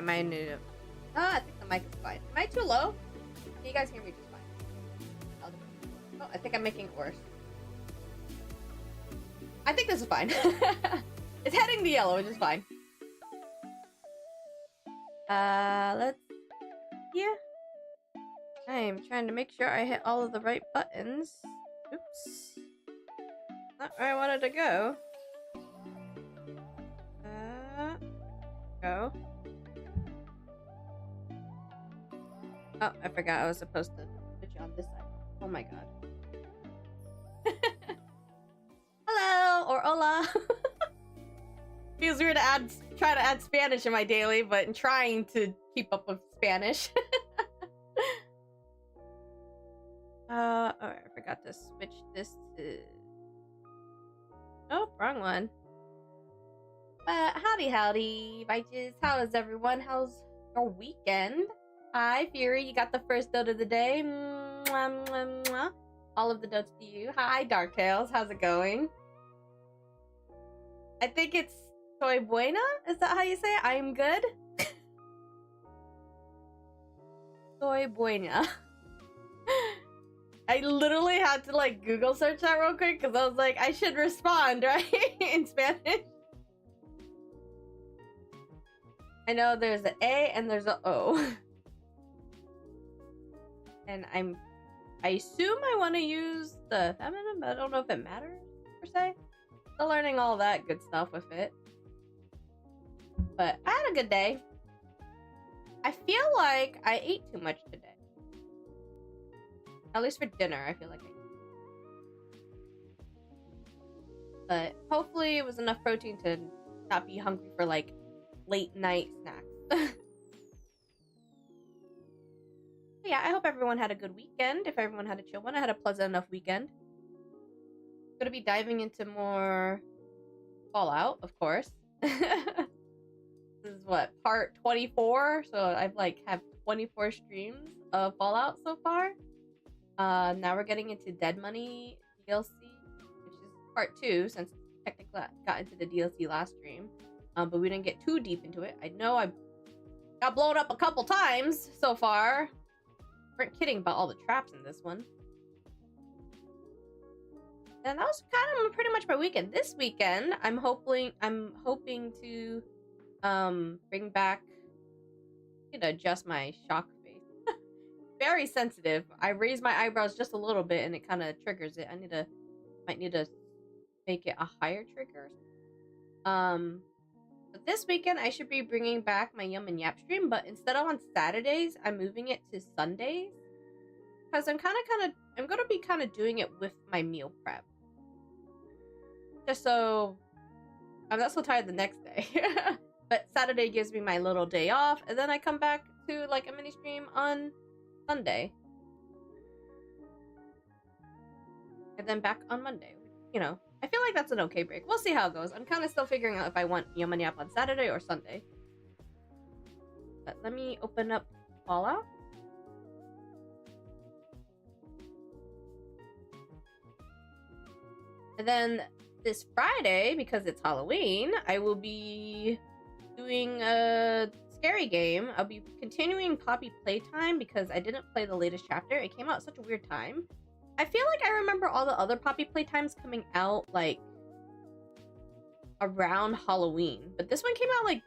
I might need to... I think the mic is fine. Am I too low? Can you guys hear me just fine? Oh, I think I'm making it worse. I think this is fine. It's heading to yellow, which is fine. Let's... Yeah. I am trying to make sure I hit all of the right buttons. Oops. Not where I wanted to go. Go. Oh, I forgot I was supposed to put you on this side. Oh my god. Hello or hola. Feels weird to try to add Spanish in my daily, but I'm trying to keep up with Spanish. Oh, I forgot to switch this to... Oh, wrong one. But howdy, bitches. How is everyone? How's your weekend? Hi, Fury. You got the first note of the day. Mwah, mwah, mwah. All of the notes to you. Hi, Dark Tales. How's it going? I think it's Soy Buena? Is that how you say it? I'm good? Soy Buena. I literally had to like Google search that real quick because I was like, I should respond, right? In Spanish. I know there's an A and there's an O. And I assume I want to use the feminine, but I don't know if it matters per se. Still learning all that good stuff with it. But I had a good day. I feel like I ate too much today. At least for dinner, I feel like I did. But hopefully it was enough protein to not be hungry for like late night snacks. Yeah, I hope everyone had a good weekend. If everyone had a chill one, I had a pleasant enough weekend. Gonna be diving into more Fallout, of course. This is what, part 24? So I've like have 24 streams of Fallout so far. Now we're getting into Dead Money DLC, which is part 2, since technically got into the DLC last stream. But we didn't get too deep into it. I know I got blown up a couple times so far. Weren't kidding about all the traps in this one. And that was kind of pretty much my weekend. This weekend, I'm hoping to bring back, adjust my shock face. Very sensitive. I raise my eyebrows just a little bit and it kind of triggers it. Might need to make it a higher trigger. But this weekend I should be bringing back my Yum and Yap stream, but instead of on Saturdays, I'm moving it to Sundays. Because I'm gonna be kind of doing it with my meal prep. Just so I'm not so tired the next day. But Saturday gives me my little day off, and then I come back to like a mini stream on Sunday. And then back on Monday. I feel like that's an okay break. We'll see how it goes. I'm kind of still figuring out if I want Yum and Yap on Saturday or Sunday. But let me open up Fallout. And then this Friday, because it's Halloween, I will be doing a scary game. I'll be continuing Poppy Playtime because I didn't play the latest chapter. It came out at such a weird time. I feel like I remember all the other Poppy Playtimes coming out like around Halloween, but this one came out like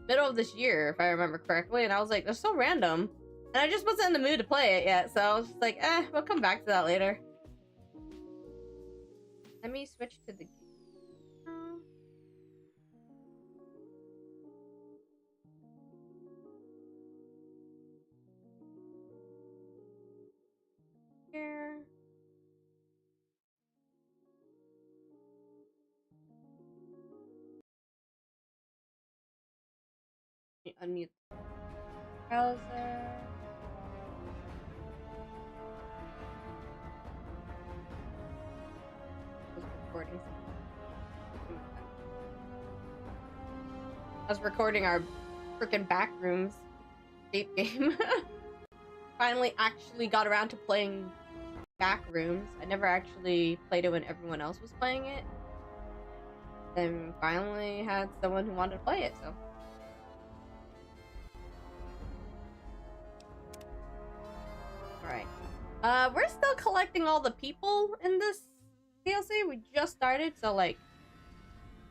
middle of this year, if I remember correctly, and I was like, they're so random, and I just wasn't in the mood to play it yet, so I was just like, we'll come back to that later. Let me switch to the game. Here. Unmute browser. I was recording our freaking Backrooms escape game. Finally actually got around to playing Backrooms. I never actually played it when everyone else was playing it. Then finally had someone who wanted to play it, so. Alright. We're still collecting all the people in this DLC. We just started, so like...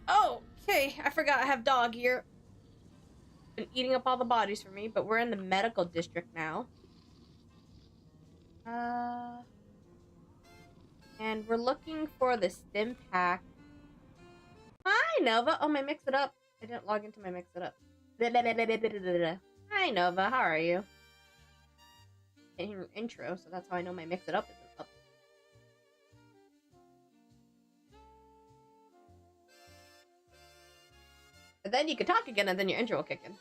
Oh, okay. I forgot I have dog here. Been eating up all the bodies for me, but we're in the medical district now. And we're looking for the stim pack. Hi, Nova. Oh, my Mix It Up. I didn't log into my Mix It Up. Hi, Nova. How are you? In your intro, so that's how I know my Mix It Up isn't up. And then you can talk again, and then your intro will kick in.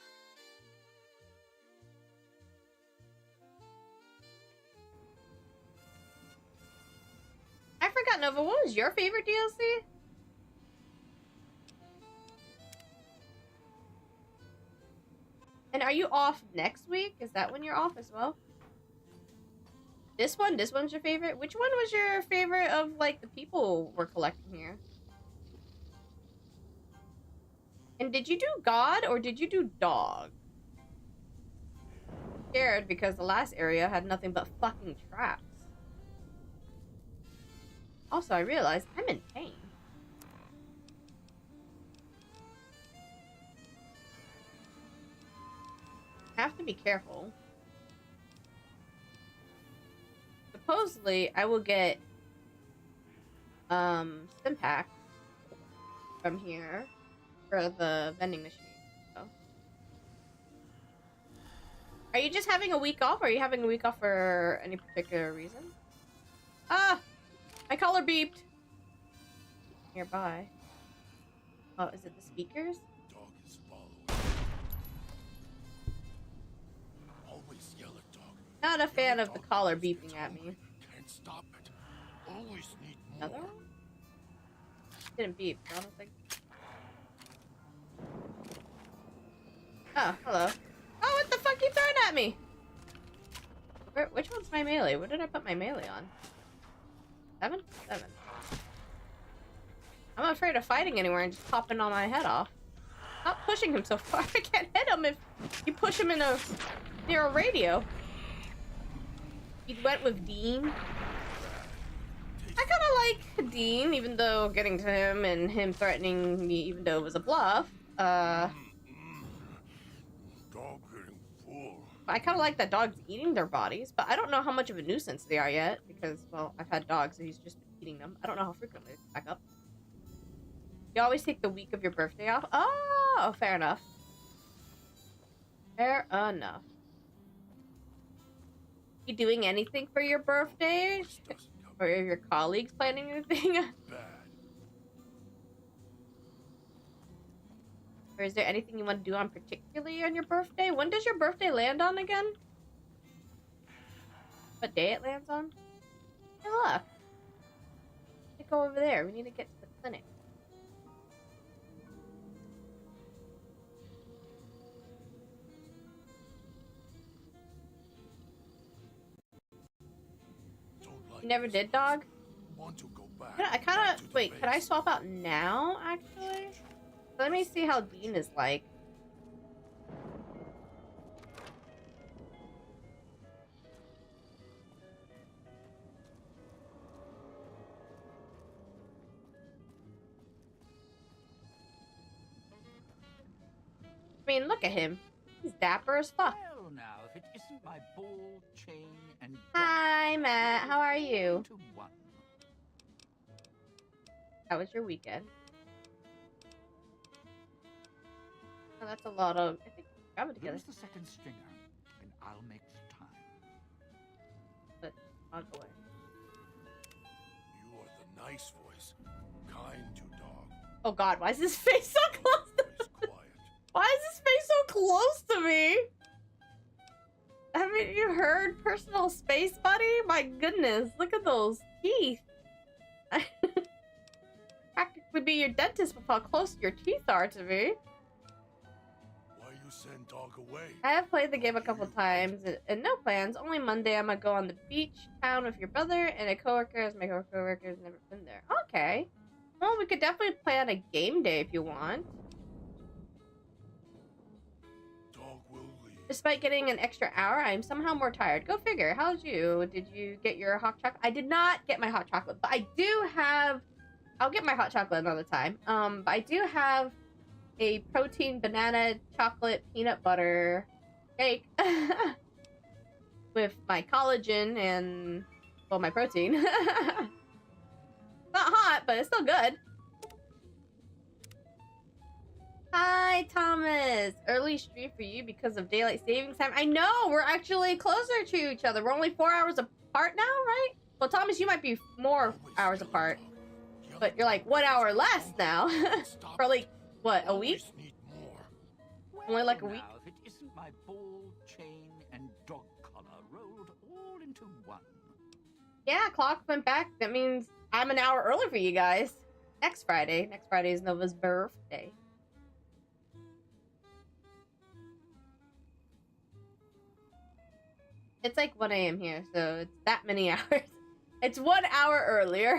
I forgot, Nova, what was your favorite DLC? And are you off next week? Is that when you're off as well? This one? This one's your favorite? Which one was your favorite of, like, the people we're collecting here? And did you do God or did you do dog? I'm scared because the last area had nothing but fucking traps. Also, I realized I'm in pain. I have to be careful. Supposedly, I will get stim pack from here for the vending machine. So. Are you just having a week off, or are you having a week off for any particular reason? Ah! My collar beeped! Nearby. Oh, is it the speakers? Dog is following. Always yell at dog. Not a fan of the collar beeping at me. Can't stop it. Always need more. Another one? Didn't beep, so I don't think. Oh, hello. Oh, what the fuck are you throwing at me? Which one's my melee? Where did I put my melee on? 7? 7. I'm afraid of fighting anywhere and just popping on my head off. Stop pushing him so far. I can't hit him if you push him near a radio. You went with Dean. I kind of like Dean, even though getting to him and him threatening me, even though it was a bluff. Dog getting full. I kind of like that dogs eating their bodies, but I don't know how much of a nuisance they are yet because, well, I've had dogs and he's just been eating them. I don't know how frequently they back up. You always take the week of your birthday off? Oh, fair enough. Fair enough. You doing anything for your birthday? Or are your colleagues planning anything? Bad. Or is there anything you want to do on particularly on your birthday? When does your birthday land on again? What day it lands on? Hey, look. Let's go over there. We need to get to the clinic. You never did, dog? Want to go back. I kind of... Wait, could I swap out now, actually? Let me see how Dean is like. I mean, look at him. He's dapper as fuck. Well, now, if it isn't my ball, chain, and... Hi, Matt. How are you? To one. How was your weekend? Oh, that's a lot of... I think we got it together. Who's the second stringer? And I'll make the time. But I'll go away. You are the nice voice. Kind to dog. Oh god, why is his face so close to Always quiet. Why is his face so close to me? Haven't you heard personal space, buddy? My goodness, look at those teeth. Practically be your dentist with how close your teeth are to me. Why you send dog away? I have played the game a couple times and no plans. Only Monday I'm gonna go on the beach town with your brother and a coworker as my coworker has never been there. Okay. Well, we could definitely plan a game day if you want. Dog will leave. Despite getting an extra hour, I am somehow more tired. Go figure. How'd you? Did you get your hot chocolate? I did not get my hot chocolate, but I do have... I'll get my hot chocolate another time. But I do have a protein banana chocolate peanut butter shake with my collagen and, well, my protein. It's not hot, but it's still good. Hi, Thomas. Early stream for you because of daylight savings time. I know, we're actually closer to each other. We're only 4 hours apart now, right? Well, Thomas, you might be more hours apart, but you're like 1 hour less now. For like, what, a week? Only like a week? Now, if it isn't my ball, chain, and dog collar rolled all into one. Yeah, clock went back. That means I'm an hour early for you guys. Next Friday. Next Friday is Nova's birthday. It's like 1 a.m. here, so it's that many hours. It's 1 hour earlier.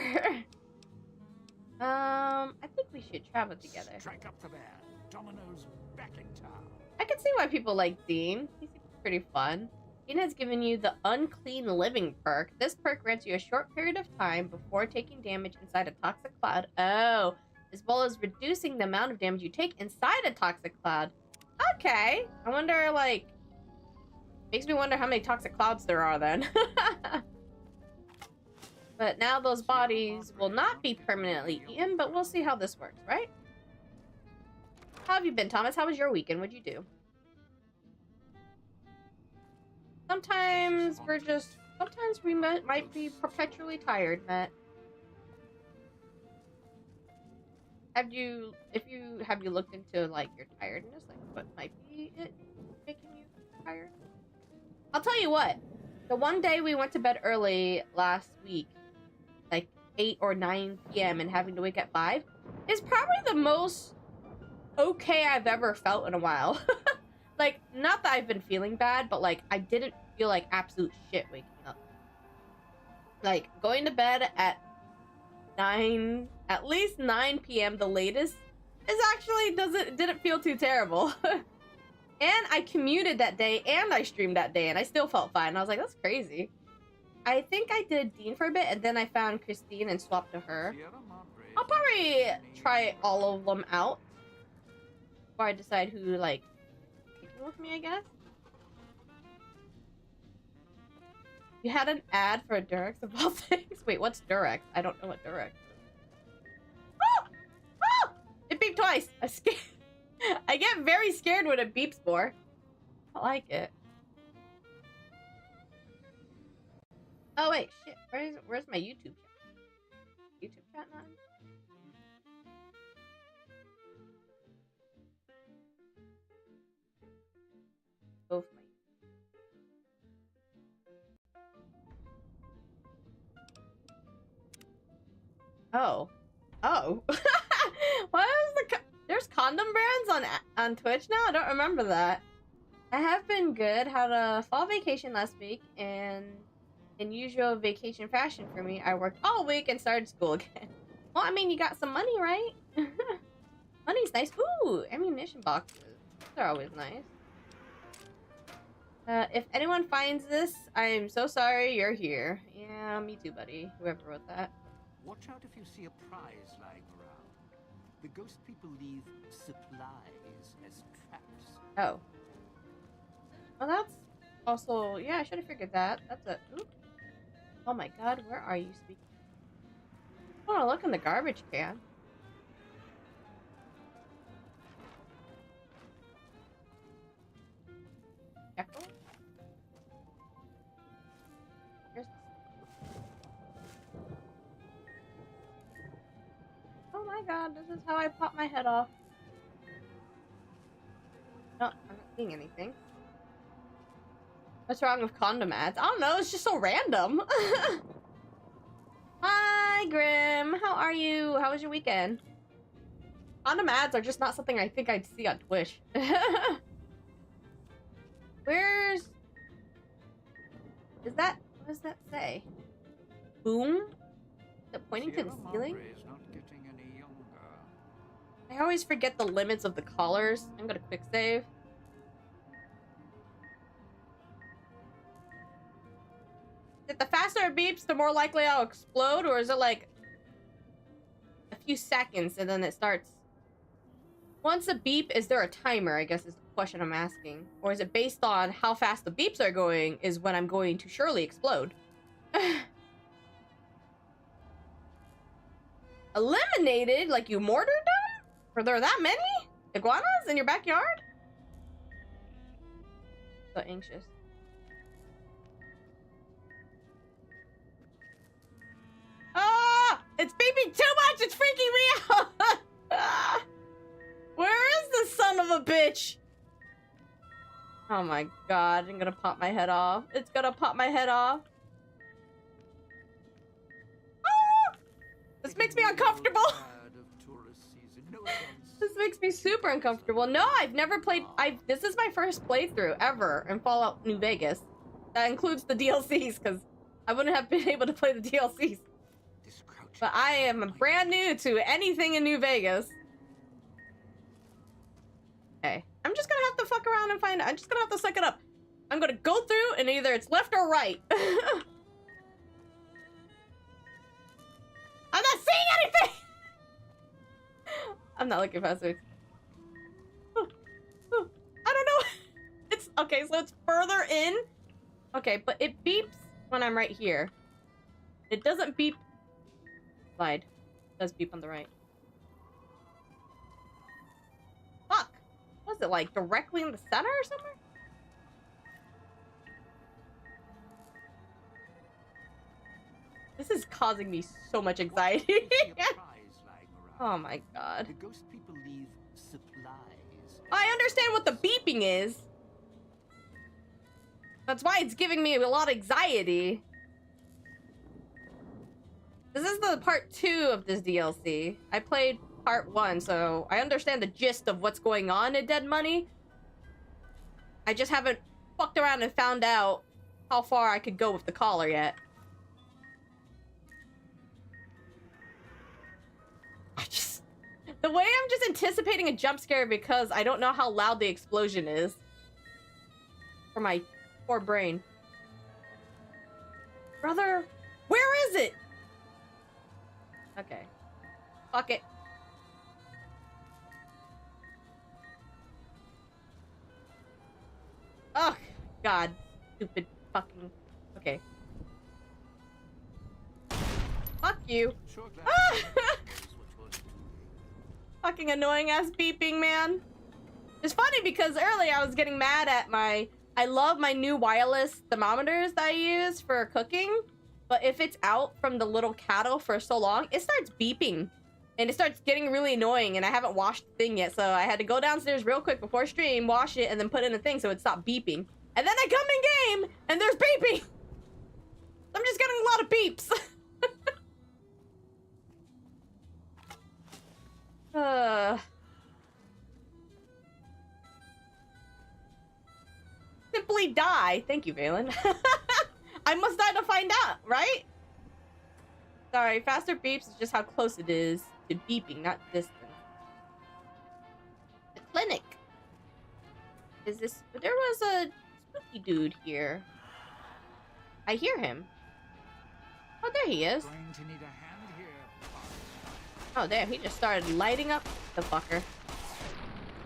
I think we should travel together. Strike up the band. Domino's back in town. I can see why people like Dean. He seems pretty fun. Dean has given you the Unclean Living perk. This perk grants you a short period of time before taking damage inside a toxic cloud. Oh, as well as reducing the amount of damage you take inside a toxic cloud. Okay. I wonder, like... Makes me wonder how many toxic clouds there are then. But now those bodies will not be permanently eaten, but we'll see how this works, right? How have you been, Thomas? How was your weekend? What'd you do? Sometimes we might be perpetually tired, Matt. Have you looked into, like, your tiredness? Like, what might be it making you tired? I'll tell you what. The one day we went to bed early last week, like 8 or 9 p.m. and having to wake at 5, is probably the most okay I've ever felt in a while. Like, not that I've been feeling bad, but, like, I didn't feel like absolute shit waking up. Like, going to bed at least 9 p.m. the latest, is actually didn't feel too terrible. And I commuted that day, and I streamed that day, and I still felt fine. I was like, that's crazy. I think I did Dean for a bit, and then I found Christine and swapped to her. I'll probably try all of them out before I decide who, like, kicking with me, I guess. You had an ad for Durex of all things? Wait, what's Durex? I don't know what Durex is. Oh! Oh! It beeped twice. I'm scared. I get very scared when it beeps more. I like it. Oh wait, shit. Where's my YouTube chat? YouTube chat not? Both my. Oh. Oh. What is the? There's condom brands on Twitch now? I don't remember that. I have been good. Had a fall vacation last week, and in usual vacation fashion for me, I worked all week and started school again. Well, I mean, you got some money, right? Money's nice. Ooh, ammunition boxes. They're always nice. If anyone finds this, I'm so sorry you're here. Yeah, me too, buddy. Whoever wrote that. Watch out if you see a prize lying around. The ghost people leave supplies as traps. Oh. Well, that's also... Yeah, I should have figured that. That's a... Ooh. Oh my god, where are you speaking? I want to look in the garbage can. Echo? Here's... Oh my god, this is how I pop my head off. No, I'm not seeing anything. What's wrong with condom ads? I don't know, it's just so random. Hi, Grim. How are you? How was your weekend? Condom ads are just not something I think I'd see on Twitch. Where's... Is that... What does that say? Boom? Is it pointing to the ceiling? I always forget the limits of the colors. I'm gonna quick save. Is it the faster it beeps, the more likely I'll explode, or is it like a few seconds and then it starts? Once a beep, is there a timer, I guess is the question I'm asking. Or is it based on how fast the beeps are going is when I'm going to surely explode? Eliminated? Like you mortared them? Were there that many iguanas in your backyard? So anxious. Ah! It's beeping too much! It's freaking me out! Ah! Where is this son of a bitch? Oh my god, I'm gonna pop my head off. It's gonna pop my head off. Ah! This makes me uncomfortable. This makes me super uncomfortable. No, I've never played. This is my first playthrough ever in Fallout New Vegas. That includes the DLCs, because I wouldn't have been able to play the DLCs. But I am brand new to anything in New Vegas. Okay. I'm just gonna have to fuck around and find out. I'm just gonna have to suck it up. I'm gonna go through and either it's left or right. I'm not seeing anything! I'm not looking faster. I don't know. It's okay, so it's further in. Okay, but it beeps when I'm right here. It doesn't beep. Lied. It does beep on the right. Fuck. Was it like directly in the center or somewhere? This is causing me so much anxiety. Oh my god. The ghost people leave supplies. I understand what the beeping is. That's why it's giving me a lot of anxiety. This is the part 2 of this DLC. I played part 1, so I understand the gist of what's going on in Dead Money. I just haven't fucked around and found out how far I could go with the collar yet. The way I'm just anticipating a jump scare because I don't know how loud the explosion is. For my poor brain. Brother, where is it? Okay. Fuck it. Oh, God. Stupid fucking... Okay. Fuck you. Ah! Fucking annoying ass beeping, man. It's funny because earlier I was getting mad at my... I love my new wireless thermometers that I use for cooking. But if it's out from the little cattle for so long, it starts beeping. And it starts getting really annoying, and I haven't washed the thing yet, so I had to go downstairs real quick before stream, wash it, and then put in a thing so it stopped beeping. And then I come in game, and there's beeping! I'm just getting a lot of beeps. Simply die. Thank you, Valen. I must die to find out, right? Sorry, faster beeps is just how close it is to beeping, not distance. The clinic. Is this... There was a spooky dude here. I hear him. Oh, there he is. Going to need a hand here. Oh, damn, he just started lighting up the fucker.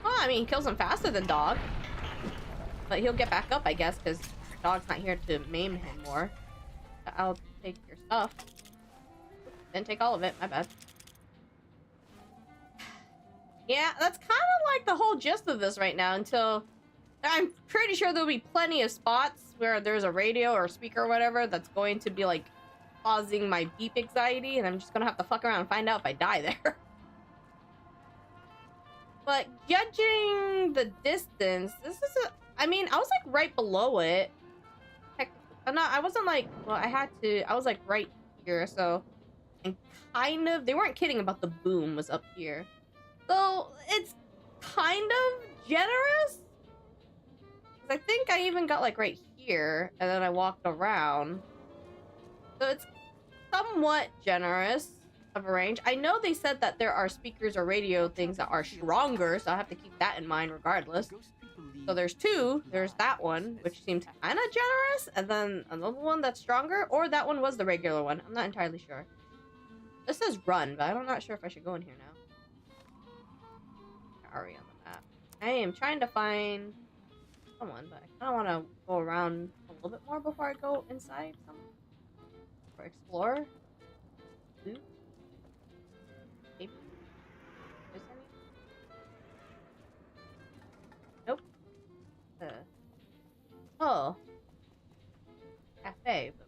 Well, I mean, kills him faster than Dog. But he'll get back up, I guess, because Dog's not here to maim him more. I'll take your stuff. Didn't take all of it, my bad. Yeah, that's kind of like the whole gist of this right now until... I'm pretty sure there'll be plenty of spots where there's a radio or a speaker or whatever that's going to be, like, causing my beep anxiety, and I'm just gonna have to fuck around and find out if I die there. But judging the distance, this is a... I mean, I was, like, right below it. Heck, I wasn't, like... Well, I was, like, right here, so... And kind of... They weren't kidding about the boom was up here. So, it's kind of generous. I think I even got, like, right here, and then I walked around. So it's somewhat generous of a range. I know they said that there are speakers or radio things that are stronger, so I have to keep that in mind regardless. Ghost people leave So there's two. There's that one, supplies which as seemed traps. kind of generous, and then another one that's stronger, or that one was the regular one. I'm not entirely sure. This says run, but I'm not sure if I should go in here now. Where are we on the map? I am trying to find someone, but I kind of want to go around a little bit more before I go inside someone. Or explore. Loot. Maybe. Is any? Nope. Oh. Cafe, but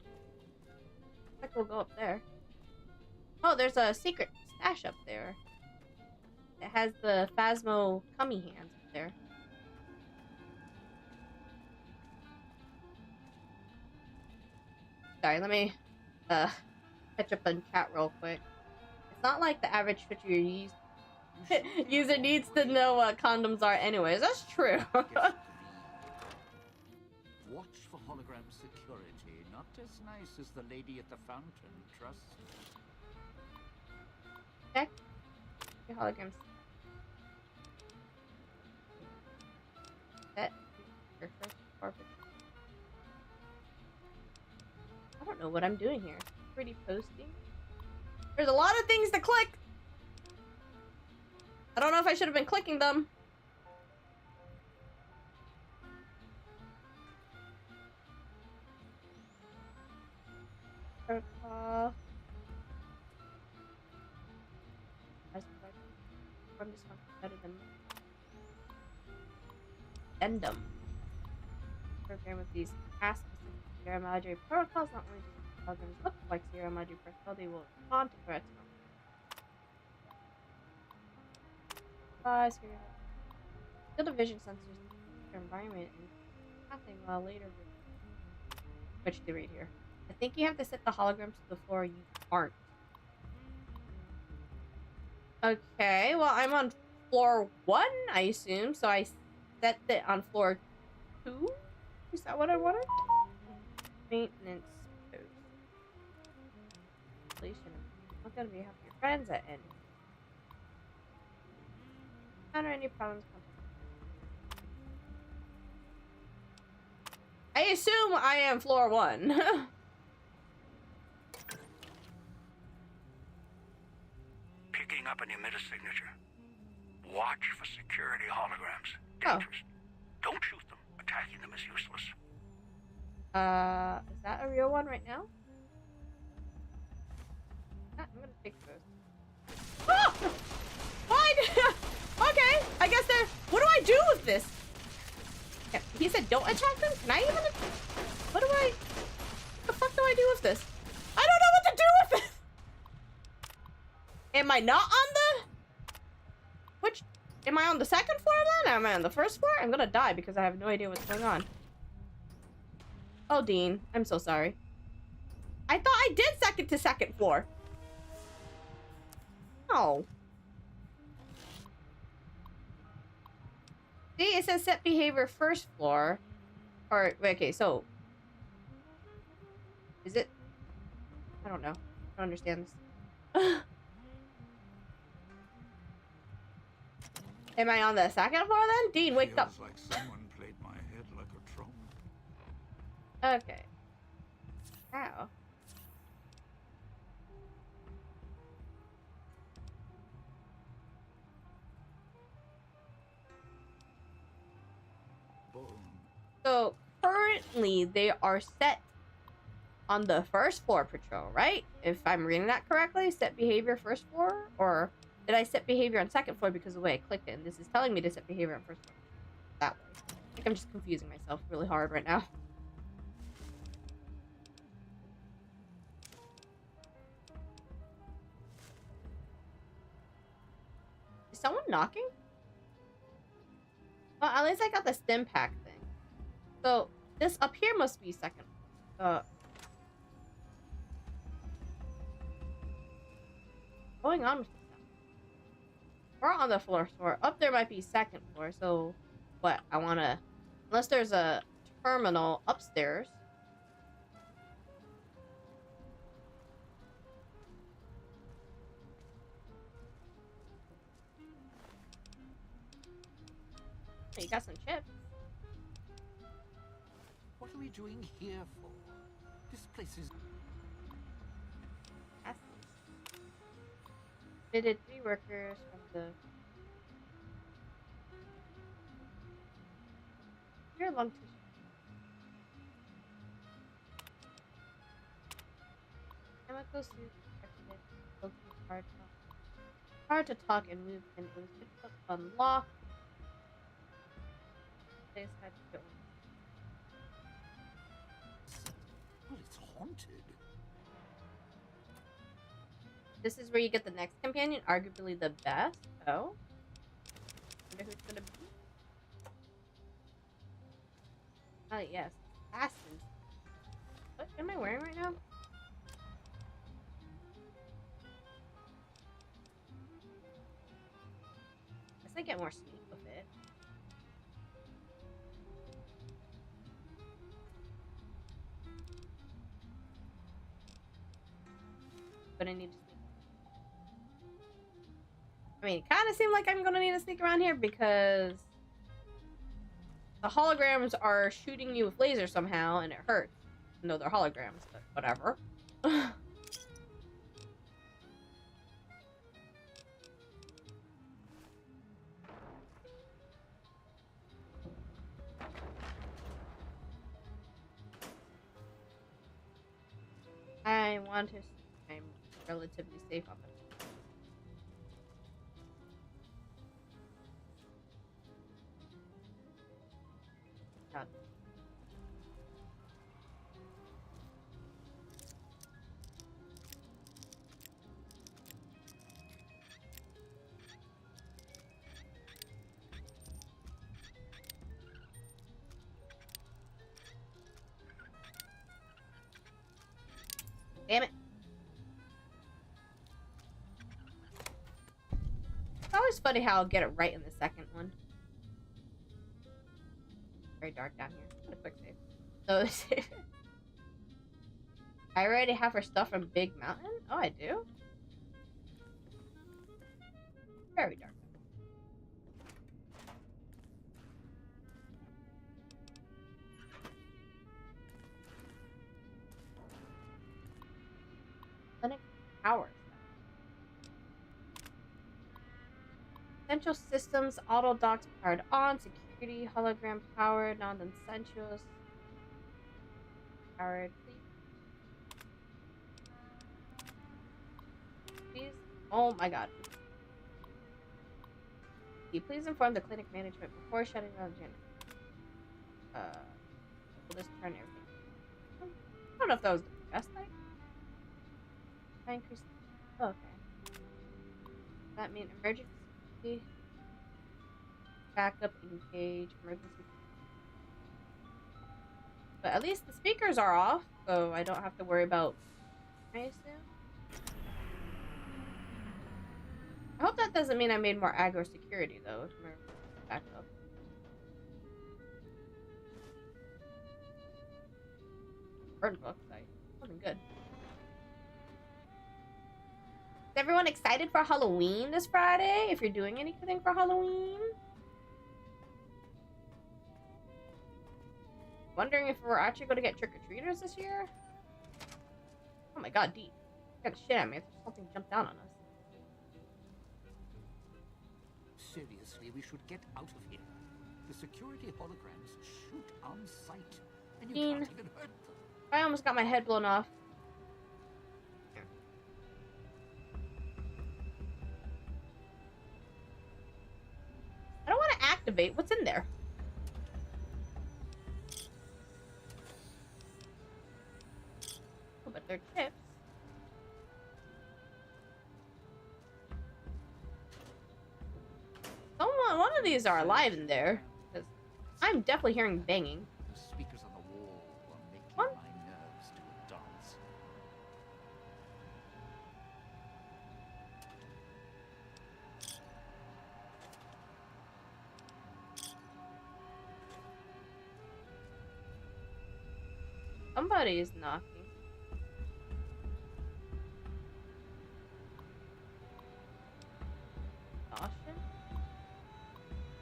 I think we'll go up there. Oh, there's a secret stash up there. It has the Phasmo cummy hands up there. Sorry, let me catch up on chat real quick. It's not like the average Twitcher user needs to know what condoms are anyways. That's true. Watch for hologram security. Not as nice as the lady at the fountain, trust me. Check your holograms. Set your first orbit. I don't know what I'm doing here. Pretty posting. There's a lot of things to click. I don't know if I should have been clicking them. From this one better than Endum. Program with these task-specific Sierra Madre protocols. Not only do these programs look like Sierra Madre personnel, they will respond to threats from field of vision sensors in your environment and nothing while later switch to read here. I think you have to set the holograms to the floor you aren't. Okay, well I'm on floor 1, I assume, so I set it on floor 2? Is that what I wanted? Maintenance post. Installation. Not gonna be help your friends at end. Encounter any problems? I assume I am floor 1. Picking up an emitter signature. Watch for security holograms. Oh. Dangerous. Don't shoot them. Attacking them is useless. Is that a real one right now? Ah, I'm gonna take those. Oh! Why? Okay, I guess they're. What do I do with this? Yeah, he said don't attack them? Can I even? What the fuck do I do with this? I don't know what to do with this! Am I not on the... Which... Am I on the second floor then? Am I on the first floor? I'm gonna die because I have no idea what's going on. Oh, Dean. I'm so sorry. I thought I did second to second floor. Oh. See, it says set behavior first floor. Or, wait, okay, so... Is it? I don't know. I don't understand this. Am I on the second floor then? Dean, wake up. Feels like someone played my head like a drum. Okay. Ow. Boom. So currently they are set on the first floor patrol, right? If I'm reading that correctly, set behavior first floor, or did I set behavior on second floor because of the way I clicked it? And this is telling me to set behavior on first floor. That way. I think I'm just confusing myself really hard right now. Is someone knocking? Well, at least I got the stim pack thing. So this up here must be second. Going on with this now? We're on the floor, so up there might be second floor. So what? I wanna, unless there's a terminal upstairs. Oh, you got some chips. we doing here for? This place is... Fitted 3 workers from the pure lung tissue. Chemical suit protected it. Low key hard to talk and move, and it was difficult to unlock. They just had to fit one. Well, it's haunted. This is where you get the next companion, arguably the best. Oh. Wonder who it's gonna be. Oh yes. Assassins. What am I wearing right now? Guess I get more sneak with it. But I need to sneak. I mean, it kind of seemed like I'm gonna need to sneak around here because the holograms are shooting you with lasers somehow, and it hurts. No, they're holograms, but whatever. I want to. I'm relatively safe on this. God. Damn it. It's always funny how I'll get it right in the second one. Very dark down here. What a quick save. So, I already have her stuff from Big Mountain? Oh, I do? Very dark. Clinic powers. Essential systems, auto docks powered on, security, hologram powered, non-essentials powered. Please. Oh my god. Please inform the clinic management before shutting down the generator. Will this turn everything? I don't know if that was the best thing. I increase. Oh, okay. Does that mean emergency? Backup, engage, emergency. But at least the speakers are off, so I don't have to worry about. I assume. I hope that doesn't mean I made more aggro security though. Backup. Burn book site. Something good. Is everyone excited for Halloween this Friday? If you're doing anything for Halloween? Wondering if we're actually going to get trick-or-treaters this year? Oh my god, Dee. Got shit at me. Something jumped down on us. Seriously, we should get out of here. The security holograms shoot on sight, and you can't even hurt them. I almost got my head blown off. I don't want to activate. What's in there? Oh, but they're chips. One of these are alive in there. Because I'm definitely hearing banging. The speakers on the wall are making What? my nerves do a dance. Somebody is knocking. Caution?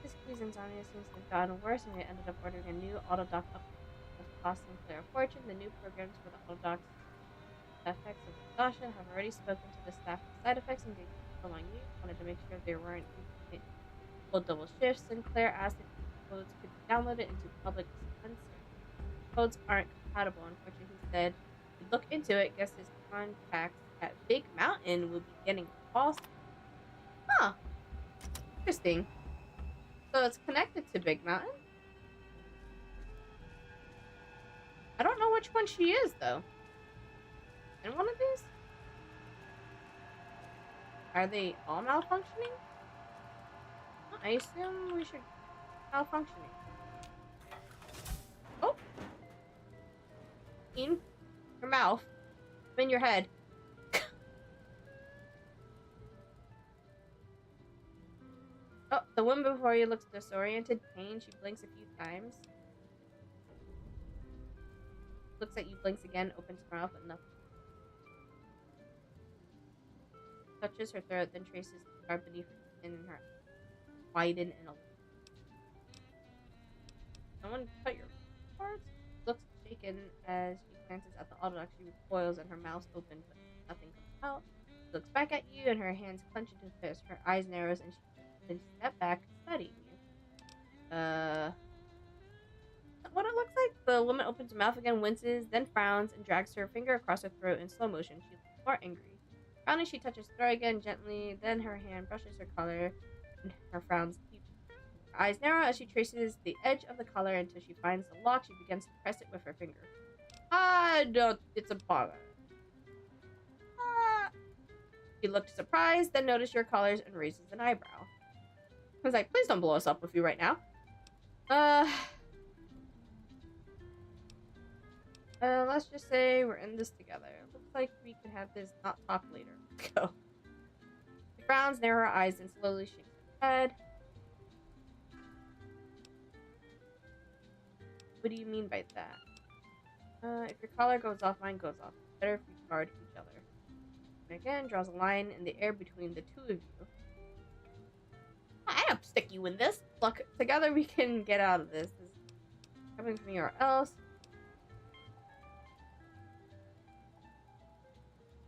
This season's on seems to have gotten worse, and we ended up ordering a new auto dock up. cost Sinclair a fortune. The new programs for the autodox effects of exhaustion have already spoken to the staff of side effects and did among you. Wanted to make sure there weren't full double shifts. Sinclair asked if codes could be downloaded into public dispenser. Codes aren't compatible, unfortunately, he said. He'd look into it. Guess his contacts at Big Mountain will be getting calls. Huh. Interesting. So it's connected to Big Mountain? I don't know which one she is, though. In one of these? Are they all malfunctioning? I assume we should malfunctioning. Oh! In your mouth. I'm in your head. Oh, the woman before you looks disoriented. Pain. She blinks a few times. Looks at you, blinks again, opens her mouth, but nothing. Touches her throat, then traces the scar beneath her skin and her widen and alert. Someone cut your parts? Looks shaken as she glances at the autodox. She recoils and her mouth's open, but nothing comes out. She looks back at you and her hands clench into fists. Her eyes narrows and she then steps back, studying you. What it looks like? The woman opens her mouth again, winces, then frowns, and drags her finger across her throat in slow motion. She looks more angry. Frowning, she touches her throat again gently, then her hand brushes her collar, and her frowns deepen. Her eyes narrow as she traces the edge of the collar until she finds the lock. She begins to press it with her finger. It's a bother. She looked surprised, then noticed your collars and raises an eyebrow. I was like, please don't blow us up with you right now. Let's just say we're in this together. Looks like we could have this not talk later. Go. She frowns, narrow her eyes, and slowly shakes her head. What do you mean by that? If your collar goes off, mine goes off. It's better if we guard each other. And again, draws a line in the air between the two of you. I don't stick you in this. Look, together we can get out of this. This is coming from me or else.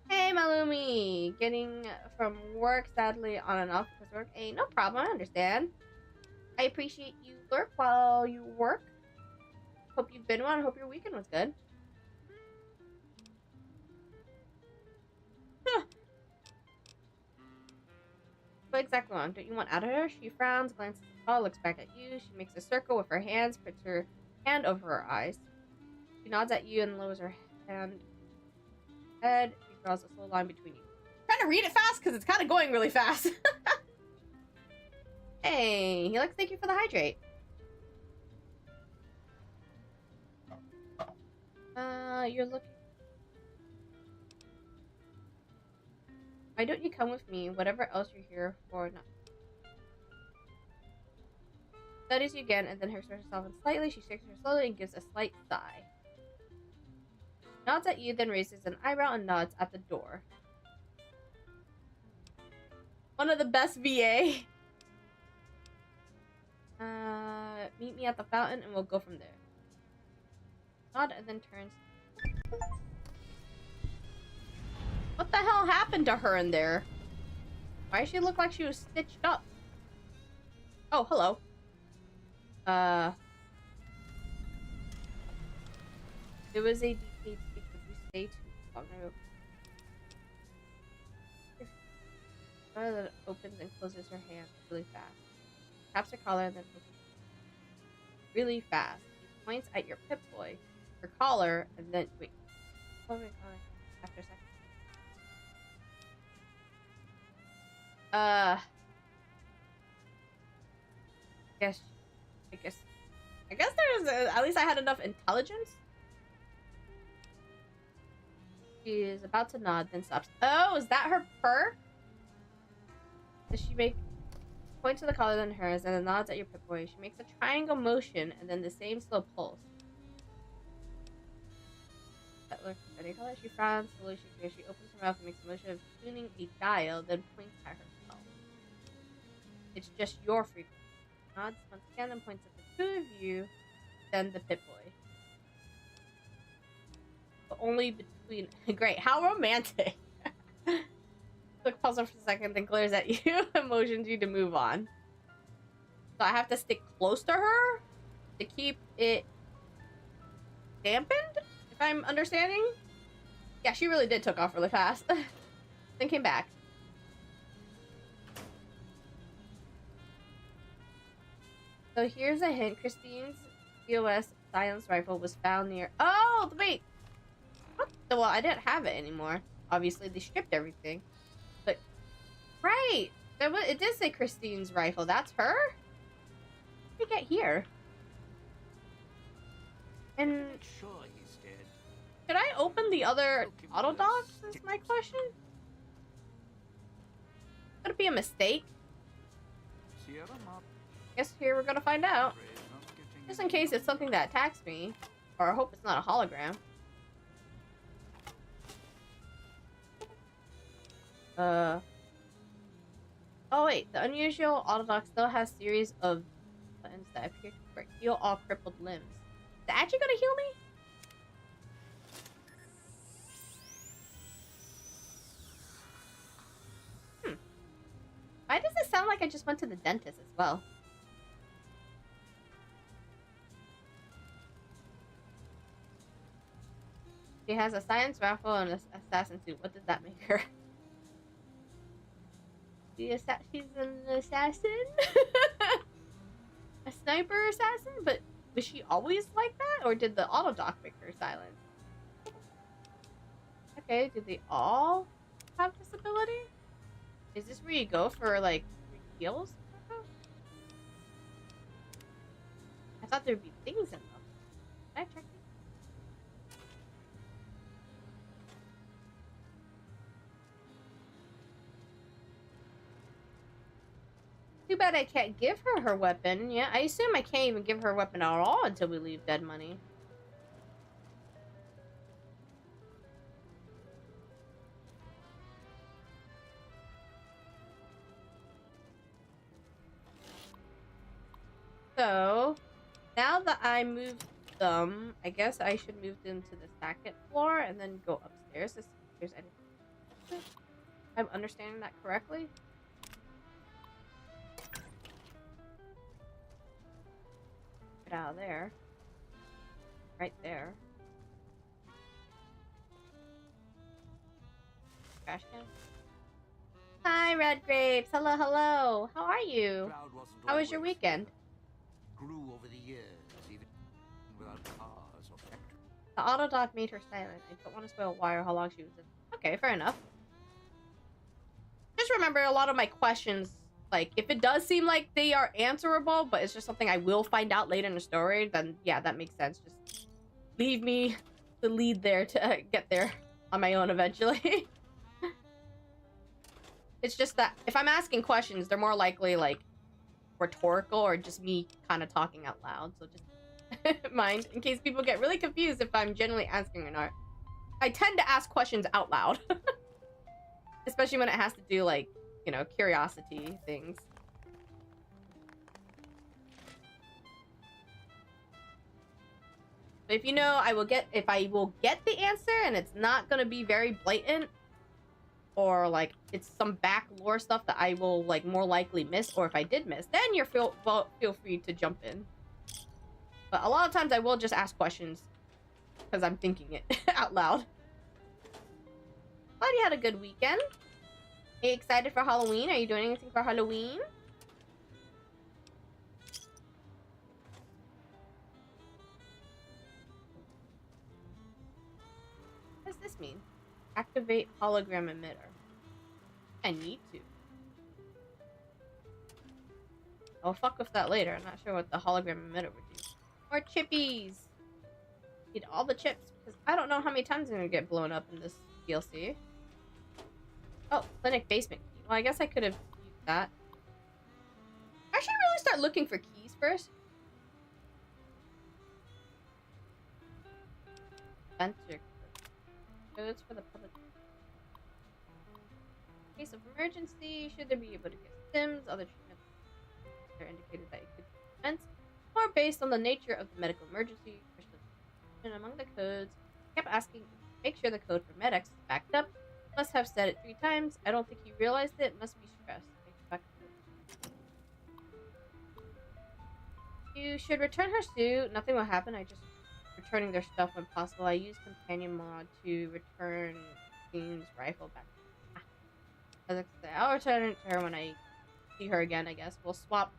Hey, Malumi! Getting from work, sadly, on and off because work. Hey, no problem, I understand. I appreciate you lurk while you work. Hope you've been well. I hope your weekend was good. Huh. What exactly wrong? Don't you want out of her? She frowns, glances at Paul, looks back at you. She makes a circle with her hands, puts her hand over her eyes. She nods at you and lowers her hand. Head. She draws a slow line between you. I'm trying to read it fast because it's kind of going really fast. Hey, he likes thank you for the hydrate. You're looking. Why don't you come with me? Whatever else you're here for, not. Studies you again, and then her stretches herself in slightly. She shakes her slowly and gives a slight sigh. Nods at you, then raises an eyebrow and nods at the door. One of the best VA. Meet me at the fountain and we'll go from there. Nod and then turns. What the hell happened to her in there? Why does she look like she was stitched up? Oh, hello. There was a decayed speak. Would you stay too long? Violet opens and closes her hand really fast. Taps her collar and then opens really fast. She points at your Pip-Boy, her collar, and then wait. After a second. I guess at least I had enough intelligence. She is about to nod, then stops. Oh, is that her perk? Does she make point to the collar than hers, and then nods at your Pip-Boy? She makes a triangle motion, and then the same slow pulse. That looks at any color. She frowns slowly. She opens her mouth and makes a motion of tuning a dial, then points at herself. It's just your frequency. Nods once again and points at the two of you, then the Pip-Boy. only between... Great, how romantic. Look, pause for a second, then glares at you and motions you to move on. So I have to stick close to her to keep it dampened, if I'm understanding? Yeah, she really did took off really fast. Then came back. So here's a hint. Christine's EOS silence rifle was found near... Oh, wait! What? Well, I didn't have it anymore. Obviously, they stripped everything. But, right! It did say Christine's rifle. That's her? How did we get here? And... Sure he's dead. Should I open the other auto docks? Is my question? Could it be a mistake? Guess here we're gonna find out. Just in case it's something that attacks me. Or I hope it's not a hologram. Oh wait, the unusual autodoc still has series of buttons that appear to heal all crippled limbs. Is that actually gonna heal me? Why does it sound like I just went to the dentist as well? She has a science rifle and an assassin suit. What does that make her? She's an assassin? A sniper assassin? But was she always like that? Or did the autodoc make her silent? Okay, do they all have this ability? Is this where you go for, like, heals? I thought there'd be things in them. Can I check these? Too bad I can't give her her weapon. Yeah, I assume I can't even give her a weapon at all until we leave Dead Money. So, now that I moved them, I guess I should move them to the second floor and then go upstairs to see if there's anything. I'm understanding that correctly? Get out of there. Right there. Trash can. Hi, Red Grapes. Hello, hello. How are you? How was your weekend? Grew over the years, even without cars or factories. The autodoc made her silent. I don't want to spoil why or how long she was in. Okay, fair enough. Just remember a lot of my questions, like, if it does seem like they are answerable, but it's just something I will find out later in the story, then yeah, that makes sense. Just leave me the lead there to get there on my own eventually. It's just that if I'm asking questions, they're more likely, like, rhetorical or just me kind of talking out loud. So just mind in case people get really confused if I'm generally asking or not. I tend to ask questions out loud. Especially when it has to do, like, you know, curiosity things. But if you know, if I will get the answer and it's not gonna be very blatant, or like it's some back lore stuff that I will like more likely miss, or if I did miss, then you're feel free to jump in. But a lot of times I will just ask questions because I'm thinking it out loud. Glad you had a good weekend. Are you excited for Halloween? Are you doing anything for Halloween? What does this mean? Activate hologram emitter. I need to. I'll fuck with that later. I'm not sure what the hologram emitter would do. More chippies! Need all the chips, because I don't know how many times I'm gonna get blown up in this DLC. Oh, clinic basement key. Well, I guess I could have used that. I should really start looking for keys first. Spencer. Codes for the public. In case of emergency, should they be able to get stims, other treatments are indicated that it could be defense, or based on the nature of the medical emergency. And among the codes, I kept asking Make sure the code for Medex is backed up. Must have said it 3 times. I don't think he realized it. Must be stressed. You should return her suit. Nothing will happen. I just returning their stuff when possible. I use companion mod to return Queen's rifle back. As I say, I'll return it to her when I see her again, I guess. We'll swap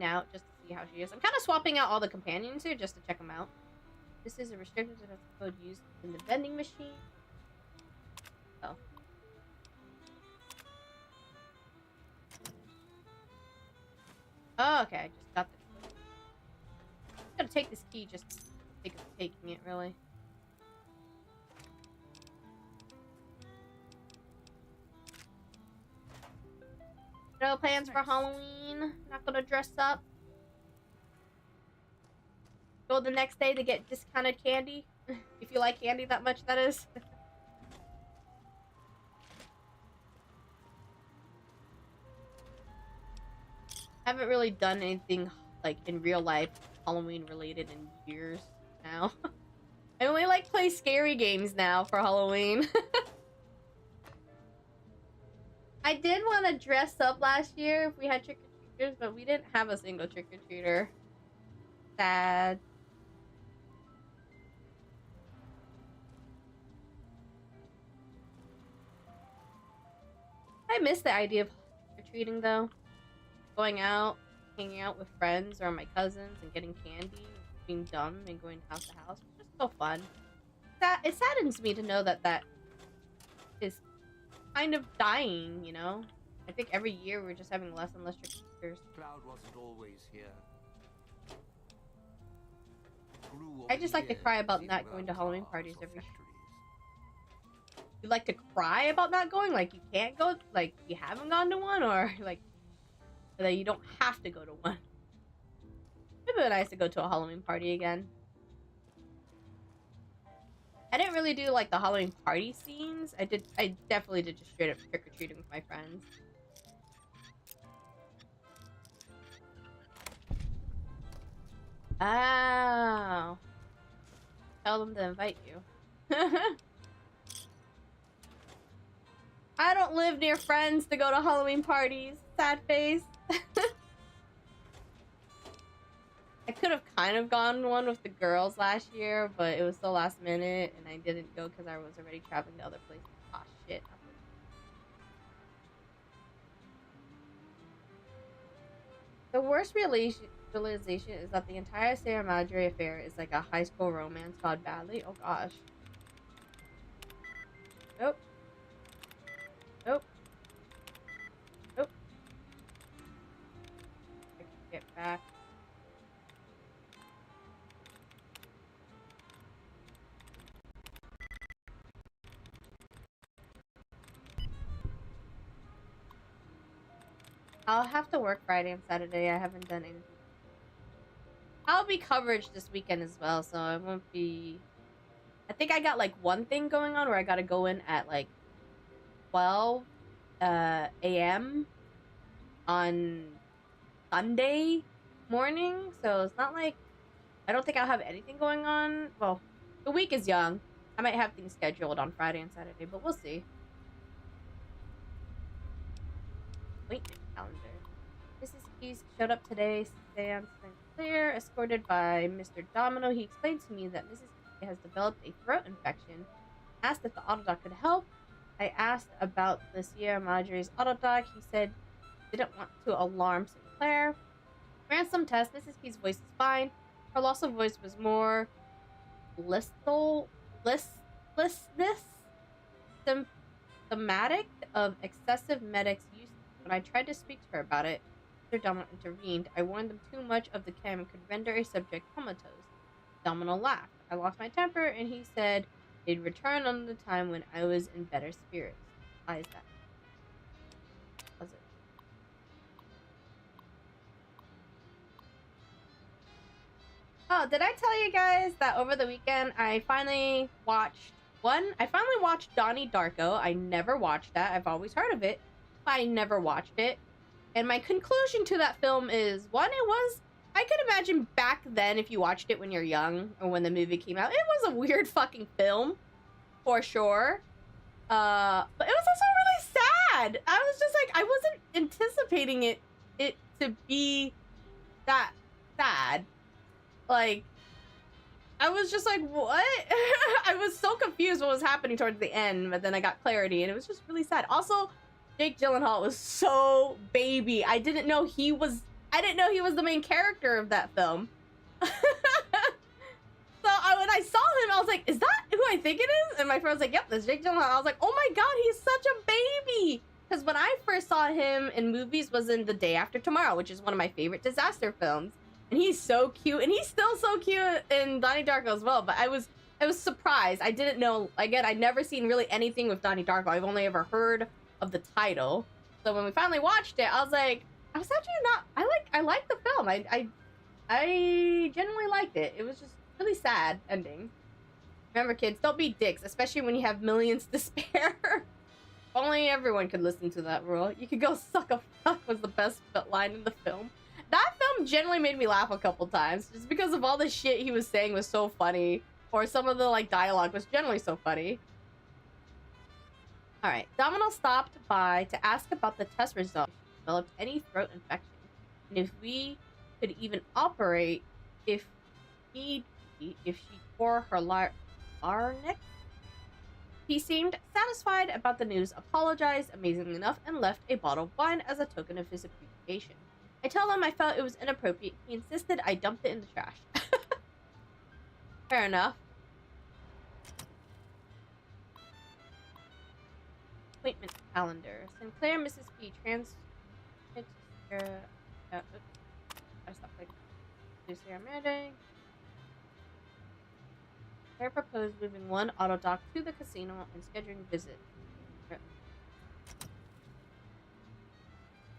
out just to see how she is. I'm kind of swapping out all the companions here just to check them out. This is a restricted code used in the vending machine. Oh. Oh, okay. I just got the code. I'm gonna take this key just for the sake of taking it, really. No plans for Halloween. Not gonna dress up. Go the next day to get discounted candy. If you like candy that much, that is. Haven't really done anything like in real life Halloween related in years now. I only like play scary games now for Halloween. I did want to dress up last year if we had trick-or-treaters, but we didn't have a single trick-or-treater. Sad. I miss the idea of trick-or-treating though. Going out, hanging out with friends or my cousins and getting candy, being dumb and going house to house. It's just so fun. It saddens me to know that that is kind of dying, you know? I think every year we're just having less and less trick-or-treaters. Cloud wasn't always here. I just like to cry about not going to Halloween parties every year. You like to cry about not going? Like you can't go? Like you haven't gone to one? Or like that you don't have to go to one? It'd be nice to go to a Halloween party again. I didn't really do like the Halloween party scenes. I definitely did just straight up trick-or-treating with my friends. Oh. Tell them to invite you. I don't live near friends to go to Halloween parties. Sad face. I could have kind of gone to one with the girls last year, but it was so last minute, and I didn't go because I was already traveling to other places. Ah, shit. The worst realization is that the entire Sarah Madre affair is like a high school romance gone badly. Oh gosh. Nope. Nope. Nope. I can get back. I'll have to work Friday and Saturday. I haven't done anything. I'll be coverage this weekend as well, so I won't be... I think I got like one thing going on where I gotta go in at like 12 a.m. on Sunday morning, so it's not like... I don't think I'll have anything going on. Well, the week is young. I might have things scheduled on Friday and Saturday, but we'll see. Wait. Calendar. Mrs. Keys showed up today, Sam Sinclair, escorted by Mr. Domino. He explained to me that Mrs. Keys has developed a throat infection. Asked if the autodoc could help. I asked about the Sierra Madre's autodoc. He said didn't want to alarm Sinclair. Ran some tests. Mrs. Keys' voice is fine. Her loss of voice was more listlessness, symptomatic of excessive Medic's use. When I tried to speak to her about it, Mr. Domino intervened. I warned them too much of the chem could render a subject comatose. Domino laughed. I lost my temper, and he said he'd return on the time when I was in better spirits. Why is that? Was it? Oh, did I tell you guys that over the weekend I finally watched Donnie Darko. I never watched that. I've always heard of it. I never watched it. And my conclusion to that film is, one, it was I could imagine back then if you watched it when you're young or when the movie came out, it was a weird fucking film, for sure. But it was also really sad. I was just like, I wasn't anticipating it to be that sad. Like, I was just like, what? I was so confused what was happening towards the end, but then I got clarity, and it was just really sad. Also, Jake Gyllenhaal was so baby. I didn't know he was the main character of that film. So when I saw him, I was like, is that who I think it is? And my friend was like, yep, that's Jake Gyllenhaal. I was like, oh my god, he's such a baby. Because when I first saw him in movies was in The Day After Tomorrow, which is one of my favorite disaster films. And he's so cute. And he's still so cute in Donnie Darko as well. But I was surprised. I didn't know. Again, I'd never seen really anything with Donnie Darko. I've only ever heard of the title. So when we finally watched it, I was like, I was actually not... I like the film. I genuinely liked it. It was just really sad ending. Remember, kids, don't be dicks, especially when you have millions to spare. Only everyone could listen to that rule. You could go suck a fuck was the best line in the film. That film generally made me laugh a couple times, just because of all the shit he was saying was so funny, or some of the like dialogue was generally so funny. All right, Domino stopped by to ask about the test results. If she developed any throat infection, and if we could even operate if she tore her larynx. He seemed satisfied about the news, apologized amazingly enough, and left a bottle of wine as a token of his appreciation. I told him I felt it was inappropriate. He insisted I dumped it in the trash. Fair enough. Appointment calendar. Sinclair, Mrs. P. Claire proposed moving one auto dock to the casino and scheduling visit.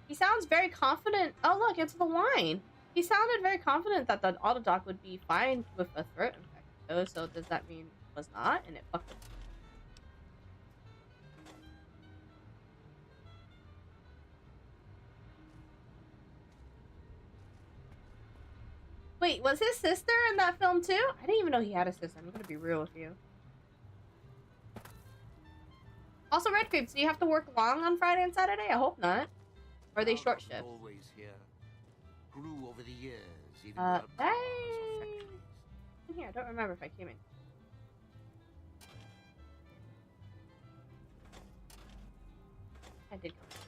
He sounds very confident. Oh, look, it's the wine. He sounded very confident that the auto dock would be fine with a throat infection. Oh, so does that mean it was not? And it fucked up. Wait, was his sister in that film too? I didn't even know he had a sister. I'm gonna be real with you. Also, Red Creeps, do you have to work long on Friday and Saturday? I hope not. Or are they short shifts? Always here. Grew over the years, even I... In here, I don't remember if I came in. I did come in.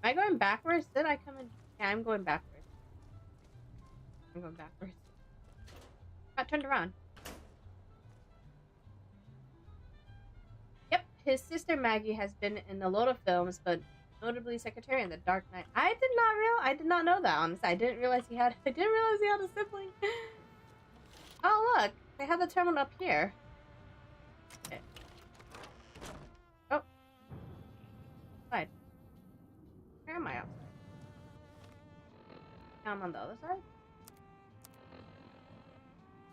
Am I going backwards? Did I come in? Yeah, I'm going backwards. I'm going backwards. Got turned around. Yep, his sister Maggie has been in a lot of films, but notably Secretary in The Dark Knight. I did not know that, honestly. I didn't realize he had a sibling. Oh, look. They have the terminal up here. Okay. Oh. Side. Where am I outside? I'm on the other side?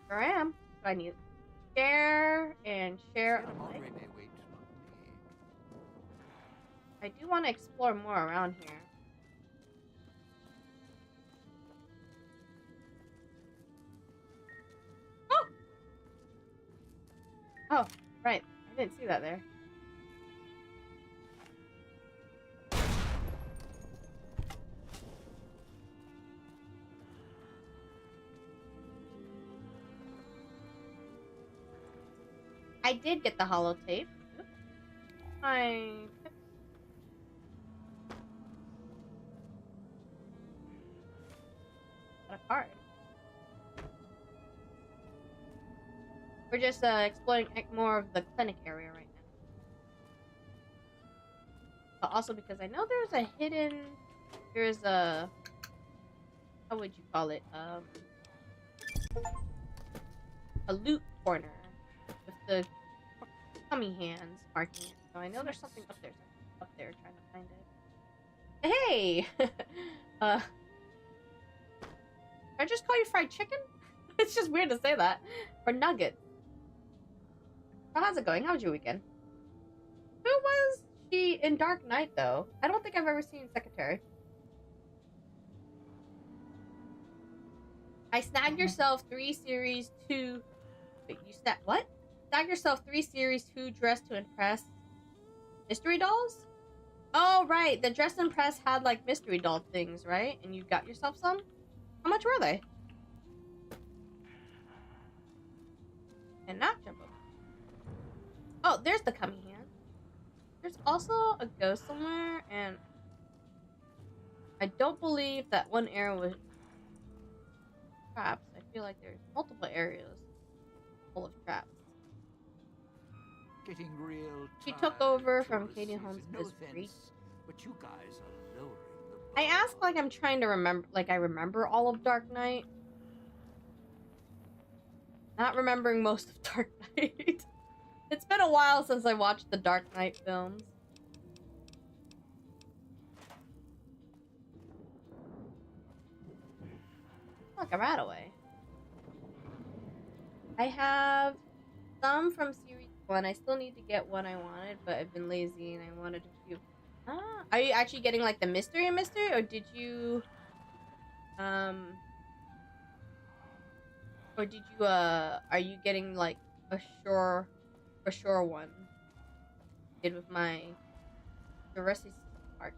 Sure am. But I need share and share alike. I do want to explore more around here. Oh! Oh, right. I didn't see that there. I did get the holotape. I got a card. We're just exploring more of the clinic area right now. But also because I know there's a hidden... There's a... How would you call it? A loot corner. With the tummy hands marking it. So I know there's something up there. So I'm up there trying to find it. Hey! Did I just call you fried chicken? It's just weird to say that. Or nuggets. So how's it going? How was your weekend? Who was she in Dark Knight, though? I don't think I've ever seen Secretary. I snagged yourself 3 series 2. Wait, you snagged what? Snag yourself 3 series 2 dress to impress mystery dolls? Oh, right. The dress impress had like mystery doll things, right? And you got yourself some? How much were they? And not jump up. Oh, there's the cummy hand. There's also a ghost somewhere, and I don't believe that one area was traps. I feel like there's multiple areas full of traps. Getting real She tired took of over from tourist Katie season. Holmes No this offense, week. but you guys are lowering the I bar. ask like I'm trying to remember, like I remember all of Dark Knight. Not remembering most of Dark Knight. It's been a while since I watched the Dark Knight films. Look, a rat away. I have some from series 1. I still need to get one I wanted, but I've been lazy and I wanted a few. Ah, are you actually getting like the mystery, or did you are you getting like a sure one? Did with my Jurassic Park.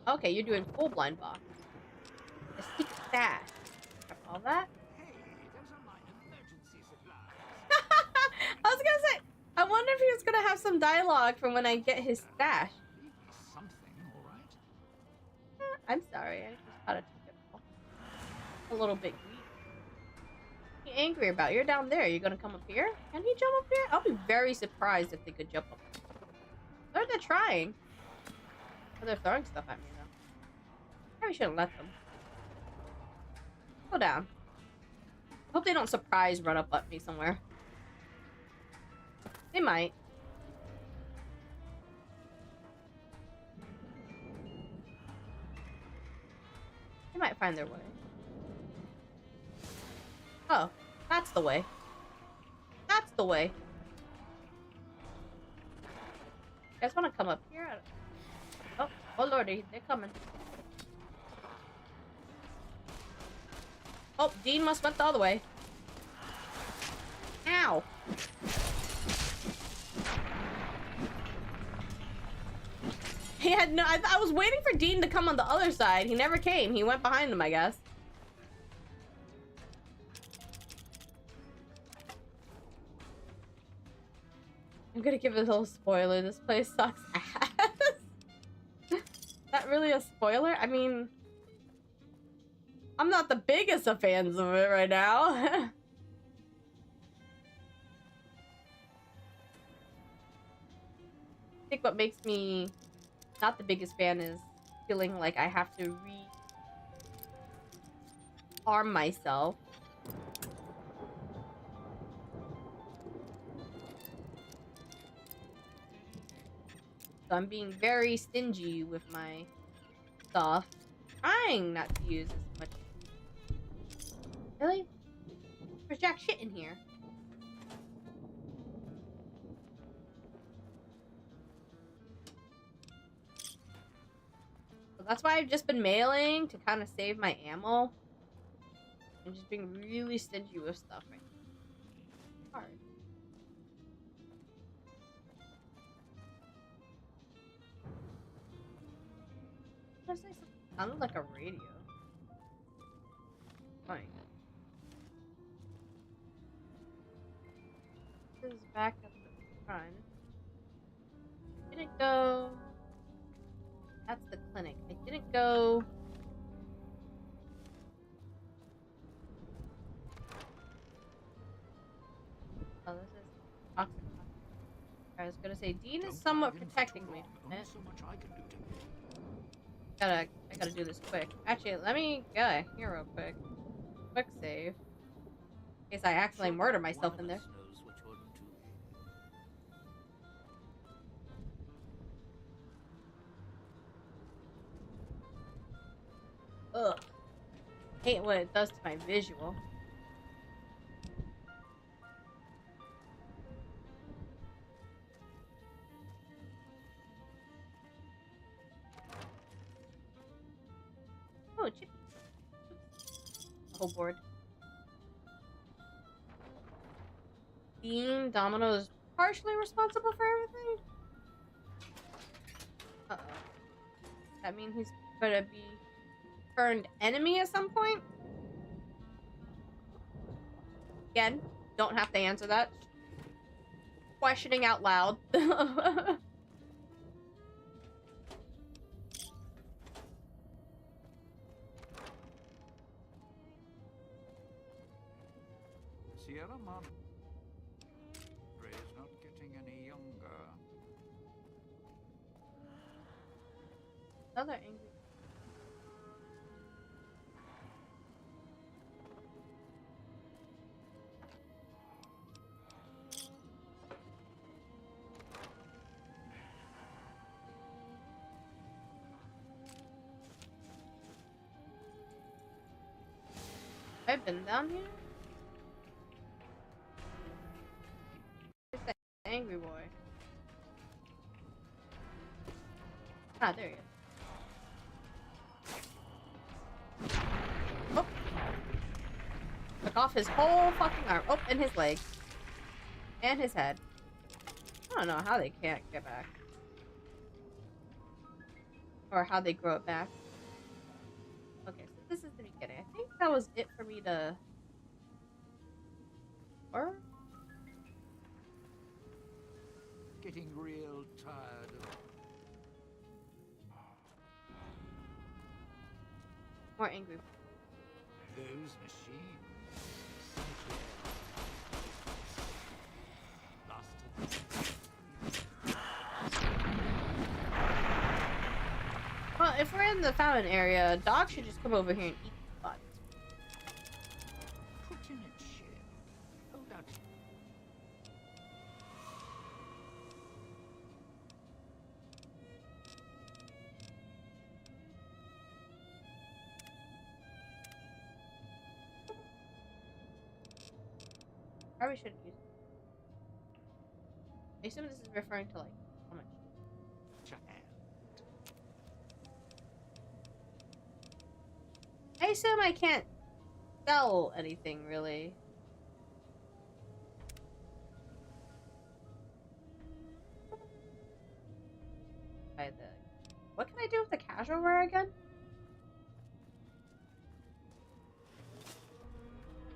Okay, you're doing full blind box. A secret stash. Got all that? Hey, those are my emergency supplies. I was gonna say, I wonder if he was gonna have some dialogue from when I get his stash. Leave me something, all right? I'm sorry, I just thought it took it all. A little bit weak. What are you angry about? You're down there. You're gonna come up here? Can he jump up here? I'll be very surprised if they could jump up. They're trying. Oh, they're throwing stuff at me though. Probably shouldn't let them. Go down. Hope they don't surprise run up at me somewhere. They might. They might find their way. Oh, that's the way. That's the way. You guys want to come up here? Oh, oh lordy, they're coming. Oh, Dean must went the other way. Ow. He had no... I was waiting for Dean to come on the other side. He never came. He went behind them, I guess. I'm gonna give it a little spoiler. This place sucks ass. That really a spoiler? I mean... I'm not the biggest of fans of it right now. I think what makes me not the biggest fan is feeling like I have to re-arm myself. So I'm being very stingy with my stuff. Trying not to use as much. Really? There's jack shit in here. So that's why I've just been mailing to kind of save my ammo. And just being really stingy with stuff right now. Hard. Did I say something? Sounded like a radio. Fine. This is back at the front. Didn't go. That's the clinic. I didn't go. Oh, this is toxic. I was gonna say Dean is somewhat protecting me. Only so much I can do to you. I gotta do this quick. Actually, let me go here real quick. Quick save. In case I accidentally murder myself in there. Ugh. Hate what it does to my visual. Oh, Chippy. The whole board. Dean Domino is partially responsible for everything? Uh-oh. That mean he's gonna be turned enemy at some point? Again, don't have to answer that. Questioning out loud. Sierra Madre is not getting any younger. Another angry. I've been down here? Where's that angry boy? Ah, there he is. Oh! Took off his whole fucking arm. Oh, and his leg. And his head. I don't know how they can't get back. Or how they grow it back. Okay, so this is the beginning. I think that was it for me to... Or? Getting real tired of More angry. those machines. Well, if we're in the fountain area, dogs should just come over here and eat the butts. Put in a chair. Hold out. Probably shouldn't use it. I assume this is referring to, like, how much. Your hand. I assume I can't sell anything, really. By the... What can I do with the casual wear again?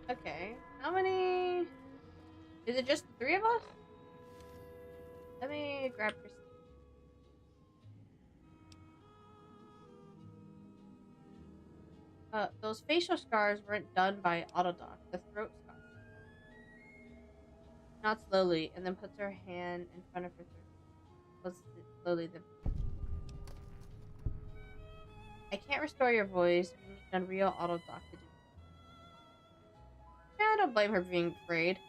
Okay. How many... Is it just the three of us? Let me grab Christine. Those facial scars weren't done by Autodoc. The throat scar. Not slowly, and then puts her hand in front of her throat. Puts it slowly, then... I can't restore your voice. We need Unreal Autodoc to do it. Yeah, I don't blame her for being afraid.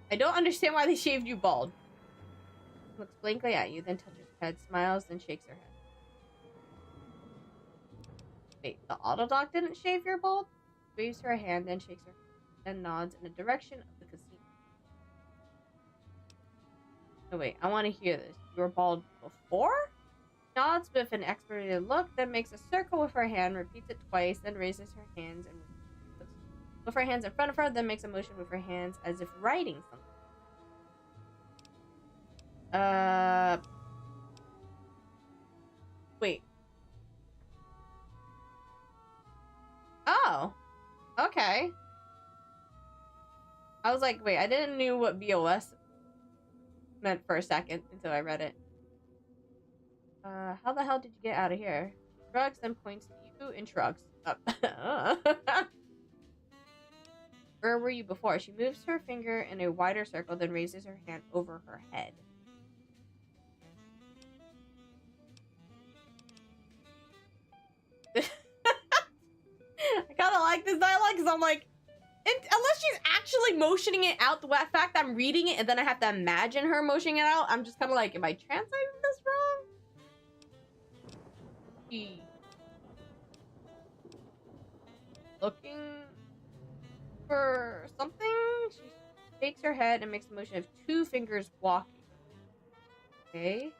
I don't understand why they shaved you bald. Looks blankly at you, then touches her head, smiles, then shakes her head. Wait, the Autodoc didn't shave your bald? Waves her hand, then shakes her head, then nods in the direction of the casino. No, wait, I want to hear this. You were bald before? Nods with an exasperated look, then makes a circle with her hand, repeats it twice, then raises her hands and with her hands in front of her, then makes a motion with her hands as if writing something. Wait. Oh. Okay. I was like, wait, I didn't know what BOS meant for a second until I read it. How the hell did you get out of here? Shrugs, then points to you and shrugs. Where were you before? She moves her finger in a wider circle, then raises her hand over her head. I kind of like this dialogue because I'm like, unless she's actually motioning it out, the fact I'm reading it and then I have to imagine her motioning it out, I'm just kind of like, am I translating this wrong? She... looking for something? She shakes her head and makes a motion of two fingers walking. Okay.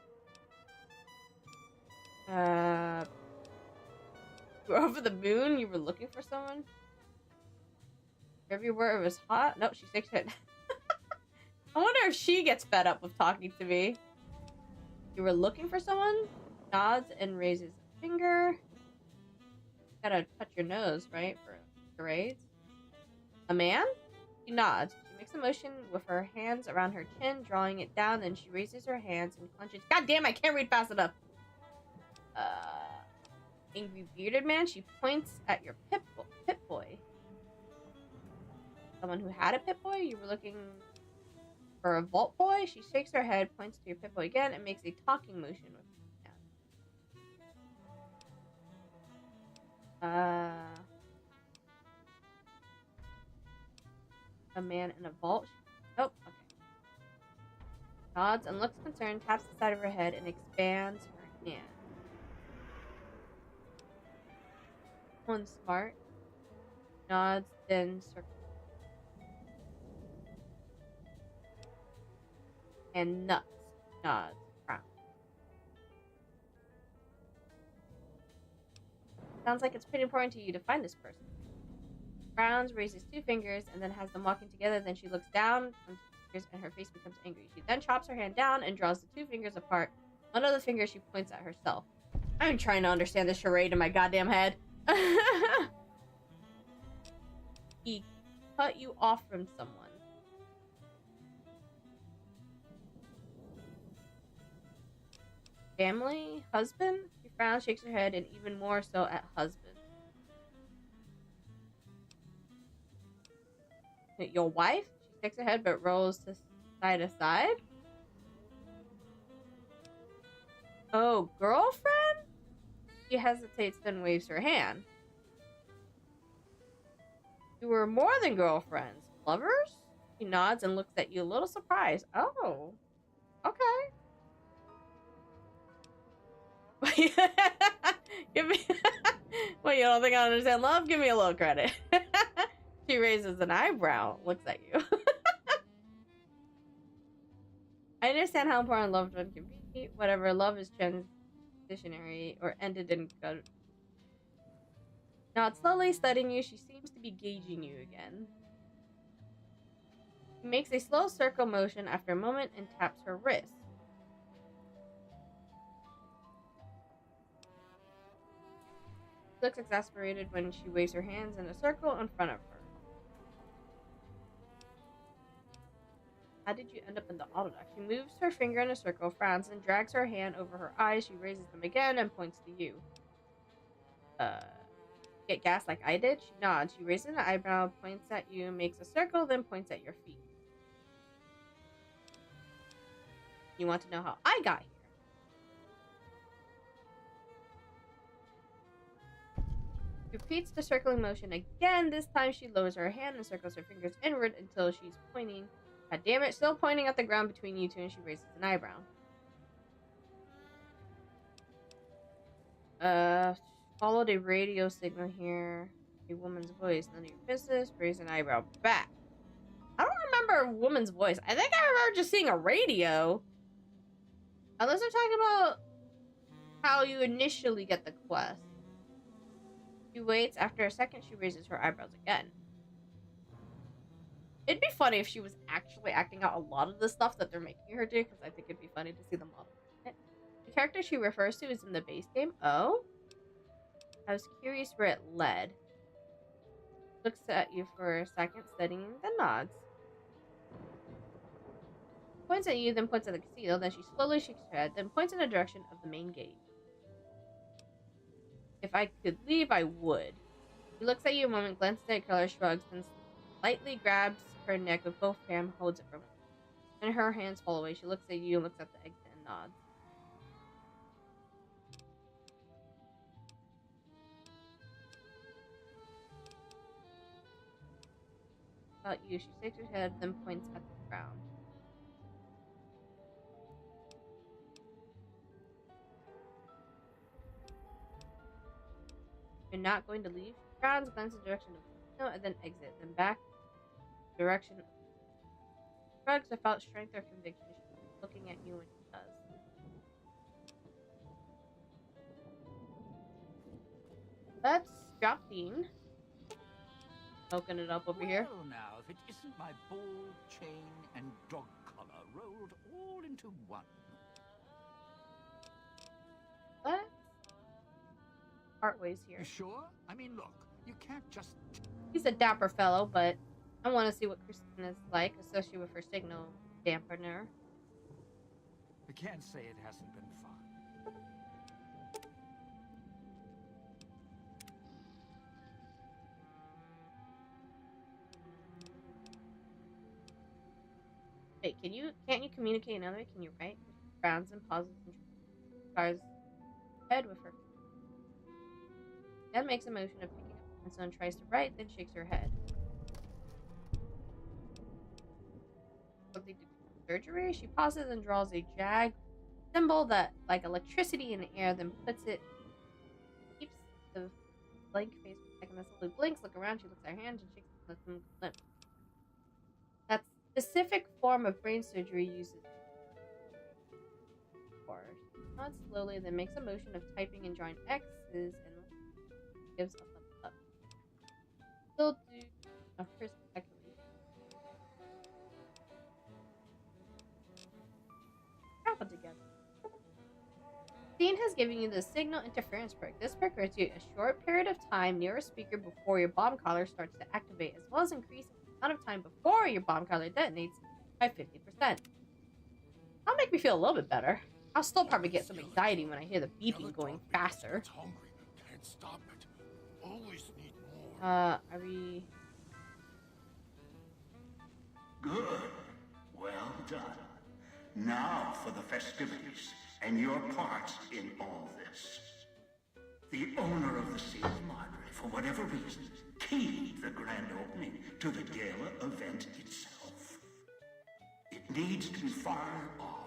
You were over the moon? You were looking for someone? Everywhere it was hot? Nope, she shakes it. I wonder if she gets fed up with talking to me. You were looking for someone? Nods and raises a finger. Gotta touch your nose, right? For charades. A man? She nods. She makes a motion with her hands around her chin, drawing it down, then she raises her hands and clenches. God damn, I can't read fast enough. Angry bearded man. She points at your pit boy. Someone who had a pit boy? You were looking for a vault boy? She shakes her head, points to your pit boy again, and makes a talking motion with her hand. A man in a vault? Oh, okay. Nods and looks concerned, taps the side of her head, and expands her hand. One smart. Nods, then circles. And nuts. Nods. Frowns. Sounds like it's pretty important to you to find this person. Frowns, raises two fingers, and then has them walking together. Then she looks down from two fingers, and her face becomes angry. She then chops her hand down and draws the two fingers apart. One of the fingers she points at herself. I'm trying to understand this charade in my goddamn head. He cut you off from someone. Family? Husband? She frowns, shakes her head, and even more so at husband. Your wife? She shakes her head but rolls to side to side. Oh, girlfriend? She hesitates, then waves her hand. You were more than girlfriends. Lovers? She nods and looks at you a little surprised. Oh. Okay. Give me... Well, you don't think I understand love? Give me a little credit. She raises an eyebrow, looks at you. I understand how important loved one can be. Whatever, love is transitionary or ended in good. Not slowly studying you, she seems to be gauging you again. She makes a slow circle motion after a moment and taps her wrist. She looks exasperated when she waves her hands in a circle in front of her. How did you end up in the autodock? She moves her finger in a circle, frowns, and drags her hand over her eyes. She raises them again and points to you. Get gas like I did? She nods. She raises an eyebrow, points at you, makes a circle, then points at your feet. You want to know how I got here? She repeats the circling motion again. This time she lowers her hand and circles her fingers inward until she's pointing. God damn it, still pointing at the ground between you two, and she raises an eyebrow. Followed a radio signal here. A woman's voice. None of your business. Raise an eyebrow back. I don't remember a woman's voice. I think I remember just seeing a radio. Unless they're talking about how you initially get the quest. She waits. After a second, she raises her eyebrows again. It'd be funny if she was actually acting out a lot of the stuff that they're making her do, because I think it'd be funny to see the model. The character she refers to is in the base game. Oh? I was curious where it led. Looks at you for a second, studying, then nods. Points at you, then points at the casino, then she slowly shakes her head, then points in the direction of the main gate. If I could leave, I would. She looks at you a moment, glances at your color, shrugs, then lightly grabs her neck with both hands, holds it from her. Then her hands fall away. She looks at you and looks at the exit and nods. About you, she shakes her head, then points at the ground. You're not going to leave? She frowns, glances in the direction of the casino, and then exit, then back direction. Shrugs without strength or conviction. She's looking at you when she does. Let's drop Dean. Smoking it up over here. Well, now, if it isn't my ball, chain, and dog collar rolled all into one. Let's part ways here. You sure? I mean, look, you can't just... He's a dapper fellow, but I want to see what Christina's like, especially with her signal dampener. I can't say it hasn't been fun. Wait, can't you communicate another way? Can you write? Frowns and pauses and tries head with her. Then makes a motion of picking up the pencil and tries to write, then shakes her head. Something to do with surgery? She pauses and draws a jag symbol that, like electricity in the air, then keeps the blank face for a second. Then slowly blinks, look around, she looks at her hands and shakes them, lets them limp. That specific form of brain surgery uses nods slowly, then makes a motion of typing and drawing X's and gives a thumbs up. Still do a first calculation. Travel together. Dean has given you the signal interference perk. This perk grants you a short period of time near a speaker before your bomb collar starts to activate, as well as increasing the amount of time before your bomb collar detonates by 50%. That'll make me feel a little bit better. I'll still probably get some anxiety when I hear the beeping going faster. It's hungry. Can't stop it. Always need more. Are we... Good. Well done. Now for the festivities and your parts in all this. The owner of the Sea of Madre, for whatever reason, keyed the grand opening to the gala event itself. It needs to be fired off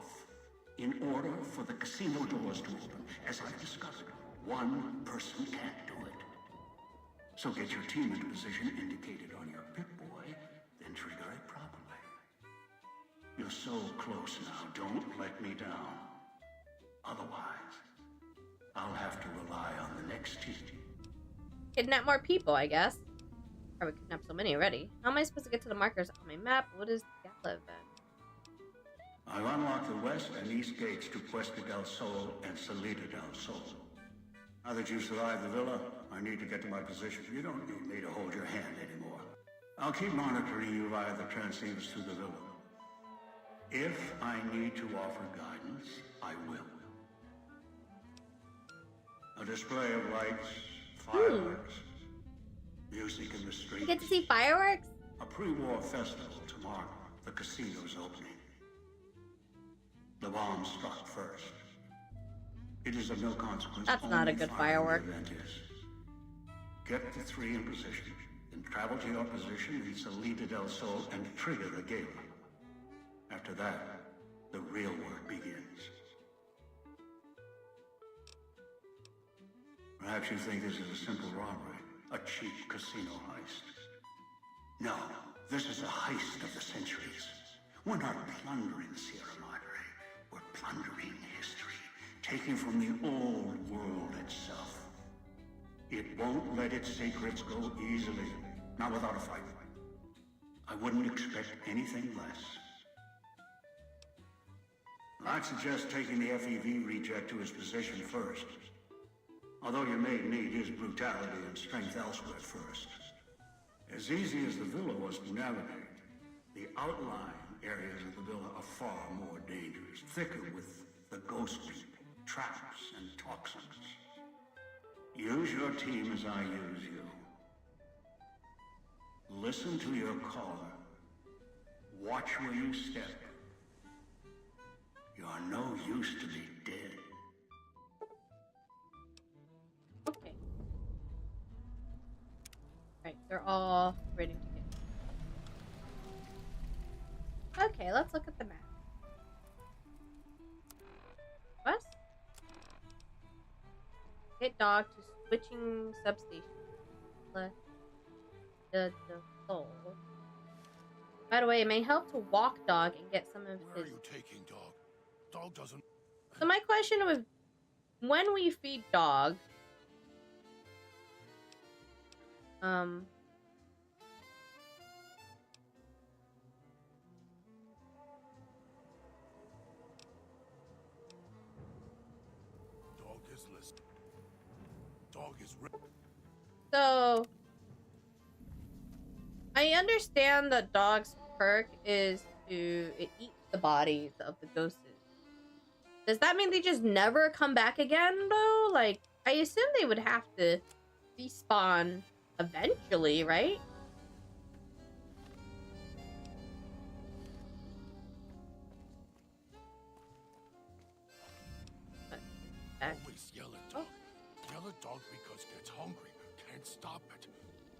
in order for the casino doors to open. As I've discussed, one person can't do it. So get your team into position indicated on your Pip-Boy, then trigger it properly. You're so close now, don't let me down. Otherwise, I'll have to rely on the next team. Kidnap more people, I guess. Probably kidnapped so many already. How am I supposed to get to the markers on my map? What is the gala event? I've unlocked the west and east gates to Puesta del Sol and Salida del Sol. Now that you've survived the villa, I need to get to my position. You don't need me to hold your hand anymore. I'll keep monitoring you via the transceivers through the villa. If I need to offer guidance, I will. A display of lights, fireworks, music in the streets. You get to see fireworks? A pre-war festival to mark the casino's opening. The bomb struck first. It is of no consequence. That's not a good firework. The event is. Get the three in position, then travel to your position in Salida del Sol and trigger the gala. After that, the real work begins. Perhaps you think this is a simple robbery, a cheap casino heist. No, this is a heist of the centuries. We're not plundering Sierra Madre. We're plundering history, taking from the old world itself. It won't let its secrets go easily, not without a fight. I wouldn't expect anything less. I'd suggest taking the FEV reject to his position first. Although you may need his brutality and strength elsewhere first. As easy as the villa was to navigate, the outlying areas of the villa are far more dangerous, thicker with the ghost people, traps, and toxins. Use your team as I use you. Listen to your caller. Watch where you step. You're no use to me dead. Okay. Right, they're all ready to get. Okay, let's look at the map. West? Get dog to switching substation. Left the soul. By the way, it may help to walk dog and get some of Where are his. you taking dog? Dog doesn't. So my question was, when we feed dog, Um, Dog is listening. Dog is so I understand that dog's perk is to it eats the bodies of the ghosts. Does that mean they just never come back again, though? Like, I assume they would have to respawn eventually, right? always yell at dog. Yell at dog because gets hungry. Can't stop it.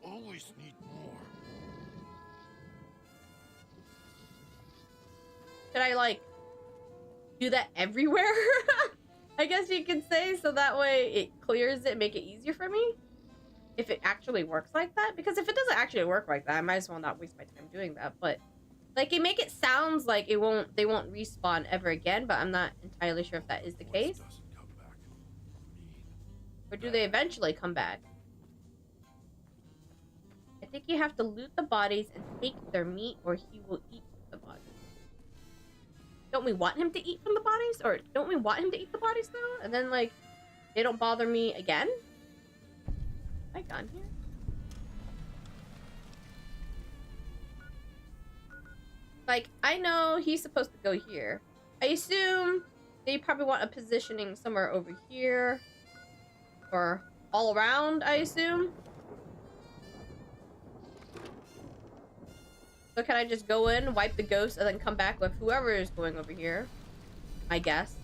Always need more. Should I, like, do that everywhere? I guess you could say, so that way it clears it, make it easier for me? If it actually works like that? Because if it doesn't actually work like that, I might as well not waste my time doing that, but... Like, it make it sounds like they won't respawn ever again, but I'm not entirely sure if that is the case. Doesn't come back. Mean. Or do they eventually come back? I think you have to loot the bodies and take their meat, or he will eat the bodies. Don't we want him to eat from the bodies? Or don't we want him to eat the bodies, though? And then, like, they don't bother me again? Have I gone here? Like, I know he's supposed to go here. I assume they probably want a positioning somewhere over here. Or all around, I assume. So can I just go in, wipe the ghost, and then come back with whoever is going over here? I guess.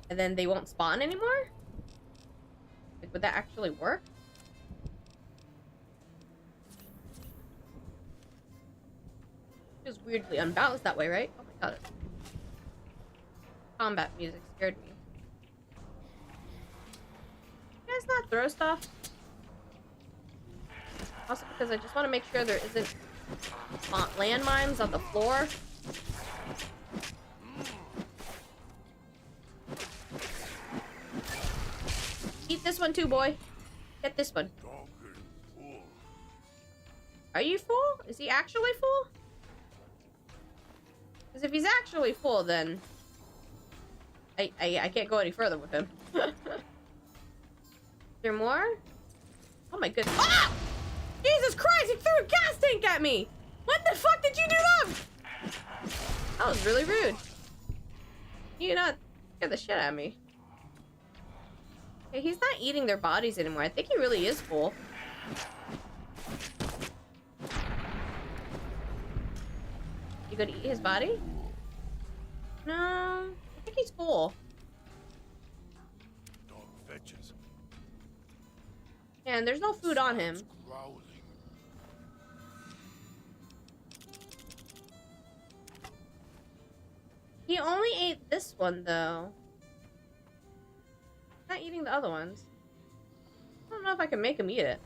And then they won't spawn anymore? Like, would that actually work? Feels weirdly unbalanced that way, right? Oh my god. Combat music scared me. You guys not throw stuff? Also because I just want to make sure there isn't landmines on the floor. Eat this one too, boy. Get this one. Dog is full. Are you full? Is he actually full? Because if he's actually full, then I can't go any further with him. Is there more? Oh my goodness. Ah! Jesus Christ, he threw a gas tank at me! What the fuck did you do that? That was really rude. You not get the shit out of me. Okay, he's not eating their bodies anymore. I think he really is full. You gonna eat his body? No, I think he's full. Dog fetches. Yeah, and there's no food on him. Growling. He only ate this one, though. Not eating the other ones. I don't know if I can make him eat it.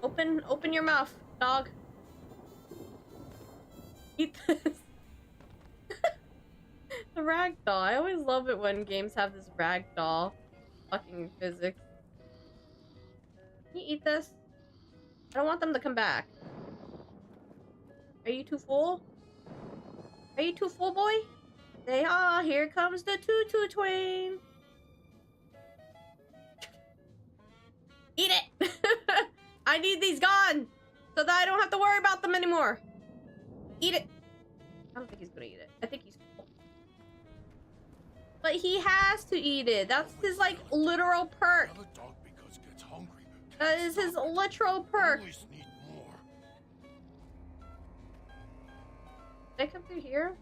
Open your mouth, dog. Eat this. The ragdoll. I always love it when games have this ragdoll fucking physics. Can you eat this? I don't want them to come back. Are you too full? Are you too full, boy? They are. Here comes the tutu twain. Eat it! I need these gone so that I don't have to worry about them anymore. Eat it. I don't think he's gonna eat it. I think he's full. But he has to eat it. That's his, like, literal perk. Yell at dog because gets hungry. That is his literal perk. Always need more. Did I come through here?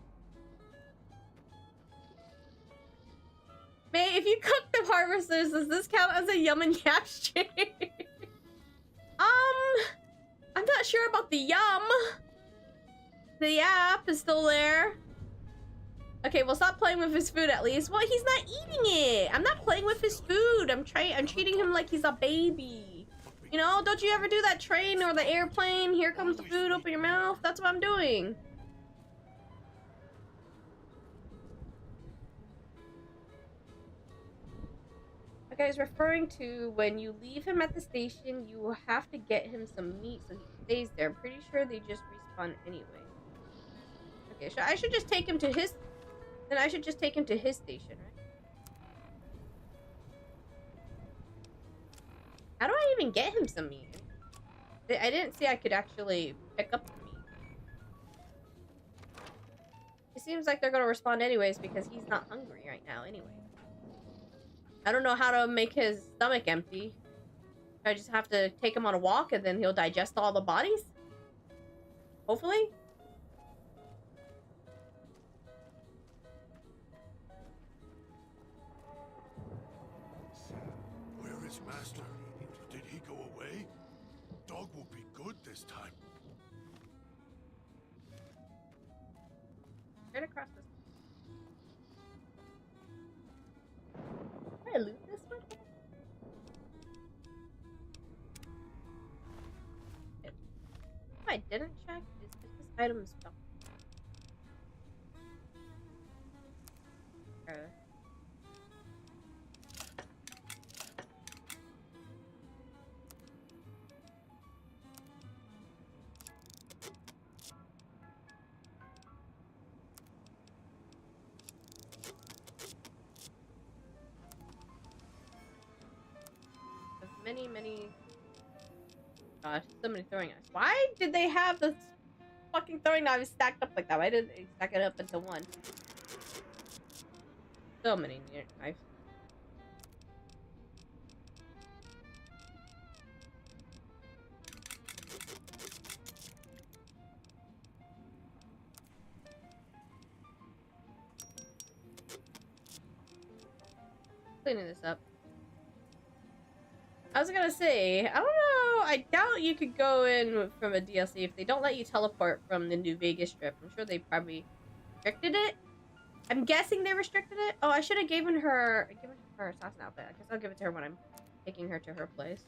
May, if you cook the harvesters, does this count as a yum and yap stream? I'm not sure about the yum. The yap is still there. Okay, well, stop playing with his food at least. Well, he's not eating it. I'm not playing with his food. I'm treating him like he's a baby. You know, don't you ever do that train or the airplane? Here comes the food, open your mouth. That's what I'm doing. The guy's referring to when you leave him at the station, you have to get him some meat so he stays there. I'm pretty sure they just respawn anyway. Okay, so I should just take him to his... Then I should just take him to his station, right? How do I even get him some meat? I didn't see I could actually pick up the meat. It seems like they're gonna respond anyways because he's not hungry right now anyway. I don't know how to make his stomach empty. I just have to take him on a walk and then he'll digest all the bodies? Hopefully? Where is Master? Did he go away? Dog will be good this time. Right across this. Did I loot this one? If I didn't check, is this item stuck? Many gosh, so many throwing knives. Why did they have the fucking throwing knives stacked up like that? Why didn't they stack it up into one? So many knives. Cleaning this up. I was gonna say, I don't know, I doubt you could go in from a DLC if they don't let you teleport from the New Vegas Strip. I'm sure they probably restricted it. I'm guessing they restricted it. Oh, I should have given her her assassin outfit. I guess I'll give it to her when I'm taking her to her place.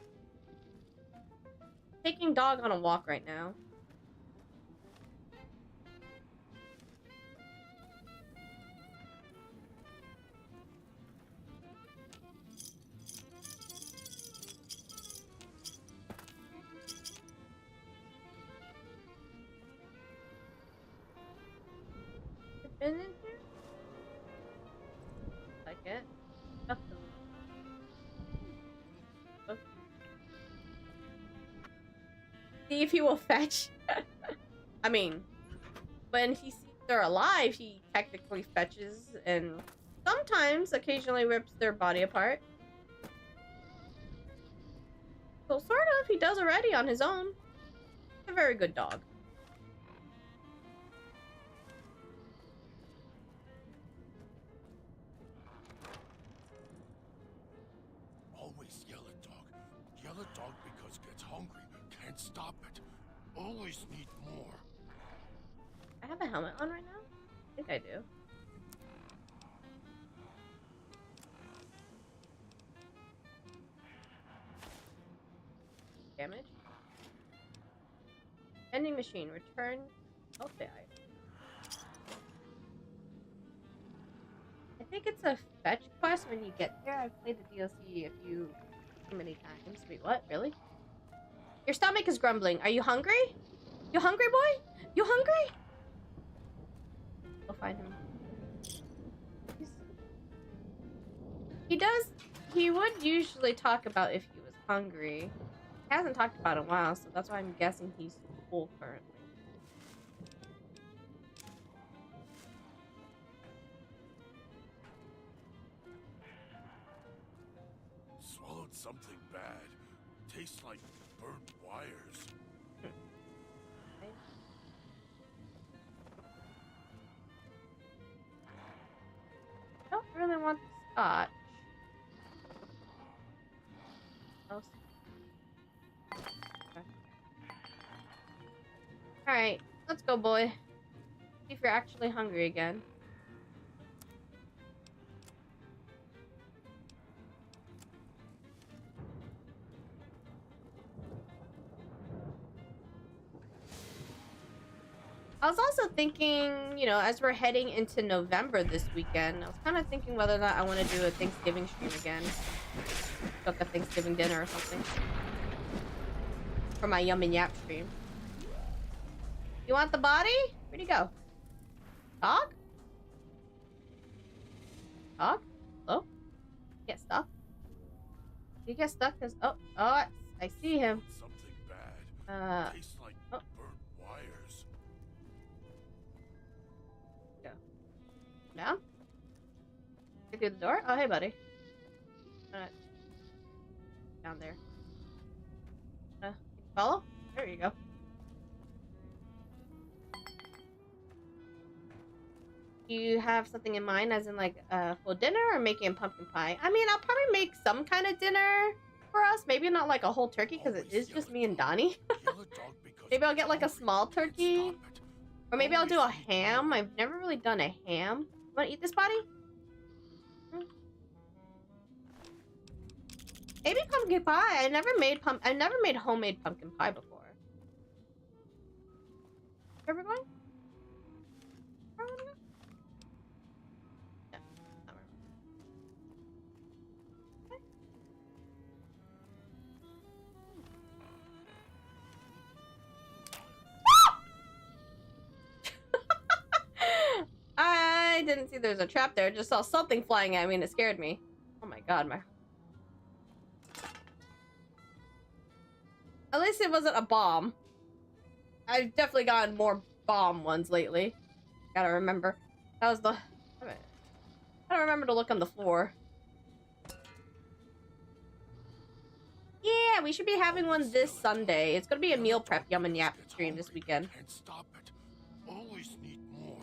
Taking dog on a walk right now. Been in here? Like it. Nothing. Oh. See if he will fetch. I mean, when he sees they're alive, he technically fetches and sometimes, occasionally rips their body apart. So sort of, he does already on his own. He's a very good dog. Always yell at dog. Yell at dog because gets hungry. Can't stop it. Always need more. I have a helmet on right now? I think I do. Damage. Vending machine. Return outfit item. I think it's a fetch quest when you get there. I've played the DLC a few too many times. Wait, what? Really? Your stomach is grumbling. Are you hungry? You hungry, boy? You hungry? We'll find him. He would usually talk about if he was hungry. He hasn't talked about it in a while, so that's why I'm guessing he's full currently. Swallowed something bad. Tastes like burnt wires. I don't really want the scotch. Oh. Okay. Alright, let's go, boy. See if you're actually hungry again. I was also thinking, you know, as we're heading into November this weekend, I was kind of thinking whether or not I want to do a Thanksgiving stream again. Cook a Thanksgiving dinner or something. For my Yum and Yap stream. You want the body? Where'd he go? Dog? Dog? Hello? Get stuck? You get stuck? Oh, I see him. Something bad. Tastes like oh. burnt wires. Go. Down? Get through the door? Oh, hey, buddy. Down there. Follow? There you go. Do you have something in mind, as in like for dinner, or making pumpkin pie? I mean, I'll probably make some kind of dinner for us. Maybe not like a whole turkey, because it is just me and Donnie. Maybe I'll get like a small turkey, or maybe I'll do a ham. I've never really done a ham. Want to eat this, body? Maybe pumpkin pie. I never made homemade pumpkin pie before. Everyone? Yeah. I didn't see there was a trap there. I just saw something flying at me and it scared me. Oh my god, At least it wasn't a bomb. I've definitely gotten more bomb ones lately. Gotta remember. That was the... I gotta remember to look on the floor. Yeah, we should be having one this Sunday. It's gonna be a meal prep Yum and Yap stream this weekend. Can't stop it. Always need more.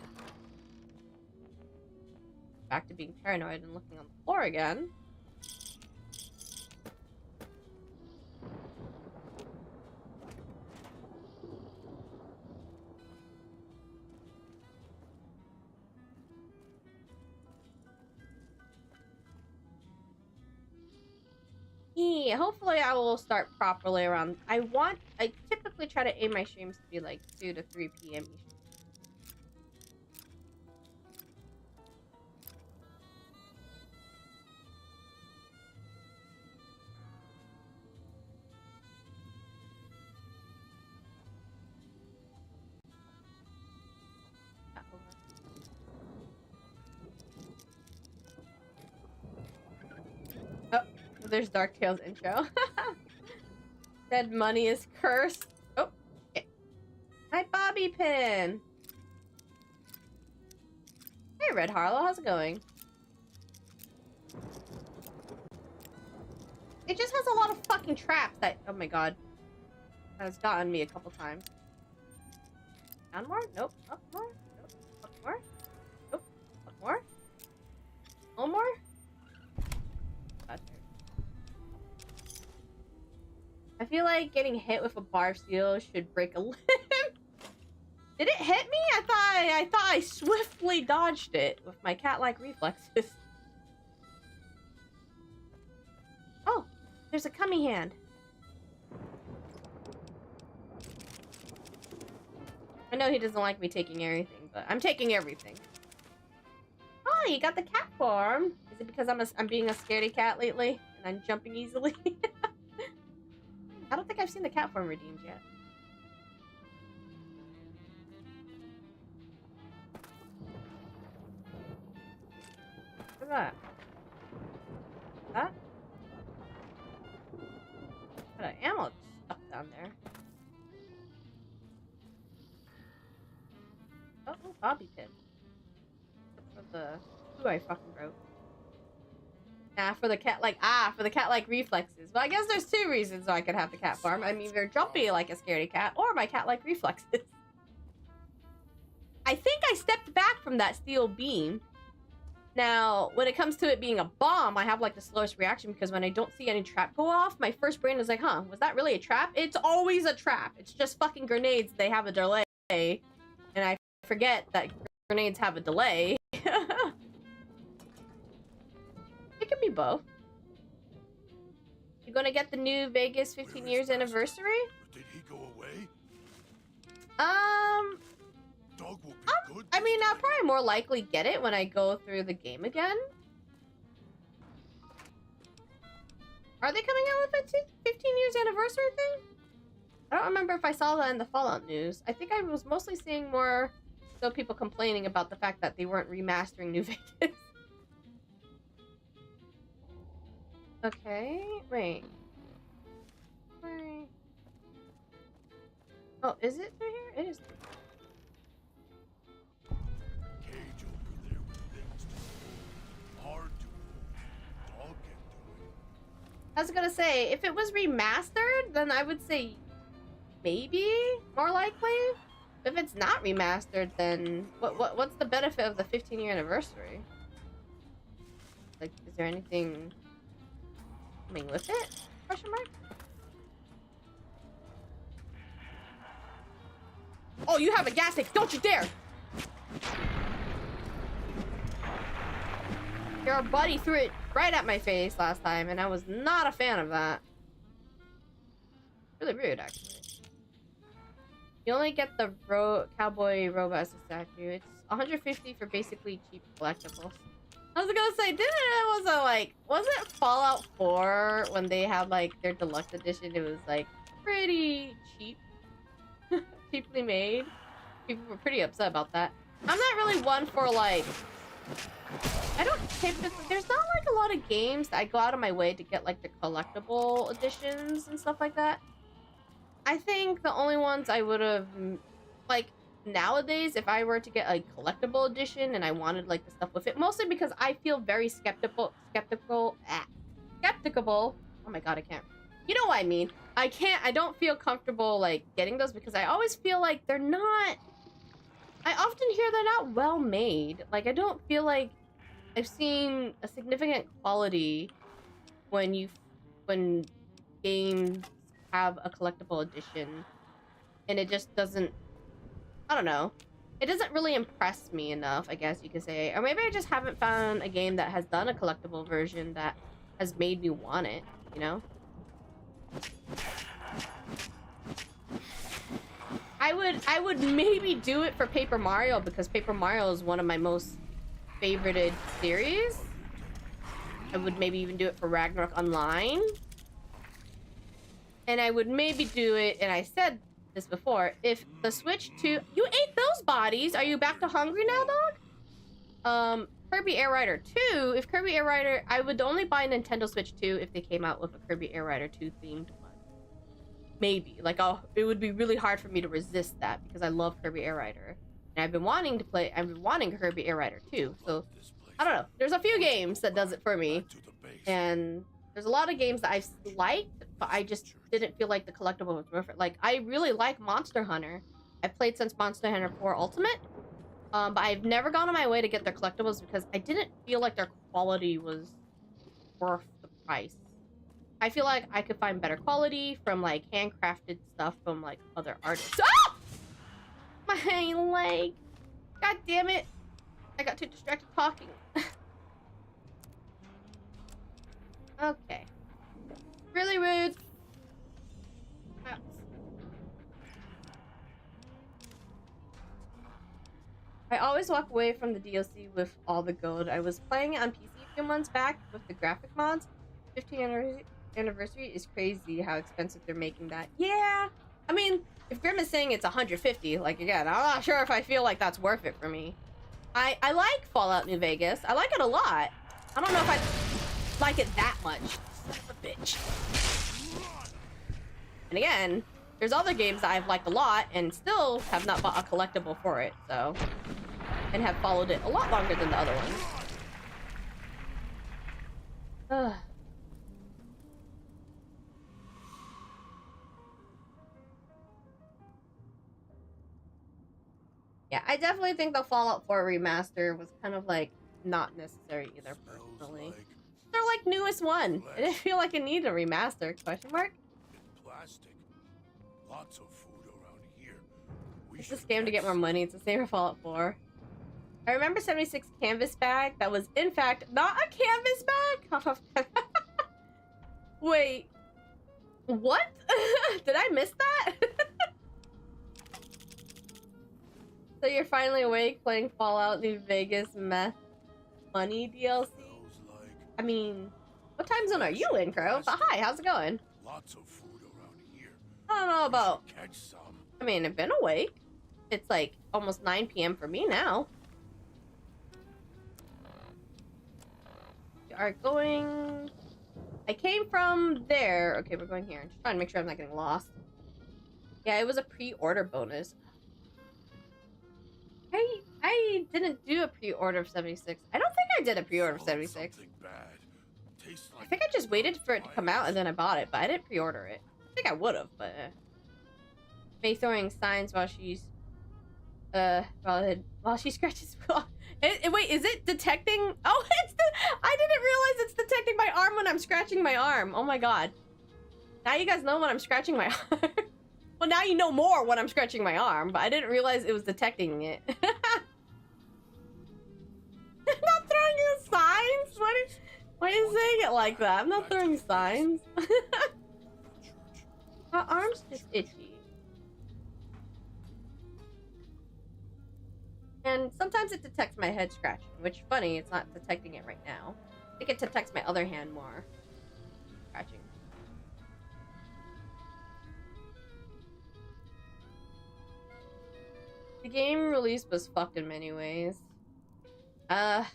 Back to being paranoid and looking on the floor again. Yeah, hopefully I will start properly around... I typically try to aim my streams to be like 2 to 3 p.m. There's Dark Tales intro. Dead money is cursed. Oh, okay. Hi, Bobby Pin. Hey, Red Harlow, how's it going? It just has a lot of fucking traps that, oh my god, has gotten me a couple times. Down more? Nope. Up more? Nope. Up more? Nope. Up more? No more? Gotcha. I feel like getting hit with a bar of steel should break a limb. Did it hit me? I thought I swiftly dodged it with my cat-like reflexes. Oh, there's a cummy hand. I know he doesn't like me taking everything, but I'm taking everything. Oh, you got the cat form. Is it because I'm being a scaredy cat lately and I'm jumping easily? I don't think I've seen the cat form redeemed yet. What's that? That? Got an ammo stuck down there. Oh, bobby pin. For the who I fucking wrote. Nah, for the cat-like reflexes. Well, I guess there's two reasons why I could have the cat farm. I'm either jumpy like a scaredy cat, or my cat-like reflexes. I think I stepped back from that steel beam. Now, when it comes to it being a bomb, I have like the slowest reaction because when I don't see any trap go off, my first brain is like, huh, was that really a trap? It's always a trap. It's just fucking grenades. They have a delay. And I forget that grenades have a delay. It can be both. You gonna get the new Vegas 15 years anniversary? Did he go away? dog will be good. I mean, this I'll time. probably more likely get it when I go through the game again. Are they coming out with a 15 years anniversary thing? I don't remember if I saw that in the Fallout news. I think I was mostly seeing more so people complaining about the fact that they weren't remastering New Vegas. Okay, wait. Wait. Oh, is it through here? It is through here. Cage over there with things to hold. Hard to hold. Dog can do it. I was gonna say, if it was remastered, then I would say maybe more likely. If it's not remastered, then what's the benefit of the 15-year anniversary? Like, is there anything coming with it? Question mark? Oh, you have a gas tank! Don't you dare! Your buddy threw it right at my face last time, and I was not a fan of that. Really rude, actually. You only get the cowboy robot as a statue. It's 150 for basically cheap collectibles. I was gonna say, wasn't Fallout 4 when they had like their deluxe edition? It was like pretty cheap, cheaply made. People were pretty upset about that. I'm not really one for like. I don't typically. There's not like a lot of games that I go out of my way to get like the collectible editions and stuff like that. I think the only ones I would have, like, nowadays, if I were to get a collectible edition and I wanted, like, the stuff with it, mostly because I feel very skeptical, oh my god, I can't, you know what I mean, I don't feel comfortable, like, getting those because I always feel like they're not, I often hear they're not well made, like, I don't feel like I've seen a significant quality when games have a collectible edition, and it just doesn't, I don't know, it doesn't really impress me enough, I guess you could say. Or maybe I just haven't found a game that has done a collectible version that has made me want it, you know? I would maybe do it for Paper Mario because Paper Mario is one of my most favorited series. I would maybe even do it for Ragnarok Online. And I would maybe do it, and I said this before, if the Switch 2... You ate those bodies! Are you back to hungry now, dog? Kirby Air Rider 2, if Kirby Air Rider... I would only buy Nintendo Switch 2 if they came out with a Kirby Air Rider 2 themed one. Maybe. Like, it would be really hard for me to resist that, because I love Kirby Air Rider. And I've been wanting Kirby Air Rider 2, so... I don't know. There's a few games that does it for me. And... there's a lot of games that I've liked, but I just didn't feel like the collectible was worth it. Like, I really like Monster Hunter. I've played since Monster Hunter 4 Ultimate. But I've never gone on my way to get their collectibles because I didn't feel like their quality was worth the price. I feel like I could find better quality from, like, handcrafted stuff from, like, other artists. Ah! My leg! God damn it! I got too distracted talking. Okay. Really rude. Ouch. I always walk away from the DLC with all the gold. I was playing it on PC a few months back with the graphic mods. 15th anniversary is crazy how expensive they're making that. Yeah! I mean, if Grim is saying it's 150, like, again, I'm not sure if I feel like that's worth it for me. I like Fallout New Vegas. I like it a lot. I don't know if I like it that much. Son of a bitch. And again, there's other games that I've liked a lot and still have not bought a collectible for it, so... and have followed it a lot longer than the other ones. Ugh. Yeah, I definitely think the Fallout 4 remaster was kind of like not necessary either, personally. They're like newest one. I didn't feel like it needed a remaster, question mark? Plastic. Lots of food around here. It's a scam to get more money. It's the same for Fallout 4. I remember 76 canvas bag that was in fact not a canvas bag. Wait. What? Did I miss that? So you're finally awake playing Fallout New Vegas Meth Money DLC? I mean, what time zone are you in, Crow? But hi, how's it going? Lots of food around here. I don't know about... You should catch some. I mean, I've been awake. It's like almost 9 p.m. for me now. We are going... I came from there. Okay, we're going here. I'm just trying to make sure I'm not getting lost. Yeah, it was a pre-order bonus. I didn't do a pre-order of 76. I don't think I did a pre-order of 76. I think I just waited for it to come out and then I bought it, but I didn't pre-order it. I think I would have, but May throwing signs while she's while she scratches. Wait, is it detecting? Oh, I didn't realize it's detecting my arm when I'm scratching my arm. Oh my god. Now you guys know when I'm scratching my arm. Well, now you know more when I'm scratching my arm, but I didn't realize it was detecting it. I'm not throwing you signs? Why are you saying it like that? I'm not throwing signs. My arm's just itchy. And sometimes it detects my head scratching, which, funny, it's not detecting it right now. I think it detects my other hand more. Scratching. The game release was fucked in many ways. I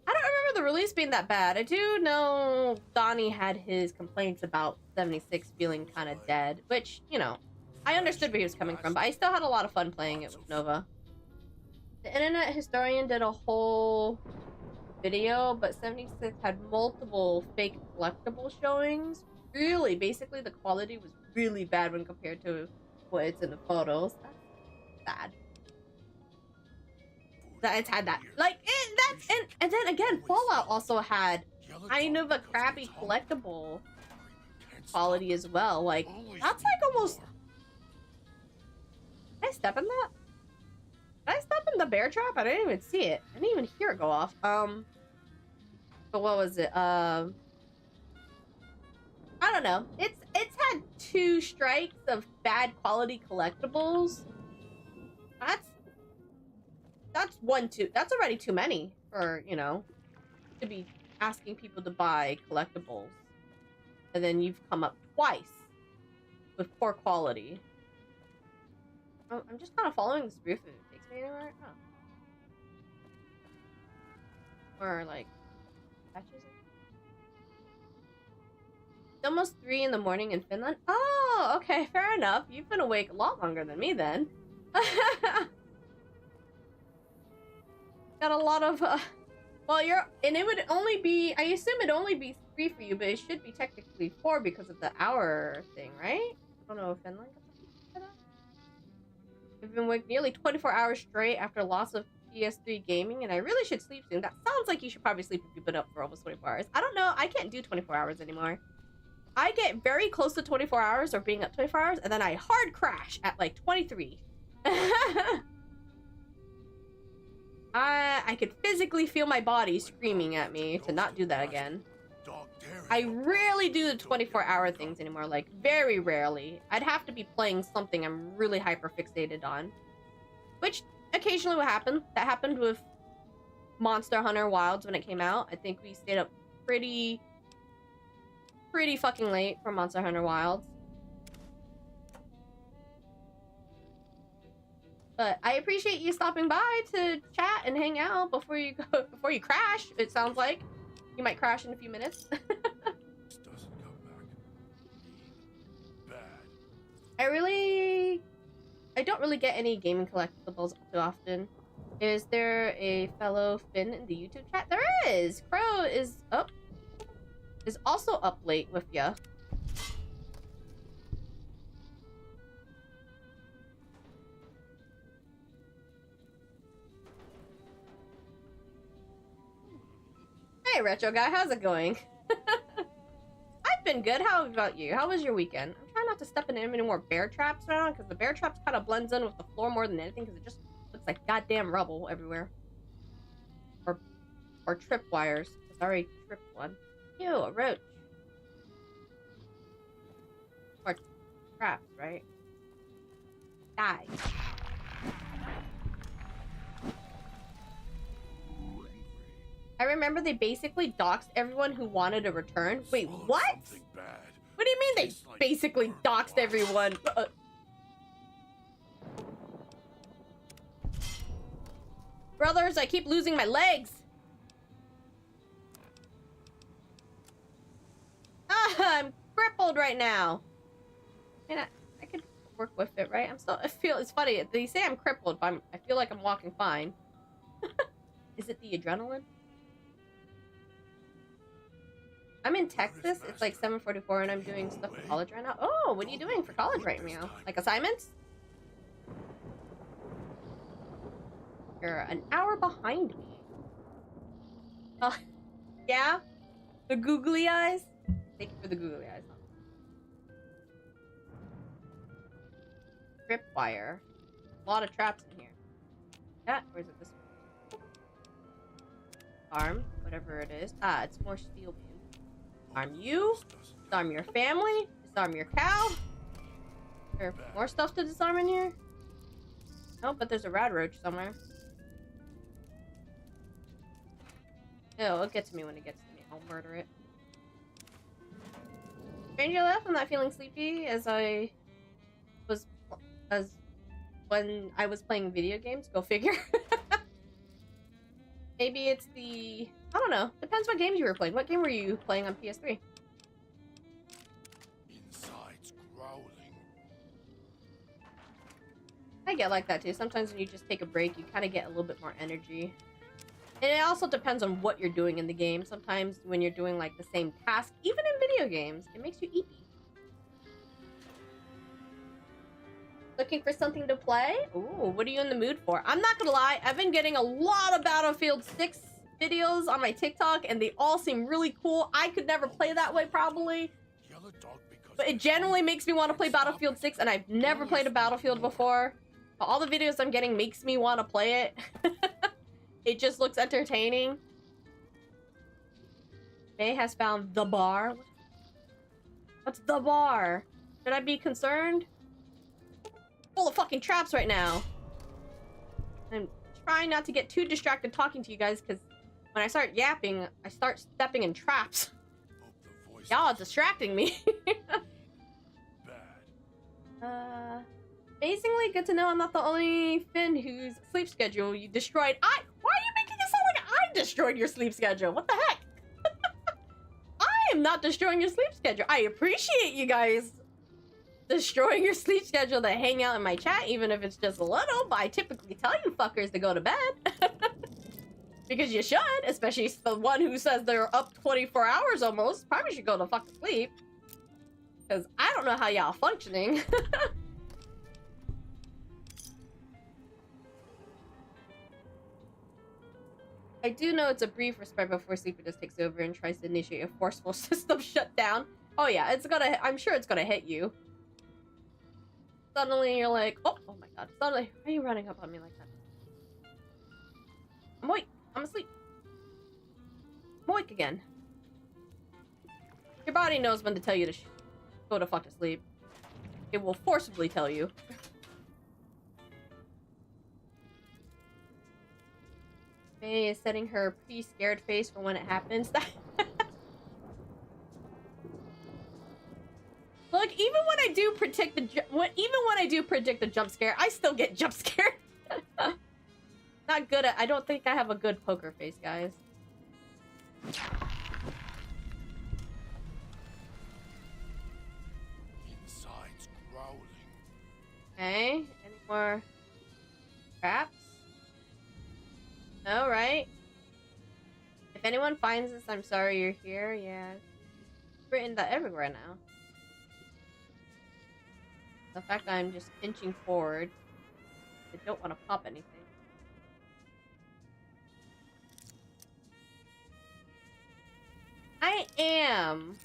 don't remember the release being that bad. I do know Donnie had his complaints about 76 feeling kind of dead, which, you know, I understood where he was coming from, but I still had a lot of fun playing it with Nova. The Internet Historian did a whole video, but 76 had multiple fake collectible showings. Really, basically, the quality was really bad when compared to what it's in the photos. That's sad. That it's had that. Like, and then again, Fallout also had kind of a crappy collectible quality as well. Like, that's like almost... Did I step in that? Did I step in the bear trap? I didn't even see it. I didn't even hear it go off. But what was it? I don't know. It's had 2 strikes of bad quality collectibles. That's that's already too many for, you know, to be asking people to buy collectibles. And then you've come up twice with poor quality. I'm just kind of following this roof if it takes me anywhere. Oh. Or like patches. It's almost 3 in the morning in Finland. Oh, okay, fair enough. You've been awake a lot longer than me then. Got a lot of well, it would only be, I assume it'd only be 3 for you, but it should be technically 4 because of the hour thing, right? I don't know if Finland gets for that. I've been awake nearly 24 hours straight after loss of PS3 gaming, and I really should sleep soon. That sounds like you should probably sleep if you've been up for almost 24 hours. I don't know. I can't do 24 hours anymore. I get very close to 24 hours or being up 24 hours, and then I hard crash at like 23. I could physically feel my body screaming at me to not do that again. I rarely do the 24-hour things anymore, like very rarely. I'd have to be playing something I'm really hyper fixated on, which occasionally will happen. That happened with Monster Hunter Wilds when it came out. I think we stayed up pretty fucking late for Monster Hunter Wilds. But I appreciate you stopping by to chat and hang out before you crash. It sounds like you might crash in a few minutes. I don't really get any gaming collectibles too often. Is there a fellow Finn in the YouTube chat? There is. Crow is also up late with ya. Hey, Retro Guy, how's it going? I've been good. How about you? How was your weekend? I'm trying not to step in any more bear traps right now, because the bear traps kind of blends in with the floor more than anything, because it just looks like goddamn rubble everywhere. Or trip wires. I already tripped one. Ew, a roach. Or traps, right? Die. I remember they basically doxed everyone who wanted a return. Wait, what? Something bad. What do you mean they Tastes like basically burnt doxed flesh. everyone? Brothers, I keep losing my legs. Ah, I'm crippled right now. And I could work with it, right? I feel, it's funny. They say I'm crippled, but I feel like I'm walking fine. Is it the adrenaline? I'm in Texas. It's like 7:44 and I'm doing stuff for college right now. Oh, what are you doing for college right now? Like assignments? You're an hour behind me. Oh, yeah? The googly eyes? Thank you for the googly eyes. Tripwire. A lot of traps in here. That, or is it this one? Arm, whatever it is. Ah, it's more steel beam. Disarm you. Disarm your family. Disarm your cow. Is there more stuff to disarm in here? No, but there's a rad roach somewhere. It'll get to me when it gets to me. I'll murder it. Stranger left. I'm not feeling sleepy as when I was playing video games. Go figure. Maybe it's the... I don't know. Depends what games you were playing. What game were you playing on PS3? Inside's growling. I get like that too. Sometimes when you just take a break, you kind of get a little bit more energy. And it also depends on what you're doing in the game. Sometimes when you're doing like the same task, even in video games, it makes you eepy. Looking for something to play? Ooh, what are you in the mood for? I'm not gonna lie, I've been getting a lot of Battlefield 6 videos on my TikTok, and they all seem really cool. I could never play that way, probably. Yellow dog because But it genuinely makes me want to play Battlefield 6, and I've never played a Battlefield before. But all the videos I'm getting makes me want to play it. It just looks entertaining. May has found the bar. What's the bar? Should I be concerned? Full of fucking traps right now. I'm trying not to get too distracted talking to you guys, because when I start yapping, I start stepping in traps. hope the voice Y'all are distracting me. bad. Amazingly good to know I'm not the only Finn whose sleep schedule you destroyed. Why are you making it sound like I destroyed your sleep schedule? What the heck? I am not destroying your sleep schedule. I appreciate you guys destroying your sleep schedule to hang out in my chat, even if it's just a little, but I typically tell you fuckers to go to bed. Because you should, especially the one who says they're up 24 hours almost. Probably should go to fucking sleep. Because I don't know how y'all functioning. I do know it's a brief respite before sleep just takes over and tries to initiate a forceful system shutdown. Oh yeah, it's gonna, I'm sure it's gonna hit you. Suddenly you're like, oh my god, suddenly, why are you running up on me like that? I'm awake, I'm asleep. I'm awake again. Your body knows when to tell you to go to fuck to sleep. It will forcibly tell you. May is setting her pretty scared face for when it happens. Look, even when I do predict the jump scare, I still get jump scared. Not good at. I don't think I have a good poker face, guys. Inside's growling. Okay, any more traps? No, right? If anyone finds this, I'm sorry you're here. Yeah, it's written that everywhere now. The fact that I'm just inching forward, I don't want to pop anything. I am,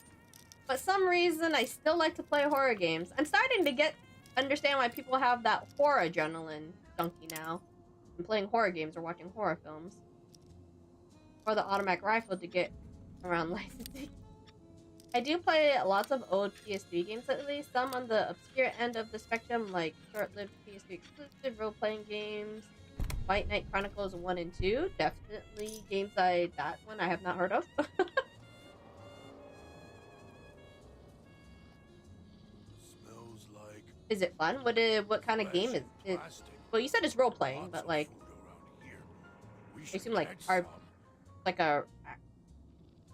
but some reason I still like to play horror games. I'm starting to understand why people have that horror adrenaline junkie now. I'm playing horror games or watching horror films. Or the automatic rifle to get around licensing. I do play lots of old PS3 games lately, some on the obscure end of the spectrum, like short-lived PS3 exclusive role-playing games. White Knight Chronicles 1 and 2. Definitely games that one I have not heard of. Smells like Is it fun? What kind of game is it? Well, you said it's role playing, but like, I assume like like a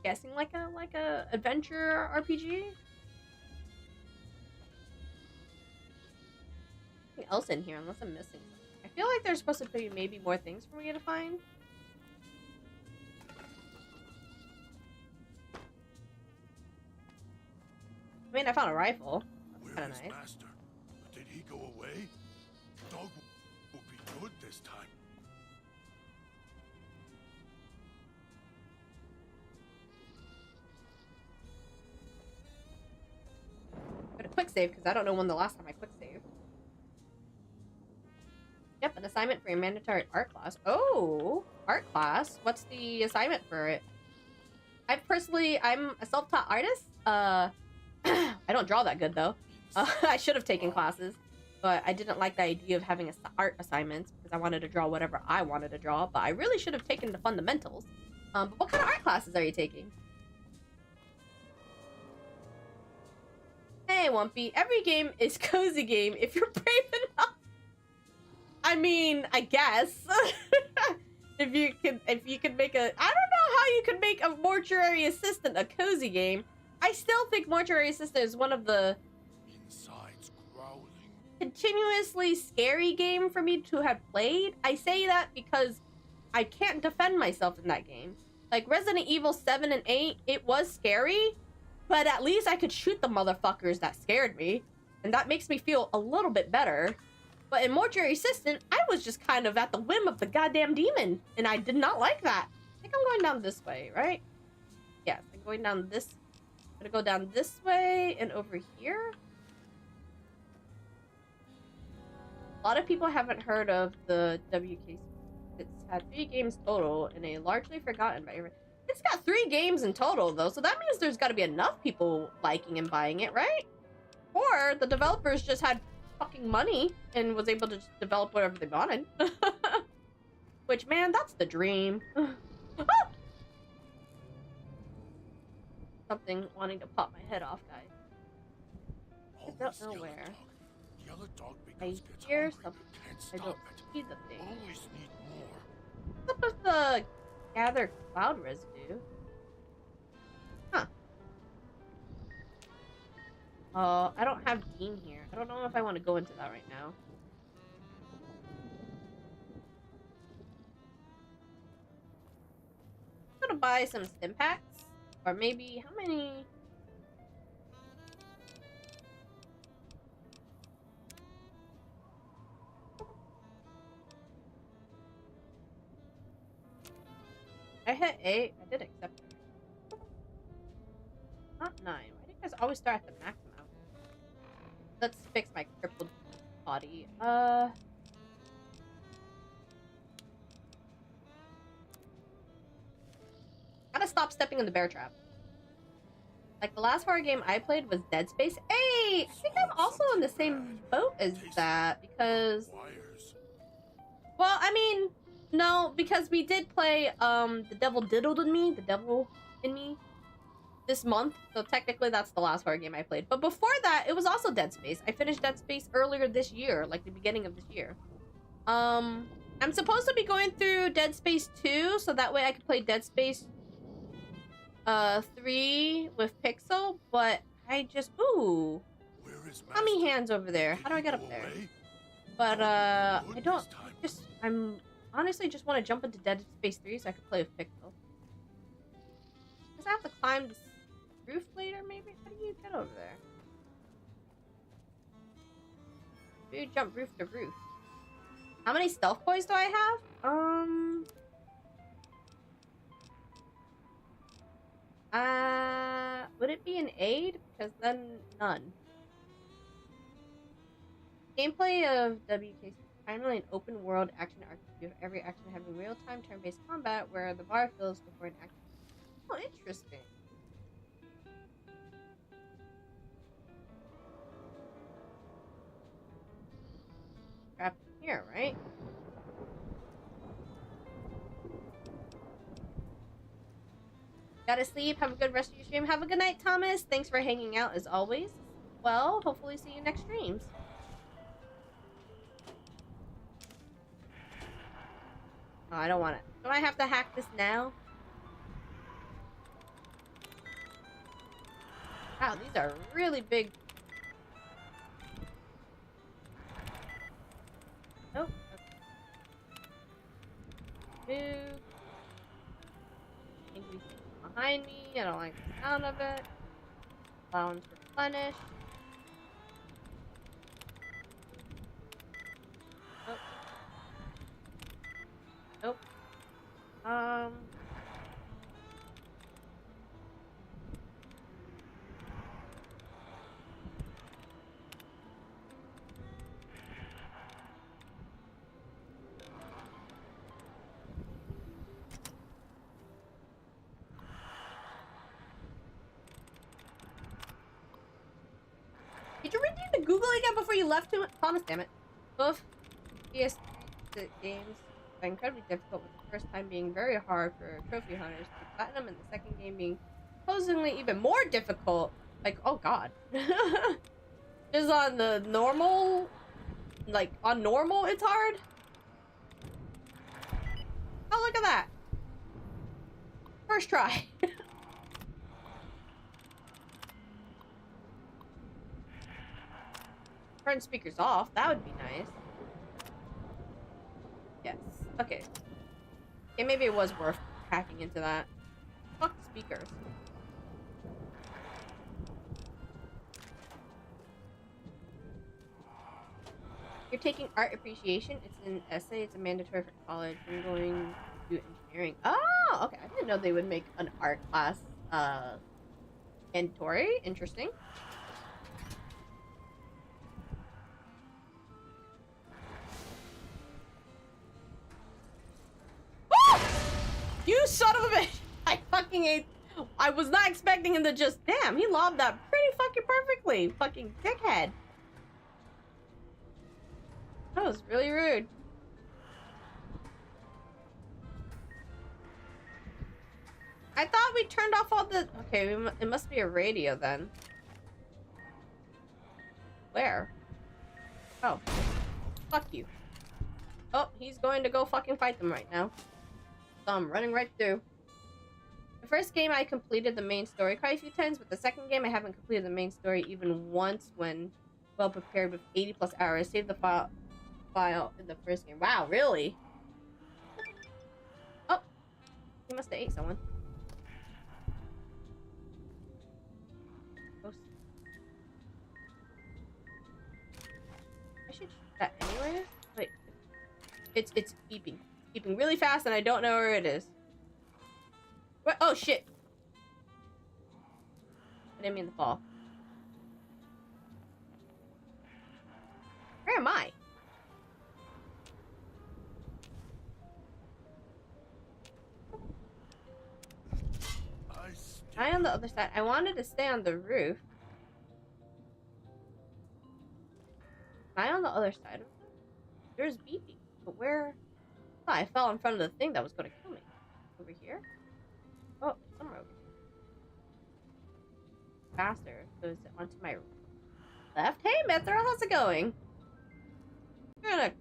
guessing like a adventure RPG. Anything else in here unless I'm missing something. I feel like there's supposed to be maybe more things for me to find. I mean, I found a rifle. That's kind of nice. Master? Did he go away? Dog will be good this time. But a quick save because I don't know when the last time I quick saved. Yep, an assignment for your mandatory art class. Oh, art class. What's the assignment for it? I'm a self-taught artist. I don't draw that good though. I should have taken classes, but I didn't like the idea of having art assignments because I wanted to draw whatever I wanted to draw. But I really should have taken the fundamentals. But what kind of art classes are you taking? Hey, Wumpy. Every game is cozy game if you're brave enough. I mean, I guess. if you could make I don't know how you could make a mortuary assistant a cozy game. I still think mortuary assistant is one of the Inside's growling. continuously scary game for me to have played. I say that because I can't defend myself in that game. Like Resident Evil 7 and 8, it was scary, but at least I could shoot the motherfuckers that scared me, and that makes me feel a little bit better. But in Mortuary Assistant, I was just kind of at the whim of the goddamn demon, and I did not like that. I think I'm going down this way, right? Yes, I'm going down this. I'm gonna go down this way and over here. A lot of people haven't heard of the WKC. It's had 3 games total and a largely forgotten by everyone. It's got 3 games in total, though, so that means there's got to be enough people liking and buying it, right? Or the developers just had fucking money and was able to just develop whatever they wanted. Which, man, that's the dream. Something wanting to pop my head off, guys. I don't know where. Yellow dog I because gets hear hungry. something. Can't I stop don't it. see the thing. Always need more. What's up with the gather cloud residue? Huh. I don't have Dean here. I don't know if I want to go into that right now. I'm gonna buy some stim packs. Or maybe, how many? I hit 8. I did accept it. Not 9. Why do you guys always start at the max amount? Let's fix my crippled body. Gotta stop stepping in the bear trap. Like, the last horror game I played was Dead Space. Hey! I think I'm also in the same boat as that, because... Well, I mean, no, because we did play, The Devil Diddled in Me, The Devil in Me, this month. So technically that's the last horror game I played. But before that, it was also Dead Space. I finished Dead Space earlier this year, like the beginning of this year. I'm supposed to be going through Dead Space 2, so that way I could play Dead Space 3 with Pixel, but I just, ooh, tummy hands over there. How do I get up there? But, I don't, I'm honestly just want to jump into Dead Space 3 so I can play with Pixel. Because I have to climb this roof later, maybe? How do you get over there? Do you jump roof to roof? How many stealth points do I have? Would it be an aid? Because then none. Gameplay of WKC is primarily an open world action RPG with every action having real-time turn-based combat where the bar fills before an action. Oh, interesting. Trapped here, right? Gotta sleep. Have a good rest of your stream. Have a good night, Thomas. Thanks for hanging out as always. Well, hopefully see you next streams. Oh, I don't want it. Do I have to hack this now? Wow, these are really big. Oh. Okay. Move. Angry thing behind me. I don't like the sound of it. Allowance replenish. Nope. Nope. Did you read the Google again before you left him? Thomas, damn it. Both EST games are incredibly difficult, with the first time being very hard for trophy hunters to platinum, and the second game being supposedly even more difficult. Like, oh god. Just on the normal, like, on normal it's hard? Oh, look at that. First try. Turn speakers off. That would be nice. Yes. Okay. Okay, maybe it was worth hacking into that. Fuck the speakers. You're taking art appreciation. It's an essay. It's a mandatory for college. I'm going to do engineering. Oh, okay. I didn't know they would make an art class mandatory. Interesting. You son of a bitch! I fucking ate. I was not expecting him to just. Damn, he lobbed that pretty fucking perfectly. Fucking dickhead. That was really rude. I thought we turned off all the. Okay, it must be a radio then. Where? Oh. Fuck you. Oh, he's going to go fucking fight them right now. So I'm running right through. The first game I completed the main story quite a few times, but the second game I haven't completed the main story even once when well prepared with 80 plus hours. Save the file in the first game. Wow, really? Oh, he must have ate someone. I should shoot that anywhere. Wait, it's beeping. It's beeping really fast, and I don't know where it is. What? Oh shit! I didn't mean to fall. Where am I? I on the other side. I wanted to stay on the roof. Am I on the other side of it? There's beeping, but where? Oh, I fell in front of the thing that was going to kill me. Over here? Oh, somewhere over here. Faster. Goes onto my left. Hey, Mithra, how's it going? You're gonna.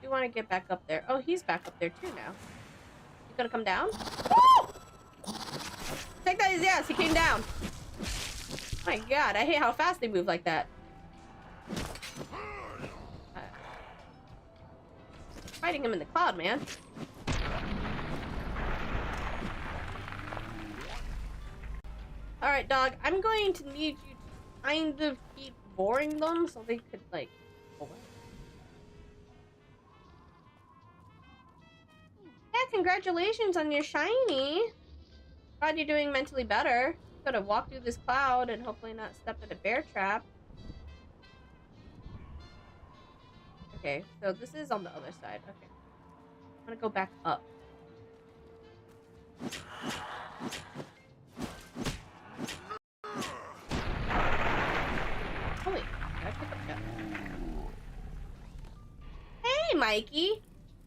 You want to get back up there? Oh, he's back up there too now. He's gonna come down. Woo! Take that as yes. He came down. Oh my god, I hate how fast they move like that. Fighting him in the cloud, man. Alright, dog. I'm going to need you to kind of keep boring them so they could, like, pull it. Yeah, congratulations on your shiny. Glad you're doing mentally better. Could have walked through this cloud and hopefully not stepped in a bear trap. Okay, so this is on the other side. Okay. I'm gonna go back up. Mikey.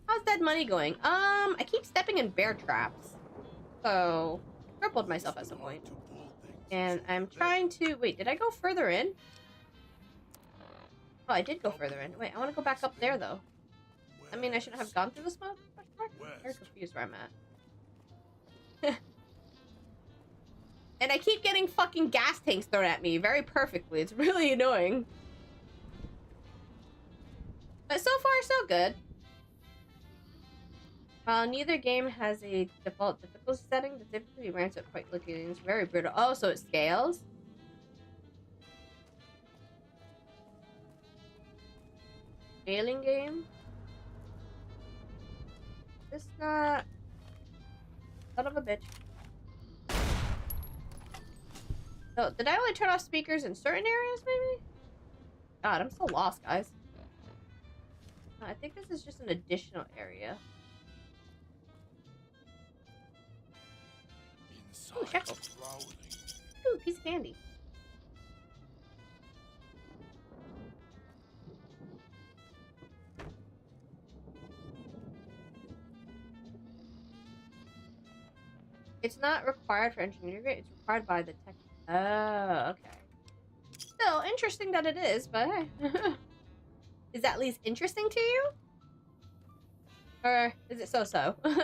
How's that money going? I keep stepping in bear traps. So, I crippled myself at some point. And I'm trying to... Wait, did I go further in? Oh, I did go further in. Wait, I want to go back up there, though. I mean, I shouldn't have gone through the smoke? I'm very confused where I'm at. And I keep getting fucking gas tanks thrown at me very perfectly. It's really annoying. But so far, so good. While neither game has a default difficulty setting, the difficulty ramps up quite quickly and it's very brutal. Oh, so it scales? Scaling game? This not... Son of a bitch. So, did I only turn off speakers in certain areas, maybe? God, I'm so lost, guys. No, I think this is just an additional area. Ooh, shekel. Ooh, piece of candy. It's not required for engineering, it's required by the tech. Oh, okay. Still, interesting that it is, but hey. Is that at least interesting to you? Or is it so-so? Don't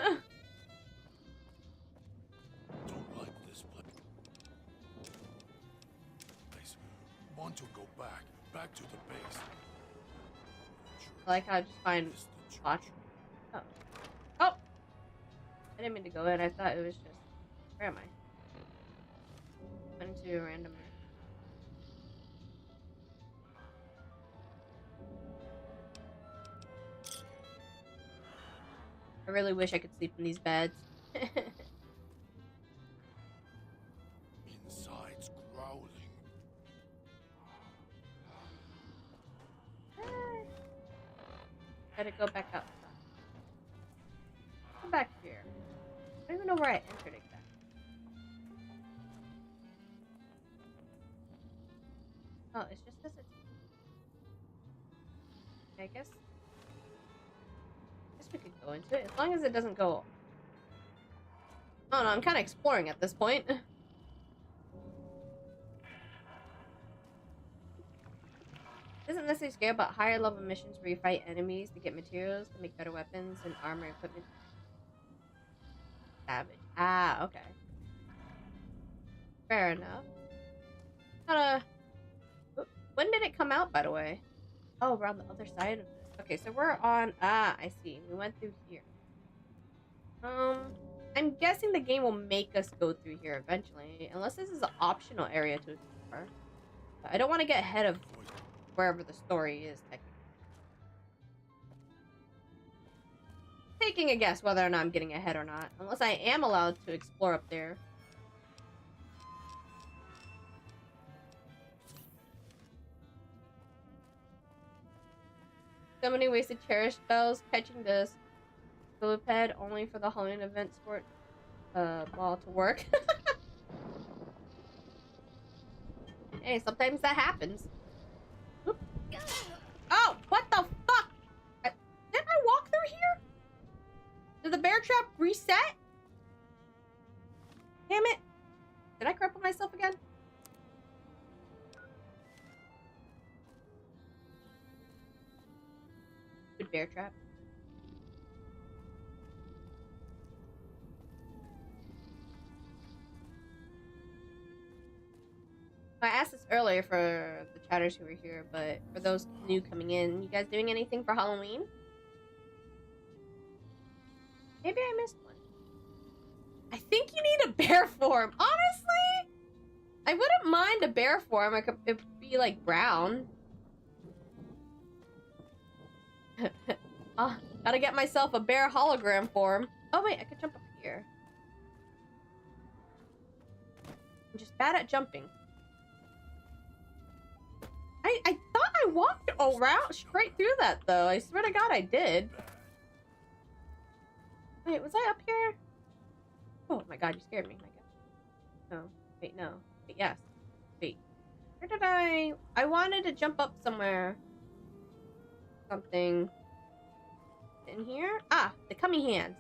like this place. Want to go back to the base. I like how I just find spots. Oh. Oh! I didn't mean to go in, I thought it was just... Where am I? Went into a random... I really wish I could sleep in these beds. Inside's growling. Gotta go back outside. Come back here. I don't even know where I entered exactly. Oh, it's just this. I guess we could go into it as long as it doesn't go. Oh no, I'm kind of exploring at this point. Isn't this a scale about higher level missions where you fight enemies to get materials to make better weapons and armor equipment? Savage. Ah, okay. Fair enough. When did it come out, by the way? Oh, around the other side of this. Okay, so we're on... Ah, I see. We went through here. I'm guessing the game will make us go through here eventually. Unless this is an optional area to explore. I don't want to get ahead of wherever the story is, technically. Taking a guess whether or not I'm getting ahead or not. Unless I am allowed to explore up there. So many ways to cherish spells. Catching the Philiped only for the Halloween event sport ball to work. Hey, sometimes that happens. Oop. Oh, what the fuck? Didn't I walk through here? Did the bear trap reset? Damn it. Did I cripple myself again? Good bear trap. I asked this earlier for the chatters who were here, but for those new coming in, you guys doing anything for Halloween? Maybe I missed one. I think you need a bear form. Honestly, I wouldn't mind a bear form. It would be like brown. Gotta get myself a bear hologram form. Oh wait, I could jump up here. I'm just bad at jumping. I thought I walked around straight through that though. I swear to God I did. Wait, was I up here? Oh my God, you scared me. My God. No. Wait, no. Wait, yes. Wait. Where did I wanted to jump up somewhere. Something. in here? Ah, the cummy hands.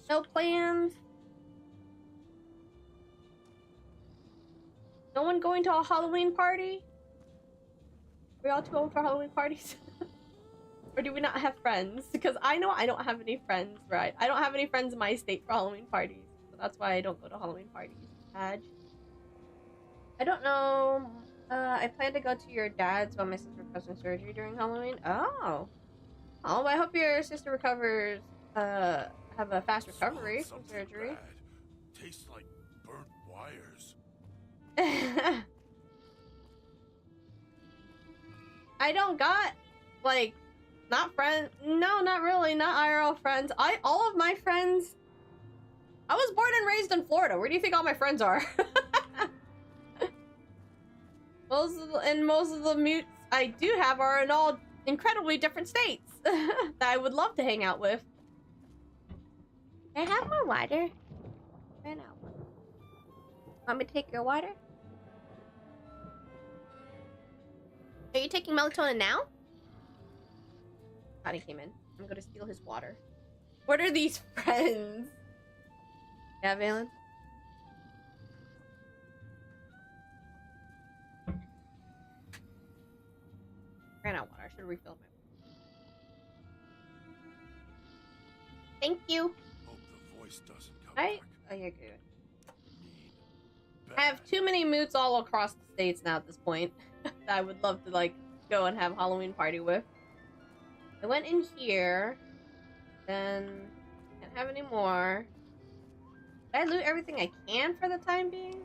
No plans. No one going to a Halloween party? Are we all too old for Halloween parties? Or do we not have friends? Because I know I don't have any friends, right? I don't have any friends in my state for Halloween parties. So that's why I don't go to Halloween parties. Badge. I don't know. I plan to go to your dad's while my sister recovers from surgery during Halloween. Oh. Oh, well, I hope your sister recovers, have a fast recovery from surgery. Bad. Tastes like burnt wires. I don't got, like, not friends. No, not really. Not IRL friends. All of my friends. I was born and raised in Florida. Where do you think all my friends are? most of the mutes I do have are in all incredibly different states that I would love to hang out with. Can I have more water? Ran out. Want me to take your water? Are you taking melatonin now? Connie came in. I'm gonna steal his water. What are these friends? Yeah, Valen? Ran out of water. I should refill my. Thank you. Hope the voice doesn't come I back. agree. Mean. I have too many moods all across the states now at this point that I would love to like go and have Halloween party with. I went in here, then can't have any more. Did I loot everything I can for the time being?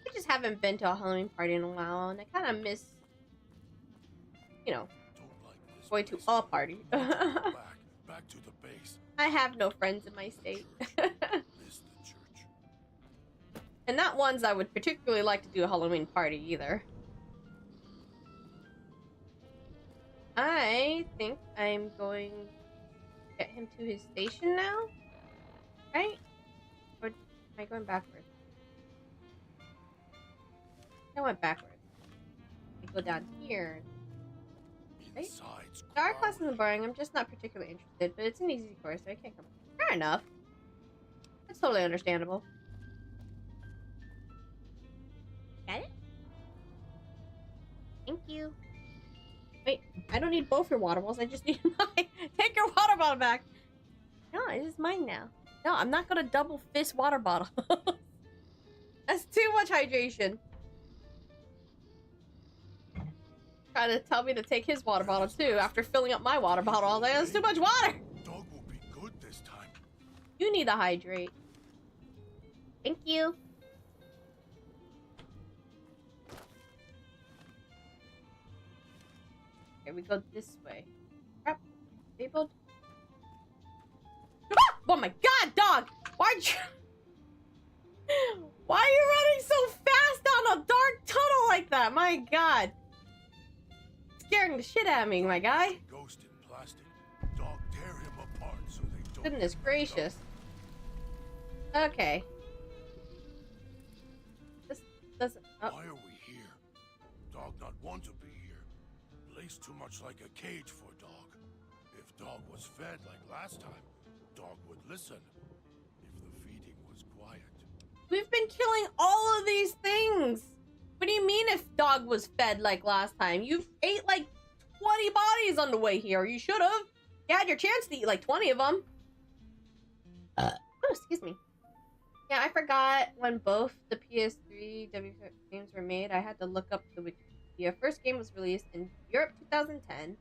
I just haven't been to a Halloween party in a while, and I kind of miss, you know, Don't like this going to place. a party. back to the base. I have no friends in my state. Miss the church. And not ones I would particularly like to do a Halloween party either. I think I'm going to get him to his station now. Right? Or am I going backwards? I went backwards. I go down here. Right? Inside's The art class crowded. isn't boring. I'm just not particularly interested, but it's an easy course, so I can't come. Fair enough. That's totally understandable. Got it? Thank you. Wait, I don't need both your water bottles. I just need mine. Take your water bottle back. No, it is mine now. No, I'm not gonna double fist water bottle. That's too much hydration. Trying to tell me to take his water bottle too after filling up my water bottle all day. That's too much water. Dog will be good this time. You need to hydrate. Thank you. Here we go this way. Crap. Disabled. Ah! Oh my god, dog! Why'd you... Why are you running so fast down a dark tunnel like that? My god. Scaring the shit out of me, my guy. Ghost in plastic. Dog tear him apart so they don't. Goodness gracious. Okay. This doesn't... Oh. Why are we here? Dog not want to be here. Place too much like a cage for dog. If dog was fed like last time, dog would listen. If the feeding was quiet. We've been killing all of these things. What do you mean if dog was fed like last time? You ate like 20 bodies on the way here. You should have. You had your chance to eat like 20 of them. Oh, excuse me. Yeah, I forgot when both the PS3 W games were made. I had to look up the Wikipedia. First game was released in Europe 2010.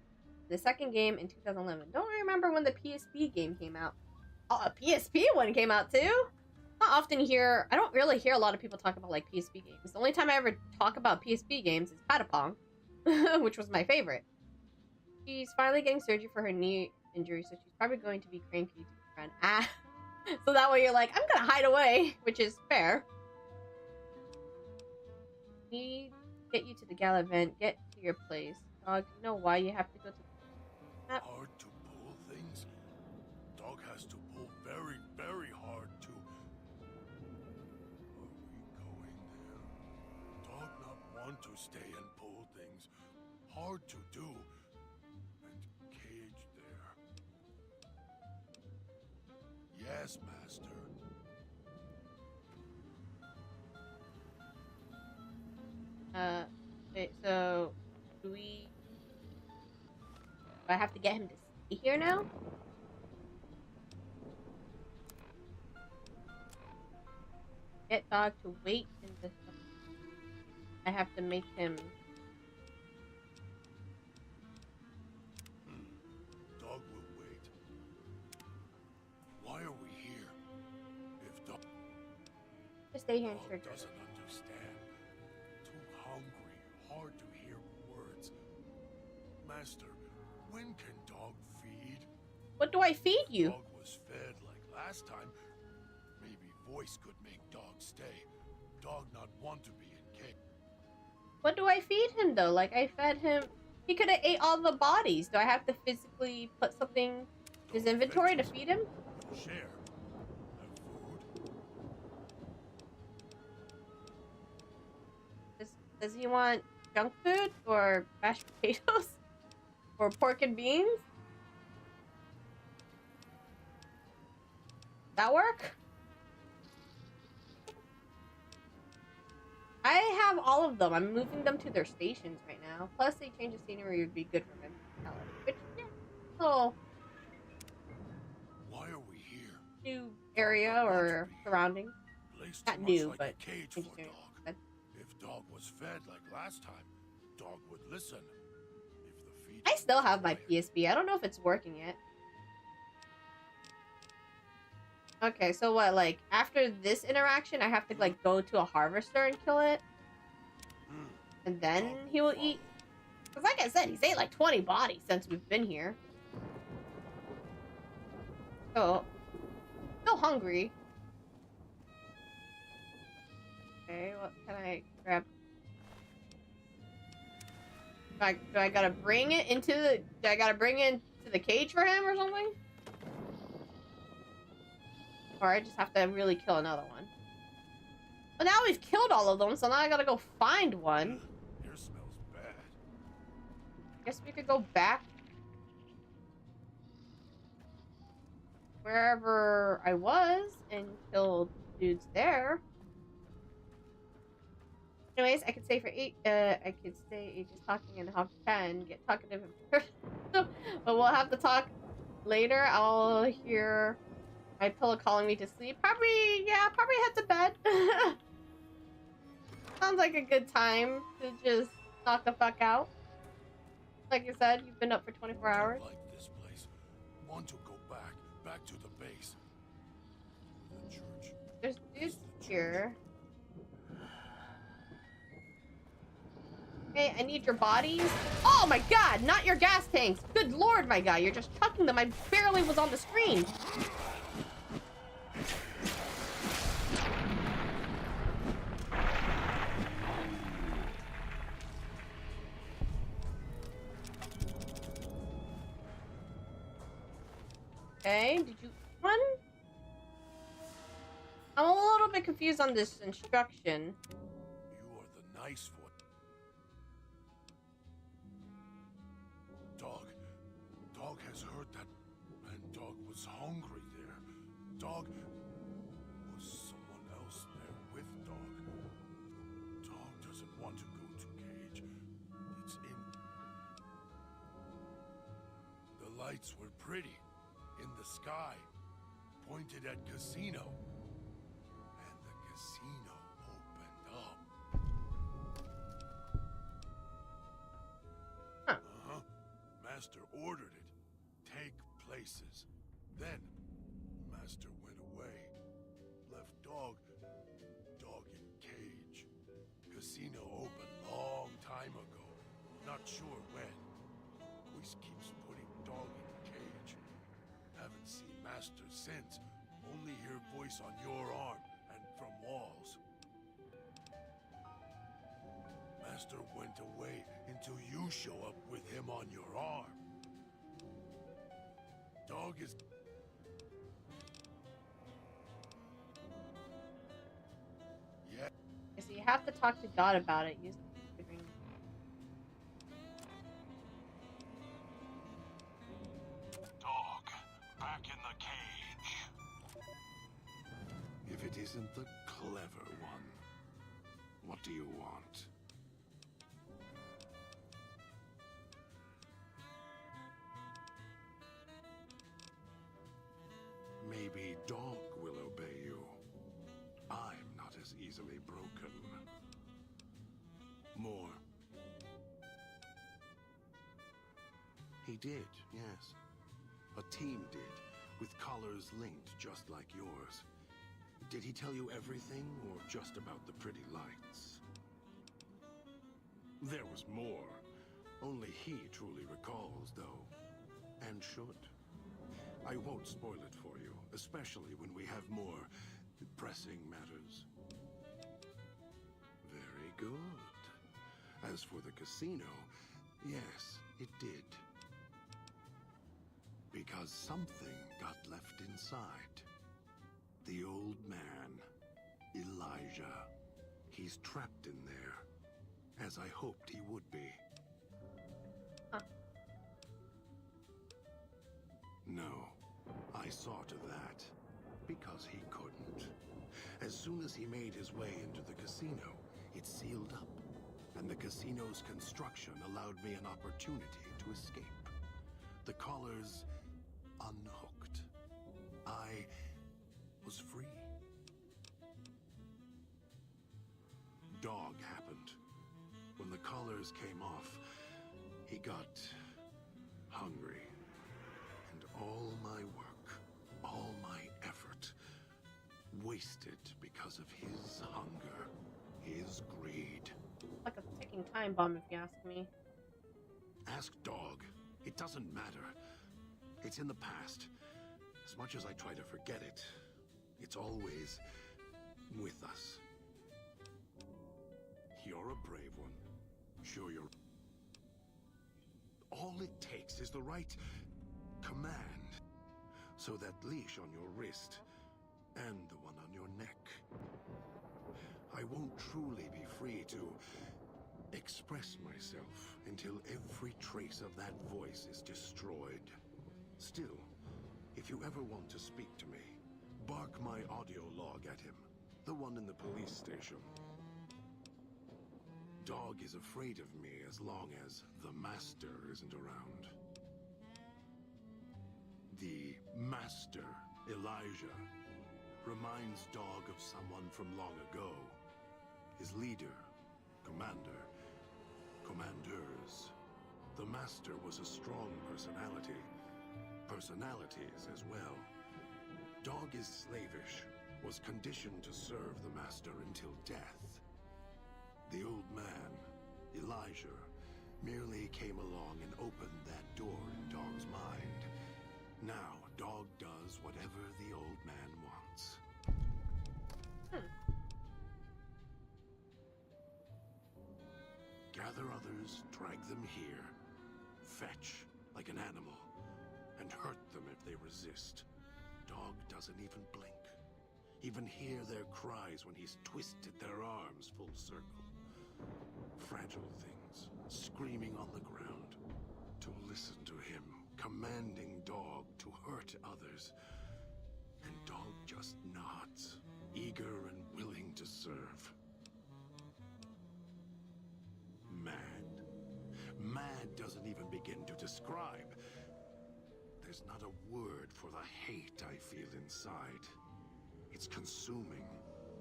The second game in 2011. Don't remember when the PSP game came out. Oh, a PSP one came out too? I don't really hear a lot of people talk about like PSP games. The only time I ever talk about PSP games is Patapong, which was my favorite. She's finally getting surgery for her knee injury, so she's probably going to be cranky to her friend. Ah, so that way you're like, I'm gonna hide away, which is fair. Need to get you to the gala event. Get to your place. Dog, you know why you have to go to... Hard to pull things. Dog has to to stay and pull things. Hard to do. And caged there. Yes, master. Wait, so do I have to get him to stay here now? Get dog to wait in the... I have to make him... Dog will wait. Why are we here? If dog Just stay here and trigger. doesn't understand. Too hungry, hard to hear words. Master, when can dog feed? What do I feed you? Dog was fed like last time. Maybe voice could make dog stay. Dog not want to be in cage. What do I feed him though? Like I fed him... He could have ate all the bodies. Do I have to physically put something in his inventory to feed him? Share. Have food. Does he want junk food or mashed potatoes? Or pork and beans? That work? I have all of them. I'm moving them to their stations right now. Plus, a change of scenery would be good for mentality. Which, yeah, little Why are we here? new area or surrounding. Place Not too much new, like but a cage for interesting. dog. If dog was fed like last time, dog would listen. If the feed I still was have my quiet, PSP. I don't know if it's working yet. Okay, so what, like, after this interaction, I have to, like, go to a harvester and kill it? And then dog he will follow. eat? Because like I said, he's ate, like, 20 bodies since we've been here. So, still hungry. Okay, what can I grab? Do I gotta bring it into the... Do I gotta bring it into the cage for him or something? Or I just have to really kill another one. Well, now we've killed all of them, so now I gotta go find one. Here smells bad. Guess we could go back wherever I was and kill dudes there. Anyways, I could stay for 8. I could stay just talking and hop 10. Get talkative and but we'll have to talk later. I'll hear my pillow calling me to sleep. Probably head to bed. Sounds like a good time to just knock the fuck out. Like you said, you've been up for 24 hours. Don't like this place. Want to go back to the base. The church. There's dudes here. Hey, I need your bodies. Oh my god, not your gas tanks. Good lord, my guy, you're just chucking them. I barely was on the screen. Okay, did you run? I'm a little bit confused on this instruction. You are the nice one. Dog has heard that, and dog was hungry there. Dog was someone else there with dog. Dog doesn't want to go to cage. It's in. The lights were pretty, in the sky, pointed at casino. And the casino opened up. Huh. Uh-huh. Master ordered it. Take places. Then, Master went away. Left dog in cage. Casino opened long time ago. Not sure when. Voice keeps putting dog in cage. Haven't seen Master since. Only hear voice on your arm and from walls. Master went away until you show up with him on your arm. Dog is... Yeah. So you have to talk to God about it. Use the ring the clever one. What do you want? Maybe Dog will obey you. I'm not as easily broken. More. He did, yes. A team did, with collars linked just like yours. Did he tell you everything, or just about the pretty lights? There was more. Only he truly recalls, though. And should. I won't spoil it for you, especially when we have more pressing matters. Very good. As for the casino, yes, it did. Because something got left inside. The old man, Elijah. He's trapped in there, as I hoped he would be. Huh. No, I saw to that, because he couldn't. As soon as he made his way into the casino, it sealed up, and the casino's construction allowed me an opportunity to escape. The collars unhooked. I was free. Dog happened. When the collars came off, he got hungry. And all my work, all my effort, wasted because of his hunger, his greed. Like a ticking time bomb, if you ask me. Ask Dog. It doesn't matter. It's in the past. As much as I try to forget it, it's always with us. You're a brave one. Sure you're... All it takes is the right command. So that leash on your wrist, and the one on your neck. I won't truly be free to express myself until every trace of that voice is destroyed. Still, if you ever want to speak to me, bark my audio log at him, the one in the police station. Dog is afraid of me as long as the Master isn't around. The Master, Elijah, reminds Dog of someone from long ago. His leader, commander, commanders. The Master was a strong personality. Personalities as well. Dog is slavish, was conditioned to serve the Master until death. The old man, Elijah, merely came along and opened that door in Dog's mind. Now, Dog does whatever the old man wants. Gather others, drag them here, fetch like an animal, and hurt them if they resist. Dog doesn't even blink. Even hear their cries when he's twisted their arms full circle. Fragile things, screaming on the ground. To listen to him, commanding Dog to hurt others. And Dog just nods, eager and willing to serve. Mad. Mad doesn't even begin to describe. There's not a word for the hate I feel inside. It's consuming,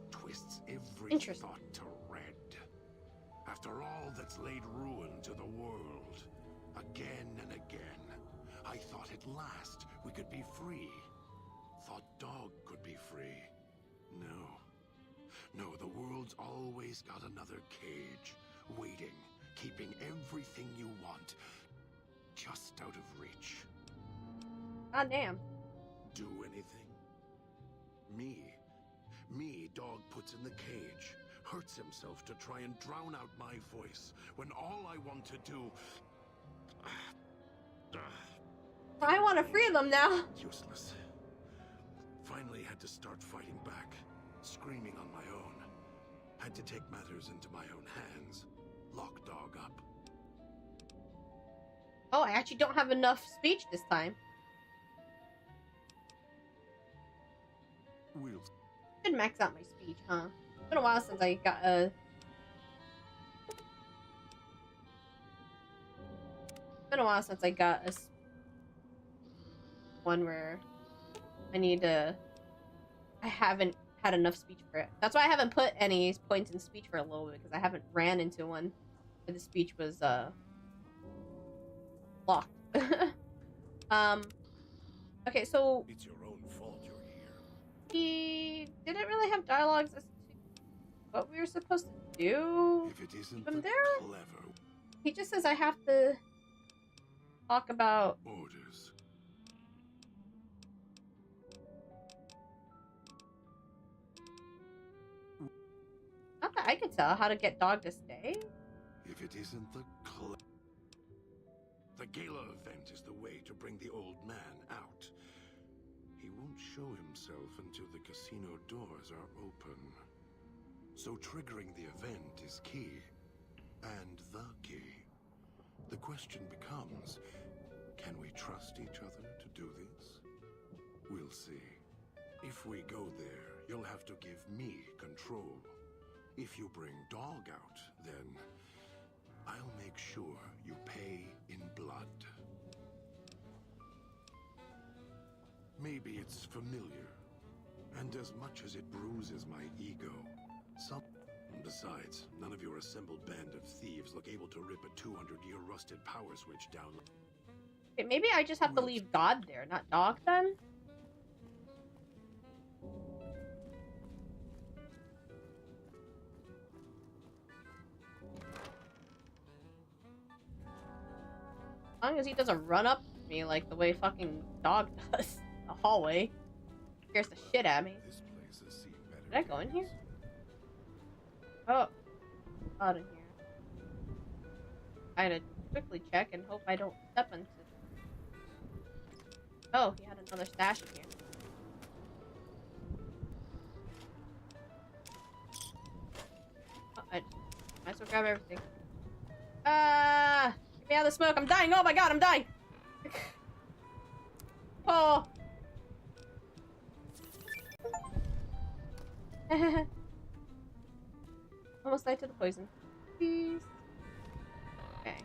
twists every thought to red. After all that's laid ruin to the world, again and again, I thought at last we could be free. Thought Dog could be free. No, the world's always got another cage, waiting, keeping everything you want just out of reach. Ah, damn. Do anything? Me, Dog puts in the cage, hurts himself to try and drown out my voice, when all I want to do... I want to free them now. Useless. Finally had to start fighting back, screaming on my own. Had to take matters into my own hands, lock Dog up. Oh, I actually don't have enough speech this time. We'll... Should max out my speech, huh? It's been a while since I got a... It's been a while since I got a one where I need to... I haven't had enough speech for it. That's why I haven't put any points in speech for a little bit, because I haven't ran into one where the speech was, locked. Okay, so... It's your own fault you're here. He didn't really have dialogues as to what we were supposed to do. If it isn't Keep him the there? clever He just says I have to talk about... orders. Not that I can tell how to get Dog to stay. If it isn't the gala event is the way to bring the old man out. He won't show himself until the casino doors are open. So triggering the event is key. And the key. The question becomes, can we trust each other to do this? We'll see. If we go there, you'll have to give me control. If you bring Dog out, then I'll make sure you pay in blood. Maybe it's familiar, and as much as it bruises my ego, besides, none of your assembled band of thieves look able to rip a 200-year rusted power switch down. Okay, maybe I just have to leave God there, not Dog then? As long as he doesn't run up to me like the way fucking Dog does in the hallway. Scares the shit out of me. This place has seen better Did I go in here? days. Oh. Out in here. I gotta quickly check and hope I don't step into... Oh, he had another stash in here. Oh, I might as well grab everything. Get me out of the smoke. I'm dying. Oh my god, I'm dying. Oh. Almost died to the poison. Please. Okay.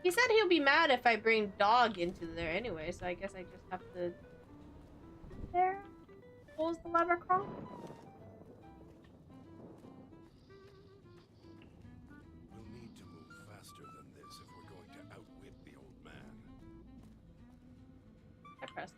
He said he'll be mad if I bring Dog into there anyway, so I guess I just have to... There? Pulls the lever, Crawl? We'll need to move faster than this if we're going to outwit the old man. I pressed.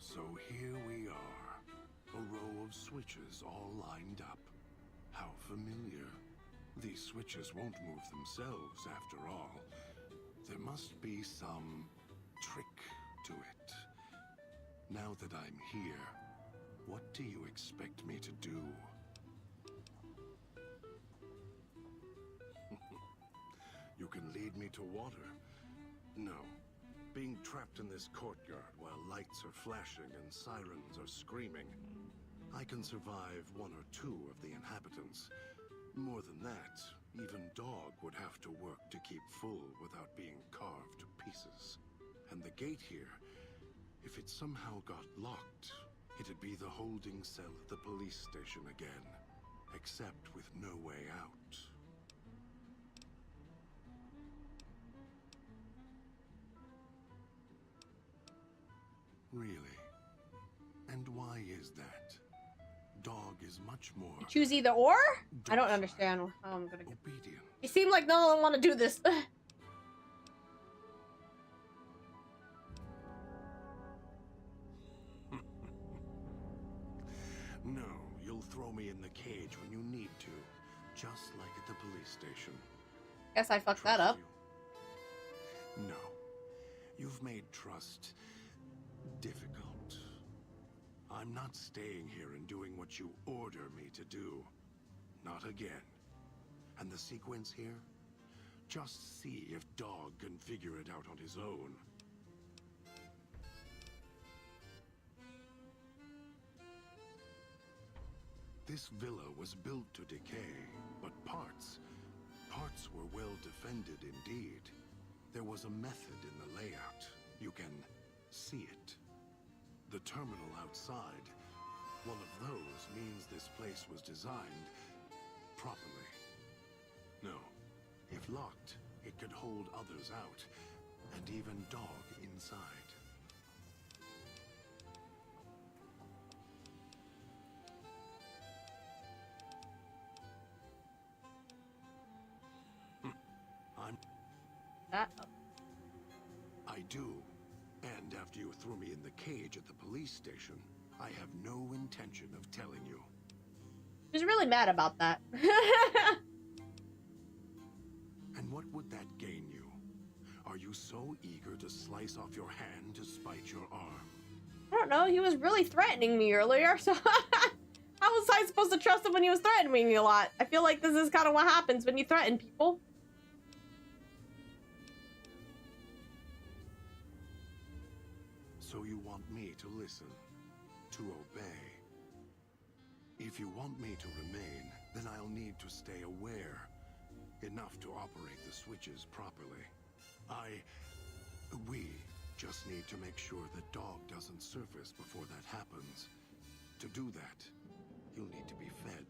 So here we are, a row of switches all lined up. How familiar. These switches won't move themselves after all. There must be some trick to it. Now that I'm here, what do you expect me to do? You can lead me to water? No. Being trapped in this courtyard while lights are flashing and sirens are screaming, I can survive one or two of the inhabitants. More than that, even Dog would have to work to keep full without being carved to pieces. And the gate here, if it somehow got locked, it'd be the holding cell at the police station again, except with no way out. Really? And why is that? Dog is much more You choose either or? I don't docile, understand how I'm gonna get... obedient. You seem like no one want to do this. No, you'll throw me in the cage when you need to. just like at the police station. Guess I fucked that Trust up. you? No. You've made trust difficult. I'm not staying here and doing what you order me to do. Not again. And the sequence here? Just see if Dog can figure it out on his own. This villa was built to decay, but parts were well defended indeed. There was a method in the layout. You can see it. The terminal outside, one of those means this place was designed properly. No, if locked, it could hold others out, and even Dog inside. That up. I do. And after you threw me in the cage at the police station, I have no intention of telling you. He's really mad about that. And what would that gain you? Are you so eager to slice off your hand to spite your arm? I don't know. He was really threatening me earlier, so how was I supposed to trust him when he was threatening me a lot? I feel like this is kind of what happens when you threaten people. So you want me to listen, to obey. If you want me to remain, then I'll need to stay aware, enough to operate the switches properly. We just need to make sure that Dog doesn't surface before that happens. To do that, he'll need to be fed.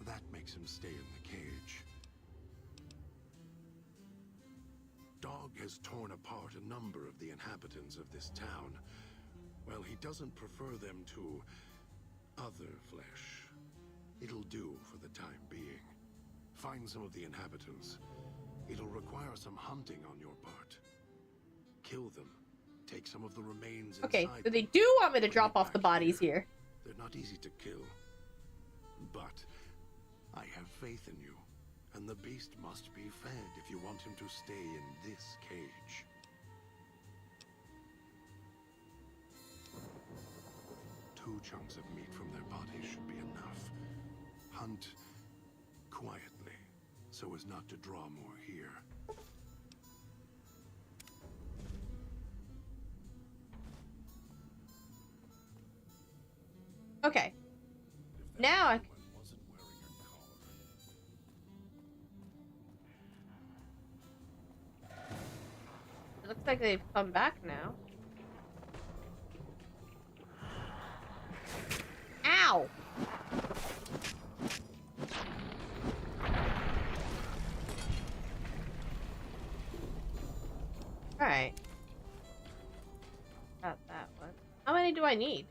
That makes him stay in the cage. Dog has torn apart a number of the inhabitants of this town. Well, he doesn't prefer them to other flesh. It'll do for the time being. Find some of the inhabitants. It'll require some hunting on your part. Kill them. Take some of the remains Okay, inside so they them. do want me to Bring drop it off the back bodies here. They're not easy to kill. But I have faith in you. And the beast must be fed if you want him to stay in this cage. Two chunks of meat from their bodies should be enough. Hunt quietly, so as not to draw more here. Okay. Now I... Wasn't wearing a collar. It looks like they've come back now. Ow! Alright. Got that one. How many do I need?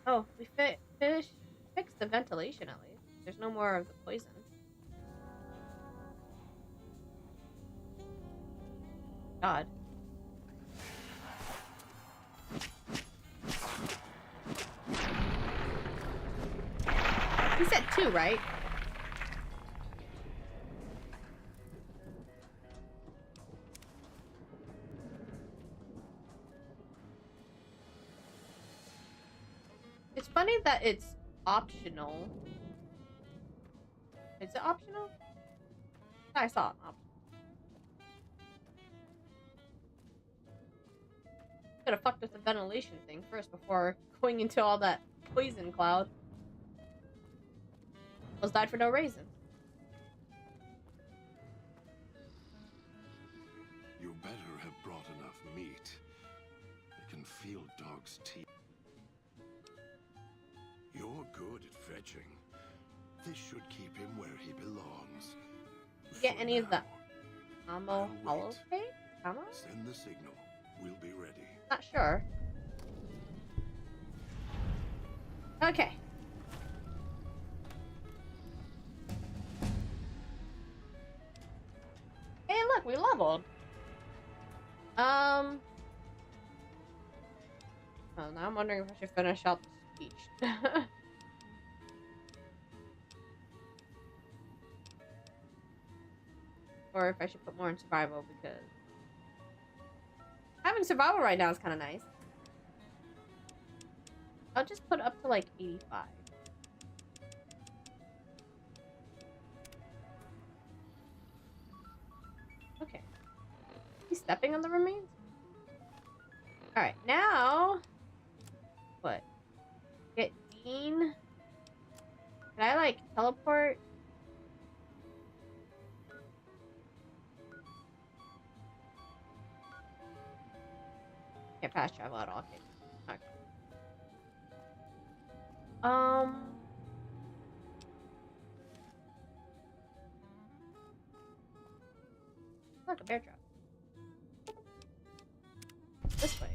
Oh, we fixed the ventilation at least. There's no more of the poison. God. He said 2, right? It's funny that it's optional. Is it optional? I saw it optional. Could have fucked with the ventilation thing first before going into all that poison cloud. Almost died for no reason. You better have brought enough meat. I can feel Dog's teeth. You're good at fetching. This should keep him where he belongs. Get For any of now, the ammo I'll hollow wait. cake? Ammo? Send the signal. We'll be ready. Not sure. Okay. Hey, look, we leveled. Oh, now I'm wondering if I should finish out the speech. or if I should put more in survival, because having survival right now is kind of nice. I'll just put up to like 85. Okay. He's stepping on the remains? Alright, now... What? Get Dean? Can I, like, teleport? Can't fast travel at all. Okay. Okay. Look, a bear trap. This way.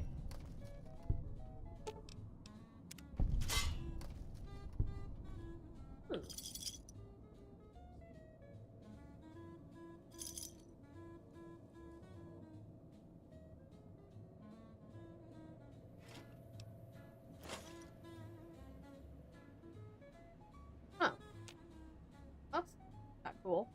Hmm. Huh. That's not cool.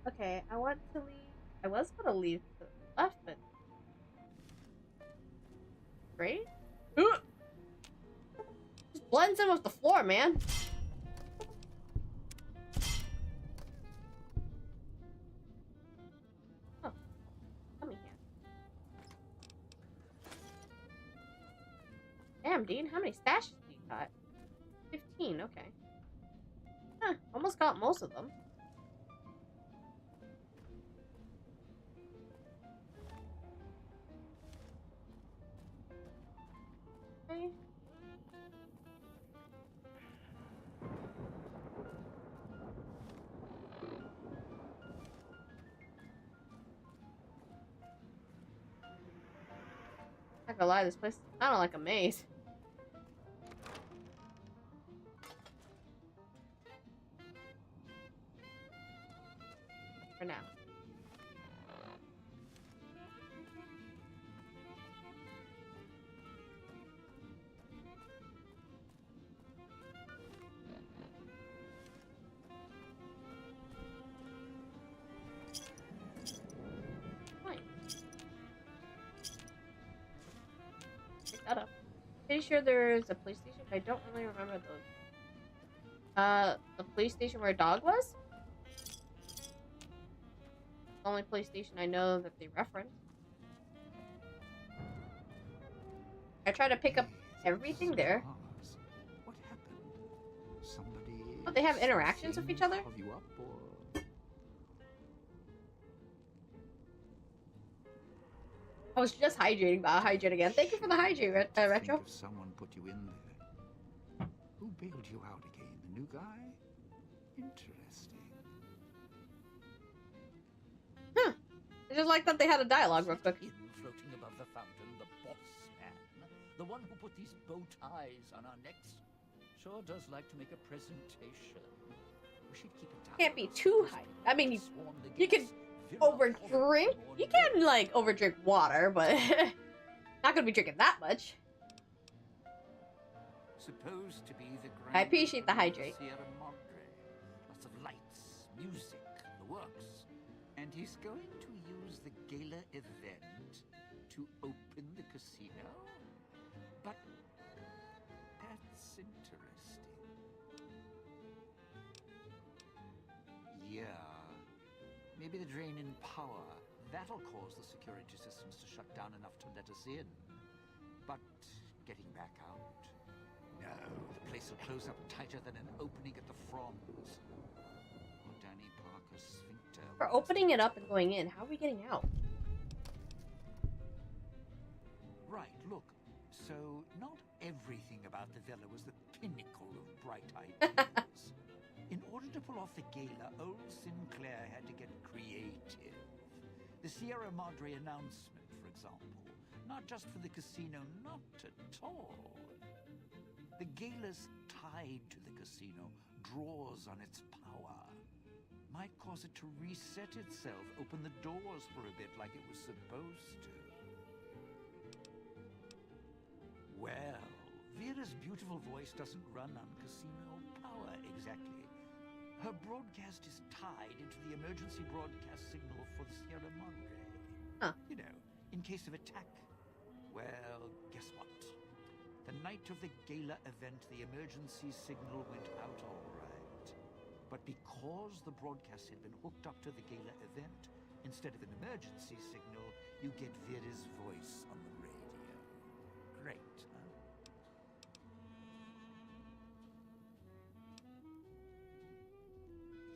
Okay, I want to leave. I was gonna leave to the left, but right? Ugh! Just blends in with the floor, man. Oh, come in here. Damn, Dean, how many stashes do you got? 15, okay. Huh, almost got most of them. Okay. Not gonna lie, this place is kind of like a maze. For now. Fine. Pick that up. Pretty sure there's a police station. I don't really remember those. The police station where a dog was? The only police station I know that they reference. I try to pick up everything there. What happened? Somebody. Oh, they have interactions with each other? Carve you up, or... I was just hydrating, but I'll hydrate again. Thank you for the hydrate, Retro. Think if someone put you in there. Who bailed you out again? The new guy? Interesting. Huh. I just like that they had a dialogue real quick. In floating above the fountain, the boss man, the one who put these bow ties on our necks, sure does like to make a presentation. We should keep it down. Can't be too high. I mean, you can overdrink. You can like overdrink water, but not gonna be drinking that much. Supposed to be the I appreciate the hydrate. Sierra Madre. Lots of lights, music, the works. And he's going to use the gala event to open the casino? But that's interesting. Yeah. Maybe the drain in power. That'll cause the security systems to shut down enough to let us in. But getting back out? No, the place will close up tighter than an opening at the fronds. Or Danny Parker's sphincter. For opening it up and going in, how are we getting out? Right, look. So, not everything about the villa was the pinnacle of bright ideas. In order to pull off the gala, old Sinclair had to get creative. The Sierra Madre announcement, for example. Not just for the casino, not at all. The gala's tied to the casino, draws on its power. Might cause it to reset itself, open the doors for a bit like it was supposed to. beautiful voice doesn't run on casino power exactly. Her broadcast is tied into the emergency broadcast signal for the Sierra Madre. Huh. You know, in case of attack. Well, guess what? The night of the gala event, the emergency signal went out all right. But because the broadcast had been hooked up to the gala event, instead of an emergency signal, you get Vera's voice on the radio. Great, huh?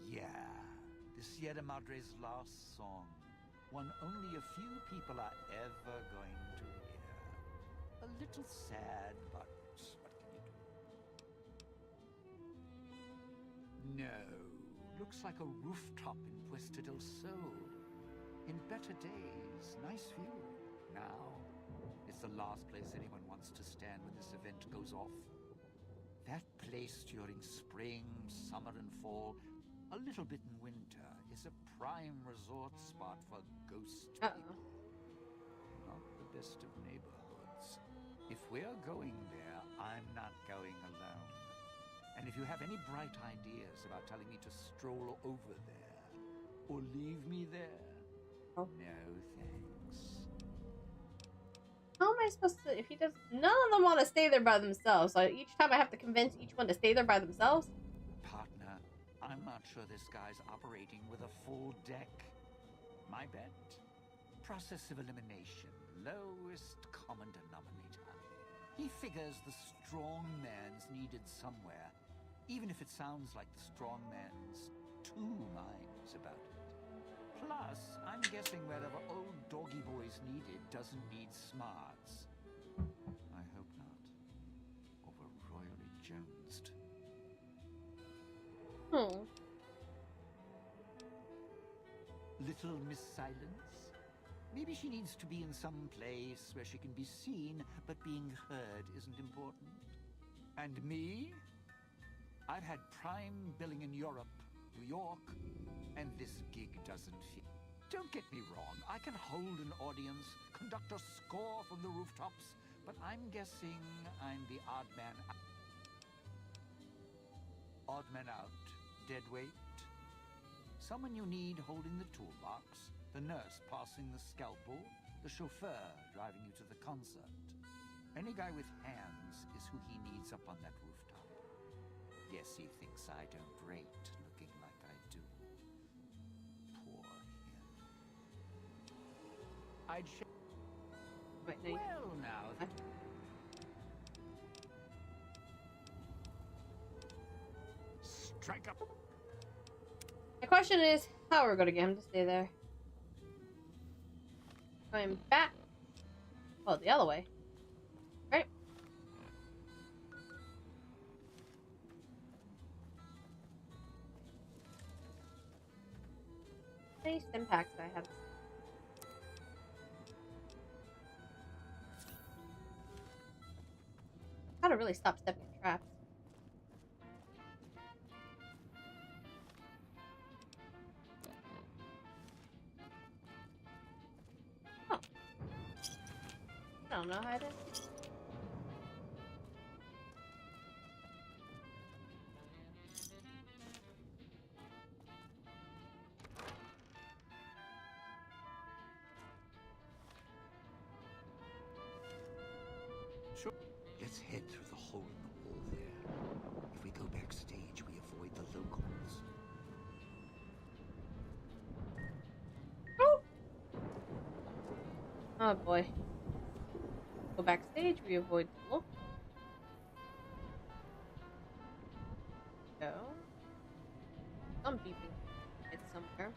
Yeah, the Sierra Madre's last song. One only a few people are ever going to hear. A little sad, but what can you do? No, looks like a rooftop in Puesta del Sol. In better days, nice view. Now, it's the last place anyone wants to stand when this event goes off. That place during spring, summer and fall, a little bit in winter, is a prime resort spot for ghost people. Not the best of neighborhoods. If we're going there, I'm not going alone. And if you have any bright ideas about telling me to stroll over there, or leave me there, no thanks. How am I supposed to, if he does, none of them want to stay there by themselves, so each time I have to convince each one to stay there by themselves? Partner, I'm not sure this guy's operating with a full deck. My bet? Process of elimination, lowest common denominator. He figures the strong man's needed somewhere, even if it sounds like the strong man's two minds about it. Plus, I'm guessing wherever old doggy boy's needed doesn't need smarts. I hope not. Or we're royally jonesed. Little Miss Silence? Maybe she needs to be in some place where she can be seen, but being heard isn't important. And me? I've had prime billing in Europe, New York, and this gig doesn't fit. Don't get me wrong, I can hold an audience, conduct a score from the rooftops, but I'm guessing I'm the odd man out. Odd man out, dead weight. Someone you need holding the toolbox, the nurse passing the scalpel, the chauffeur driving you to the concert. Any guy with hands is who he needs up on that rooftop. Yes, he thinks I don't rate looking like I do. Poor him. I'd Wait, no, well now. Strike up. the question is, how are we going to get him to stay there? Going back. Oh, the other way. Right? How many stim packs do I have? Gotta really stop stepping in traps. Oh. I don't know how it is. Sure. Let's head through the hole in the wall there. If we go backstage, we avoid the locals. Oh! Oh boy. Go backstage, we avoid the look. Go. Some beeping. It's somewhere.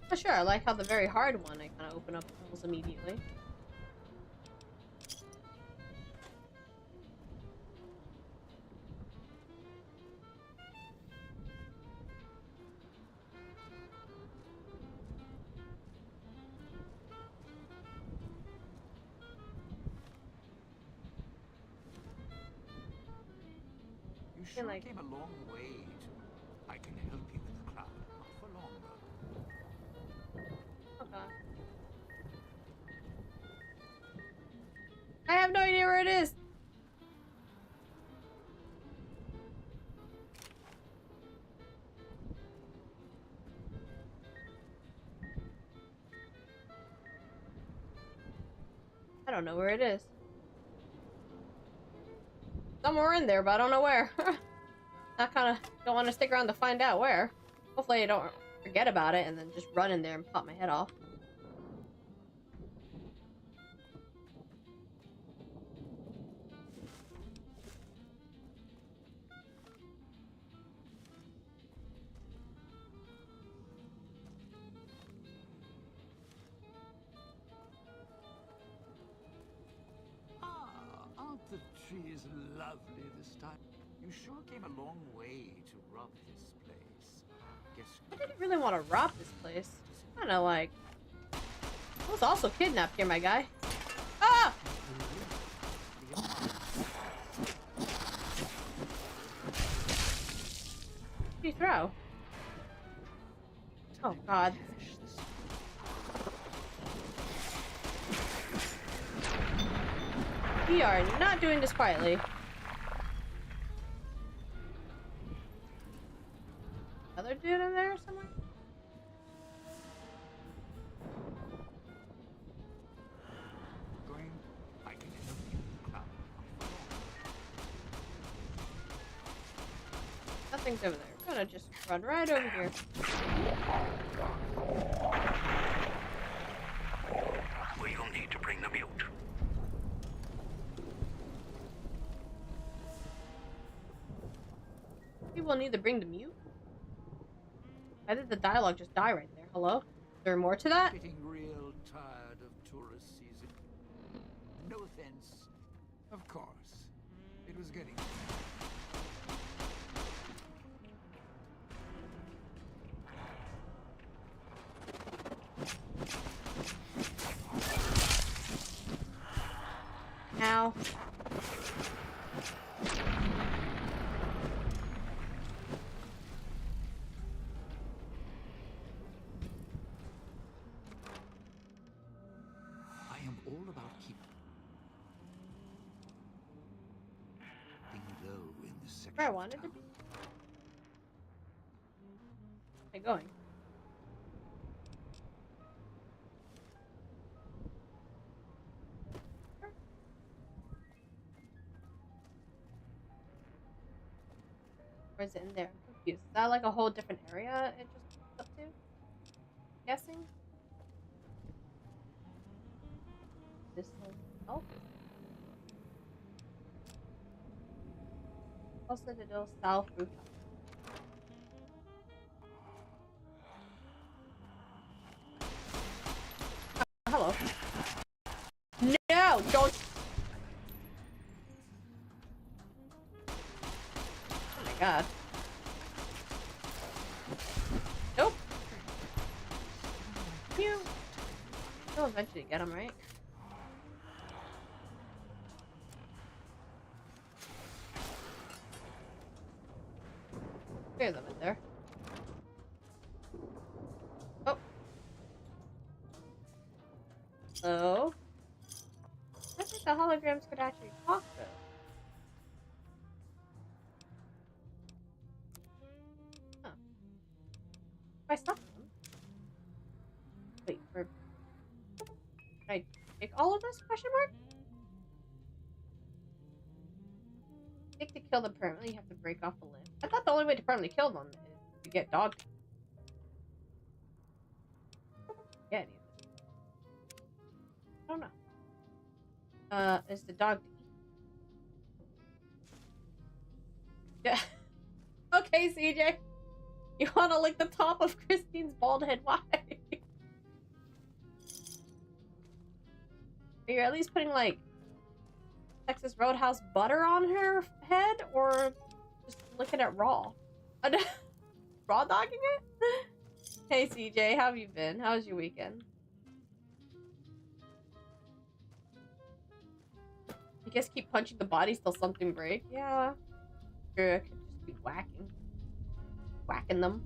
Oh, sure, I like how the very hard one I kind of open up almost immediately. You sure like- came a long way I have no idea where it is. I don't know where it is. Somewhere in there, but I don't know where. I kind of don't want to stick around to find out where. Hopefully I don't forget about it and then just run in there and pop my head off. Aren't the trees lovely this time? You sure came a long way to rob this place. Guess I didn't really want to rob this place. Kind of like... I was also kidnapped here, my guy. Ah! What did you throw? Oh, God. We are not doing this quietly. Another dude in there somewhere? going fighting in the cloud. Nothing's over there. I'm gonna just run right over here. Well, you'll need to bring the mute. People need to bring the mute? Why did the dialogue just die right there? Hello? Is there more to that? Getting real tired of tourist season. No offense. Of course. It was getting... Ow. I am all about keeping low in this section. Where I wanted to be. Where am I going? Or is it in there? I'm confused. Is that like a whole different area it just hooked up to? Guessing? This one. Oh. Also the little south rooftop. Oh, hello. No! Don't! Oh my god. Nope. You. You'll eventually get him, right? Hear them in there. Oh. Hello? I think the holograms could actually talk though. Huh. If I stop them? Wait, for... Can I take all of this? Question mark? I think to kill them permanently, you have to break off a limb. I thought the only way to permanently kill them is to get dog. Yeah, any of this. I don't know. Is the dog to eat? Yeah. Okay, CJ. You want to lick the top of Christine's bald head? Why? Are you at least putting like Texas Roadhouse butter on her head, or just licking it raw? Raw dogging it? Hey CJ, how have you been? How was your weekend? I guess keep punching the bodies till something breaks. Yeah. Sure, I could just be whacking them.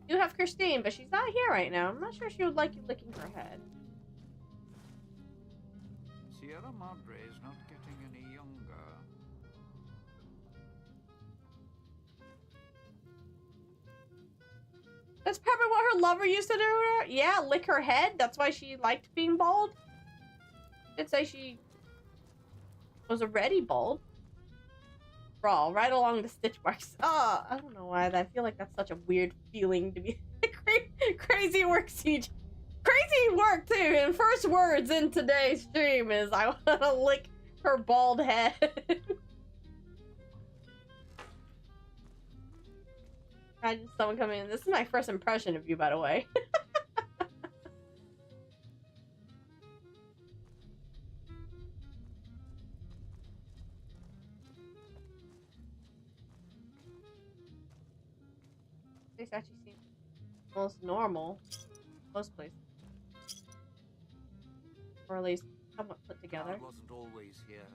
You have Christine, but she's not here right now. I'm not sure she would like you licking her head. Sierra Madre is not getting any younger. That's probably what her lover used to do to her. Yeah, lick her head. That's why she liked being bald. Did say she was already bald. Brawl right along the stitch marks. Oh, I don't know why. I feel like that's such a weird feeling to be. Crazy work, CJ. Crazy work too. And first words in today's stream is I want to lick her bald head. Imagine someone coming in. This is my first impression of you, by the way. This actually seems most normal. Most places. Or at least somewhat put together. God wasn't always here.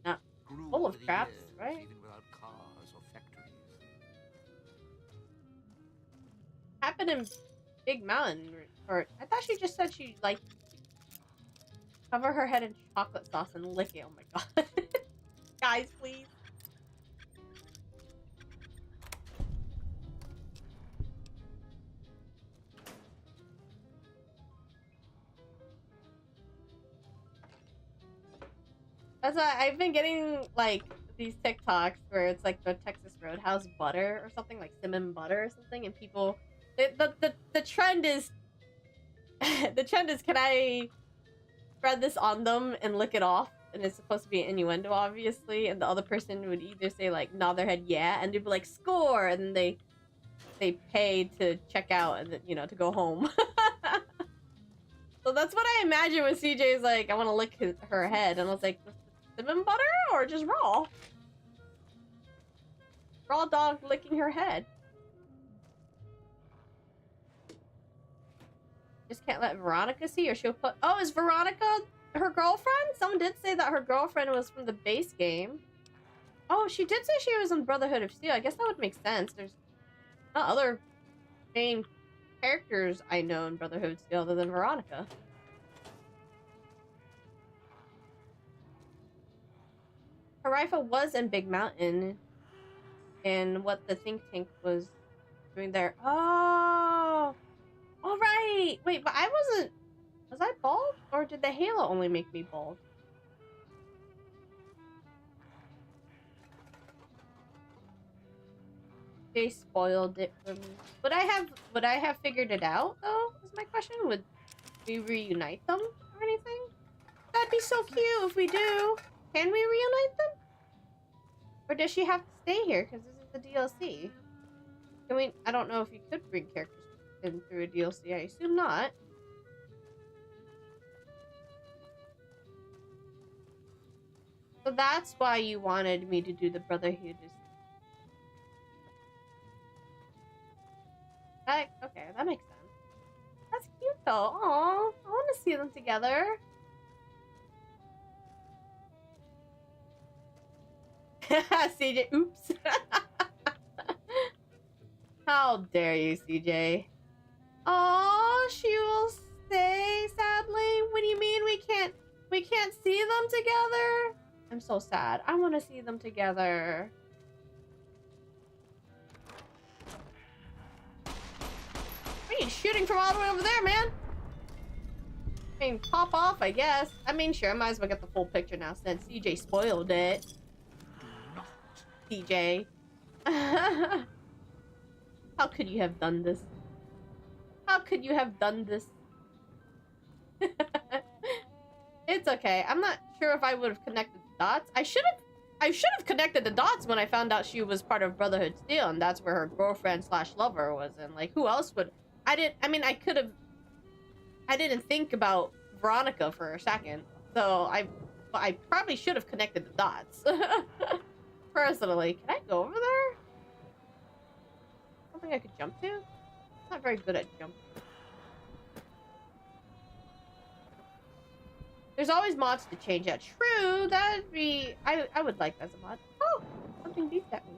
Not Grew full over of the traps, years, right? Even without cars or factories. Happened in Big Mountain. Or I thought she just said she like cover her head in chocolate sauce and lick it. Oh my god. Guys, please. That's why I've been getting like these TikToks where it's like the Texas Roadhouse butter or something, like cinnamon butter or something, and people the trend is the trend is, can I spread this on them and lick it off? And it's supposed to be an innuendo, obviously, and the other person would either say like nod their head yeah, and they'd be like score, and then they pay to check out and then, you know, to go home. So that's what I imagine when CJ's like, I want to lick her head, and I was like, cinnamon butter or just raw? Raw dog licking her head. Just can't let Veronica see, or she'll put. Oh, is Veronica her girlfriend? Someone did say that her girlfriend was from the base game. Oh, she did say she was in Brotherhood of Steel. I guess that would make sense. There's not other main characters I know in Brotherhood of Steel other than Veronica. Her rifle was in Big Mountain, and what the think tank was doing there. Oh, all right. Wait, but I wasn't. Was I bald, or did the halo only make me bald? They spoiled it for me. Would I have figured it out though? Is my question. Would we reunite them or anything? That'd be so cute if we do. Can we reunite them? Or does she have to stay here because this is the DLC? Can we? I don't know if you could bring characters in through a DLC. I assume not. So that's why you wanted me to do the Brotherhood. Okay, that makes sense. That's cute though. Aww, I want to see them together. CJ, oops. How dare you, CJ? Oh, she will stay, sadly. What do you mean we can't see them together? I'm so sad. I want to see them together. What are you shooting from all the way over there, man? I mean, pop off, I guess. I mean, sure, I might as well get the full picture now since CJ spoiled it. CJ. How could you have done this? How could you have done this? It's okay. I'm not sure if I would have connected the dots. I should have connected the dots when I found out she was part of Brotherhood Steel, and that's where her girlfriend / lover was. And like, who else would? I didn't think about Veronica for a second, so I probably should have connected the dots. Personally, can I go over there? Something I could jump to? I'm not very good at jumping. There's always mods to change that. True, that'd be... I would like that as a mod. Oh, something beeped at me.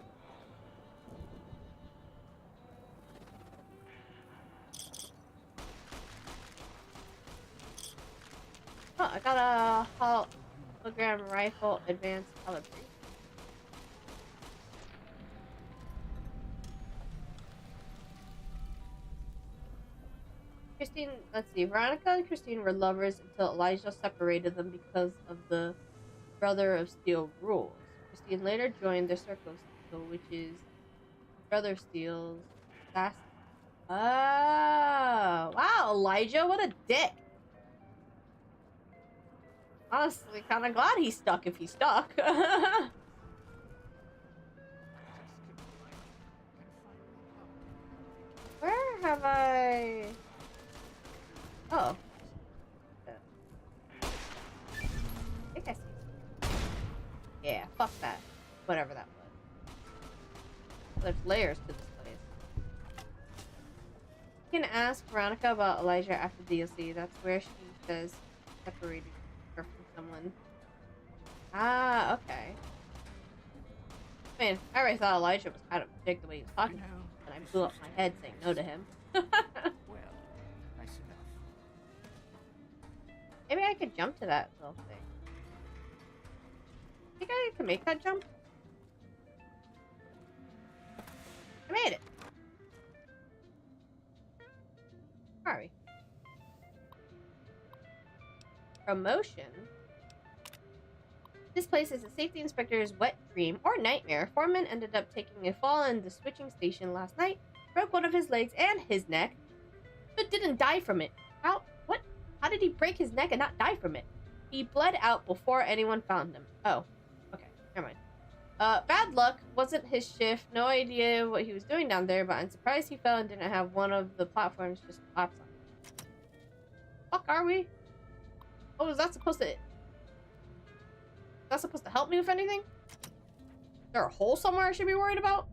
Oh, I got a... Hologram rifle advanced calibration. Christine, let's see. Veronica and Christine were lovers until Elijah separated them because of the Brother of Steel rules. Christine later joined the Circle of Steel, which is Brother Steel's assassin. Oh, wow, Elijah, what a dick. Honestly, kind of glad he's stuck if he's stuck. Where have I... Oh. I think I see it. Yeah, fuck that. Whatever that was. There's layers to this place. You can ask Veronica about Elijah after DLC. That's where she says separated her from someone. Ah, okay. I mean, I already thought Elijah was kind of a dick the way he was talking to me, and I blew up my head saying no to him. Well, nice enough. Maybe I could jump to that little thing. Think I can make that jump? I made it! Sorry. Promotion? This place is a safety inspector's wet dream or nightmare. Foreman ended up taking a fall in the switching station last night, broke one of his legs and his neck, but didn't die from it. How? What? How did he break his neck and not die from it? He bled out before anyone found him. Oh. Okay, never mind. Bad luck. Wasn't his shift. No idea what he was doing down there, but I'm surprised he fell and didn't have one of the platforms just collapse on him. Fuck are we? Oh, is that supposed to... Is that supposed to help me with anything? Is there a hole somewhere I should be worried about?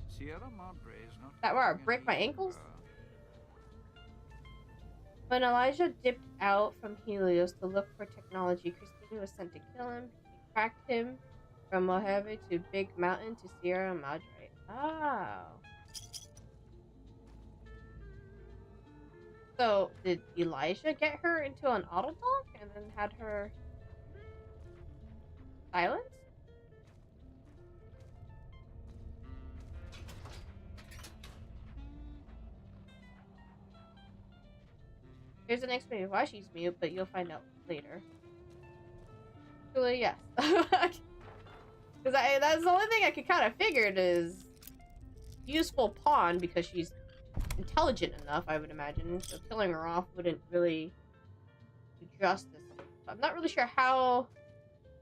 Sierra Madre is not That where I break my ankles? When Elijah dipped out from Helios to look for technology, Christine was sent to kill him. She tracked him from Mojave to Big Mountain to Sierra Madre. Oh. So, did Elijah get her into an auto dock and then had her silenced? Here's an explanation why she's mute, but you'll find out later. Actually, yes. Because that's the only thing I could kind of figured is useful pawn because she's intelligent enough, I would imagine. So killing her off wouldn't really do justice. I'm not really sure how...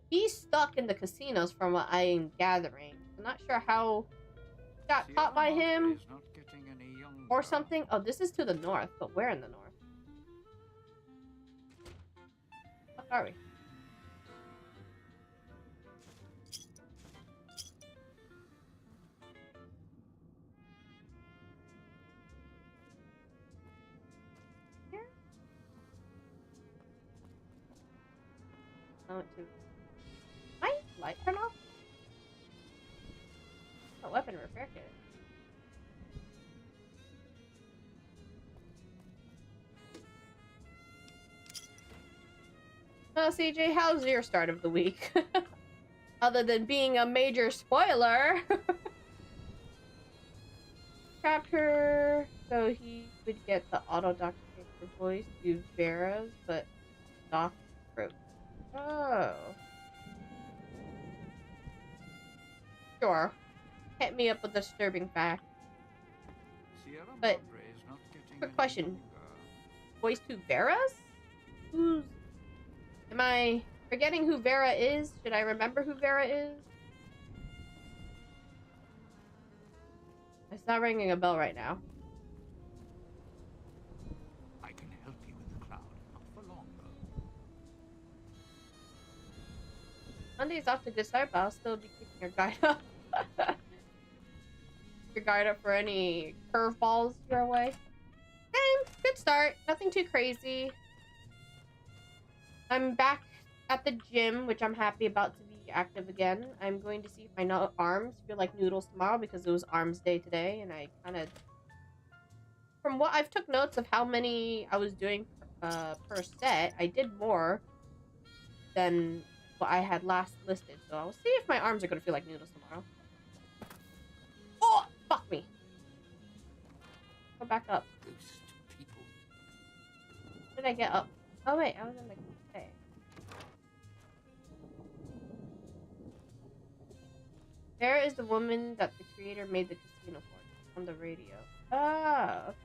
He's stuck in the casinos from what I am gathering. I'm not sure how he got caught by him or something. Oh, this is to the north, but where in the north? What are we? Here? I went to... My light turn off? Oh, weapon repair kit. Well, CJ, how's your start of the week? Other than being a major spoiler. Trapped her so he would get the auto doctor voice to Vera's, but Doc broke. Oh. Sure. Hit me up with a disturbing fact. But, quick question. Voice to Vera's? Who's... Am I forgetting who Vera is? Should I remember who Vera is? It's not ringing a bell right now. I can help you with the cloud, not for long though. Monday's off to a good start, but I'll still be keeping your guide up. Your guide up for any curveballs your way. Same, good start. Nothing too crazy. I'm back at the gym, which I'm happy about to be active again. I'm going to see if my arms feel like noodles tomorrow because it was arms day today, and I kind of... From what I've took notes of how many I was doing per set, I did more than what I had last listed. So I'll see if my arms are gonna feel like noodles tomorrow. Oh, fuck me. Go back up. Ghost people. How did I get up? Oh wait, I was in the cafe. There is the woman that the creator made the casino for on the radio. Oh, okay.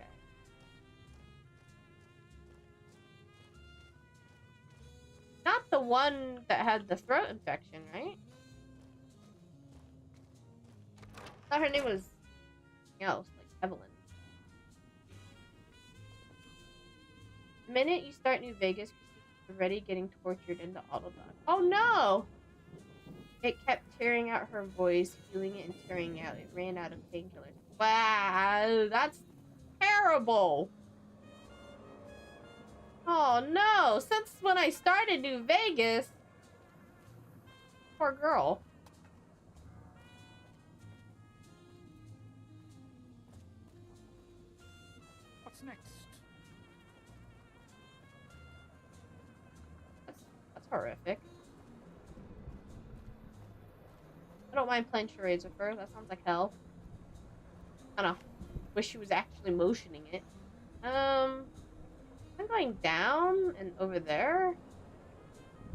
Not the one that had the throat infection, right? I thought her name was something else, like Evelyn. The minute you start New Vegas, you're already getting tortured into Autodoc. Oh no! It kept tearing out her voice, feeling it and tearing out. It ran out of painkillers. Wow, that's terrible! Oh no! Since when I started New Vegas, poor girl. What's next? That's horrific. I don't mind playing charades with her. That sounds like hell. I don't know. Wish she was actually motioning it. I'm going down and over there.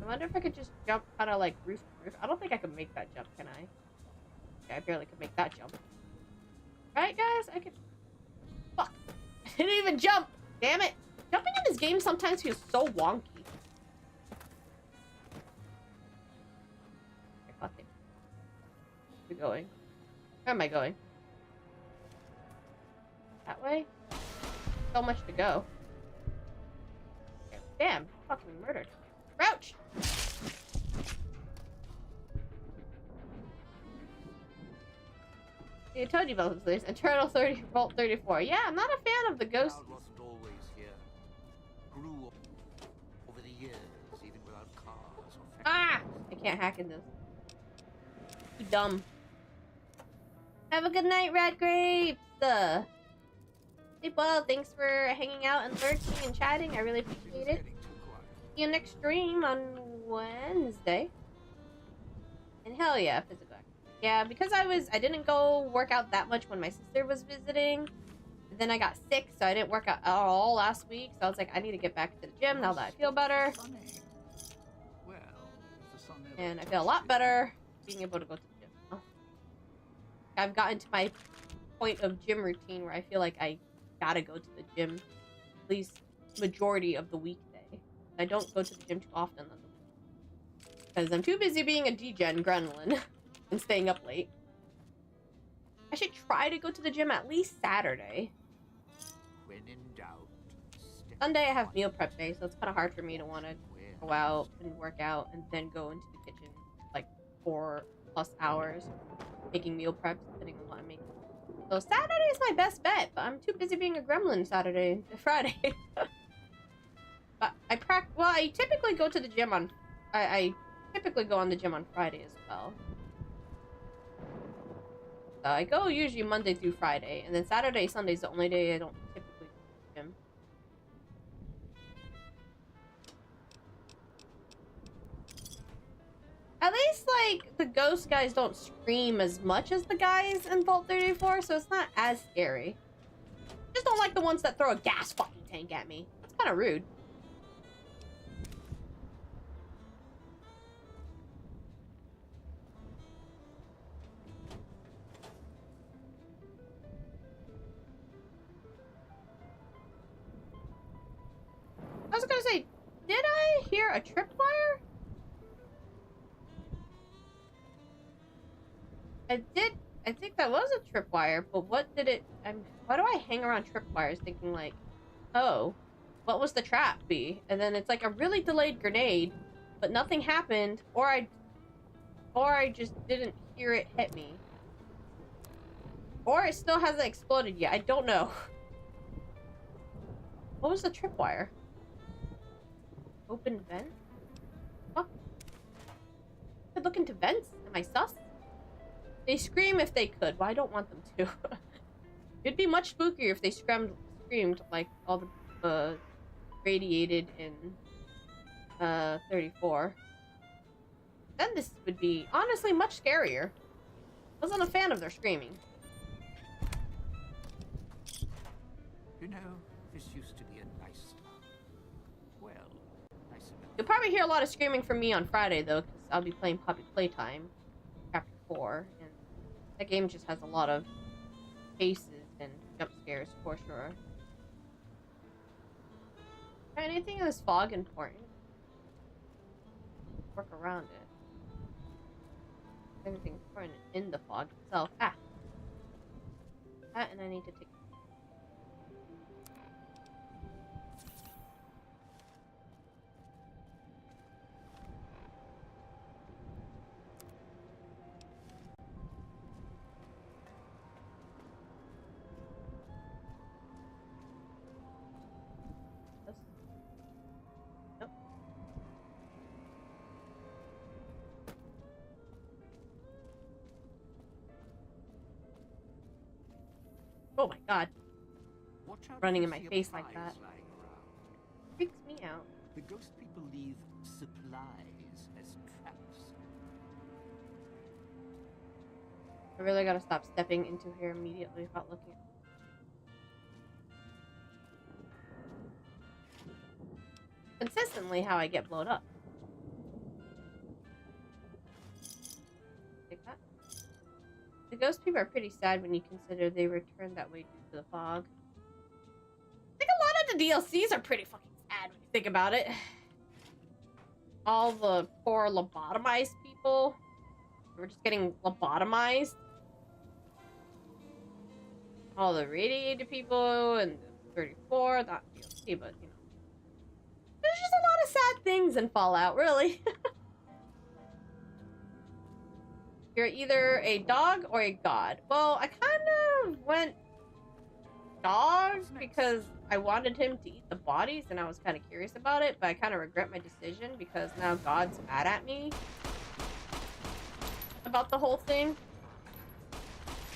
I wonder if I could just jump kind of like roof to roof. I don't think I can make that jump, can I? Yeah, I barely could make that jump. Right, guys? I could... Fuck. I didn't even jump! Damn it! Jumping in this game sometimes feels so wonky. Okay, fuck it. Where are we going? Where am I going? That way? So much to go. Damn, fucking murdered. Crouch! I told you about this. Internal 30 Vault 34. Yeah, I'm not a fan of the ghost. Crowd wasn't always here. Grew over the years, even without cars or Ah! factories. I can't hack in this. Too dumb. Have a good night, Red Grapes! Sleep well, thanks for hanging out and lurking and chatting. I really It was appreciate it. getting too quiet. See you next stream on Wednesday. And hell yeah, physical activity. Yeah, because I didn't go work out that much when my sister was visiting. Then I got sick, so I didn't work out at all last week. So I was like, I need to get back to the gym now that I feel better. Funny. Well, if the sun never And I feel a lot better being able to go to the gym now. I've gotten to my point of gym routine where I feel like I gotta go to the gym at least majority of the weekday. I don't go to the gym too often on the week because I'm too busy being a degen gremlin and staying up late. I should try to go to the gym at least Saturday. When in doubt, step Sunday I have one. meal prep day, so it's kind of hard for me to want to go out and work out and then go into the kitchen like 4+ hours making meal preps depending on what I'm making. So Saturday is my best bet, but I'm too busy being a gremlin Friday. But I typically go to the gym on I typically go on the gym on Friday as well. So I go usually Monday through Friday, and then Saturday, Sunday is the only day I don't typically go to the gym. At least, like, the ghost guys don't scream as much as the guys in Vault 34, so it's not as scary. Just don't like the ones that throw a gas fucking tank at me. It's kind of rude. I was gonna say, did I hear a tripwire? I think that was a tripwire, but what did it... why do I hang around tripwires thinking like, oh, what was the trap be? And then it's like a really delayed grenade, but nothing happened, or I just didn't hear it hit me. Or it still hasn't exploded yet, I don't know. What was the tripwire? Open vent? What? Could look into vents? Am I sus? They scream if they could. Well, I don't want them to. It'd be much spookier if they screamed like all the radiated in 34. then this would be honestly much scarier. Wasn't a fan of their screaming. You know, this used to be a nice town. Well, nice enough. You'll probably hear a lot of screaming from me on Friday, though, because I'll be playing Poppy Playtime Chapter 4, and that game just has a lot of faces and jump scares for sure. Anything in this fog important? Work around it. Anything important in the fog itself? Ah! That, and I need to take... Nope. Oh my god. Watch out Running if in you my see a face like prize that. lying around. Freaks me out. The ghost people leave supplies as traps. I really gotta stop stepping into here immediately without looking. Consistently how I get blown up. Take that. The ghost people are pretty sad when you consider they returned that way due to the fog. I think a lot of the DLCs are pretty fucking sad when you think about it. All the poor lobotomized people. We're just getting lobotomized. All the radiated people and the 34, not DLC, but you know. There's just a lot of sad things in Fallout, really. You're either a dog or a god. Well, I kind of went dog because I wanted him to eat the bodies and I was kind of curious about it, but I kind of regret my decision because now God's mad at me about the whole thing.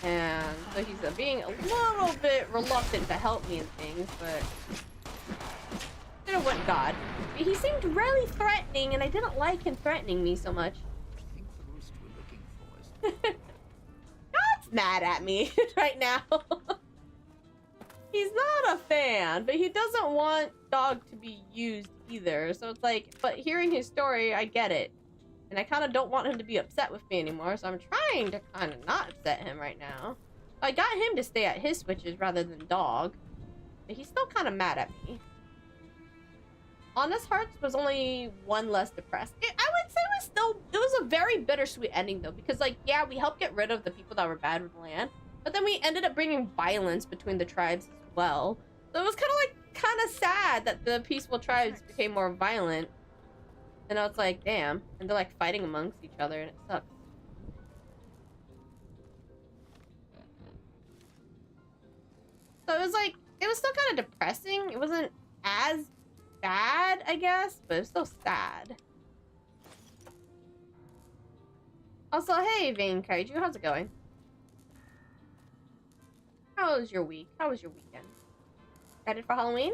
And so he's being a little bit reluctant to help me and things, but I didn't want God. He seemed really threatening and I didn't like him threatening me so much. I think the roost we're looking for is God's mad at me right now. He's not a fan, but he doesn't want dog to be used either. So it's like, but hearing his story, I get it. And I kind of don't want him to be upset with me anymore, so I'm trying to kind of not upset him right now. I got him to stay at his switches rather than dog. But he's still kind of mad at me. Honest Hearts was only one less depressed. I would say it was a very bittersweet ending though, because like, yeah, we helped get rid of the people that were bad with the land, but then we ended up bringing violence between the tribes as well. So it was kind of sad that the peaceful tribes became more violent. And I was like, damn. And they're like fighting amongst each other and it sucks. So it was like, it was still kind of depressing. It wasn't as bad, I guess, but it was still sad. Also, hey, Vane Kaiju, how's it going? How was your week? How was your weekend? Excited for Halloween?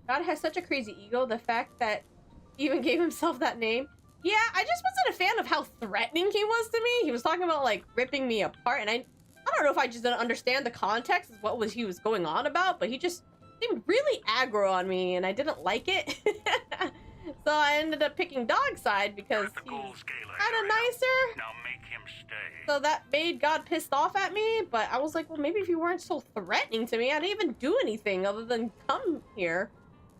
God has such a crazy ego. The fact that he even gave himself that name. Yeah, I just wasn't a fan of how threatening he was to me. He was talking about, like, ripping me apart, and I don't know if I just didn't understand the context of what he was going on about, but he just seemed really aggro on me, and I didn't like it. So I ended up picking dog's side because he's kind of nicer. Now make him stay. So that made God pissed off at me, but I was like, well, maybe if you weren't so threatening to me, I didn't even do anything other than come here.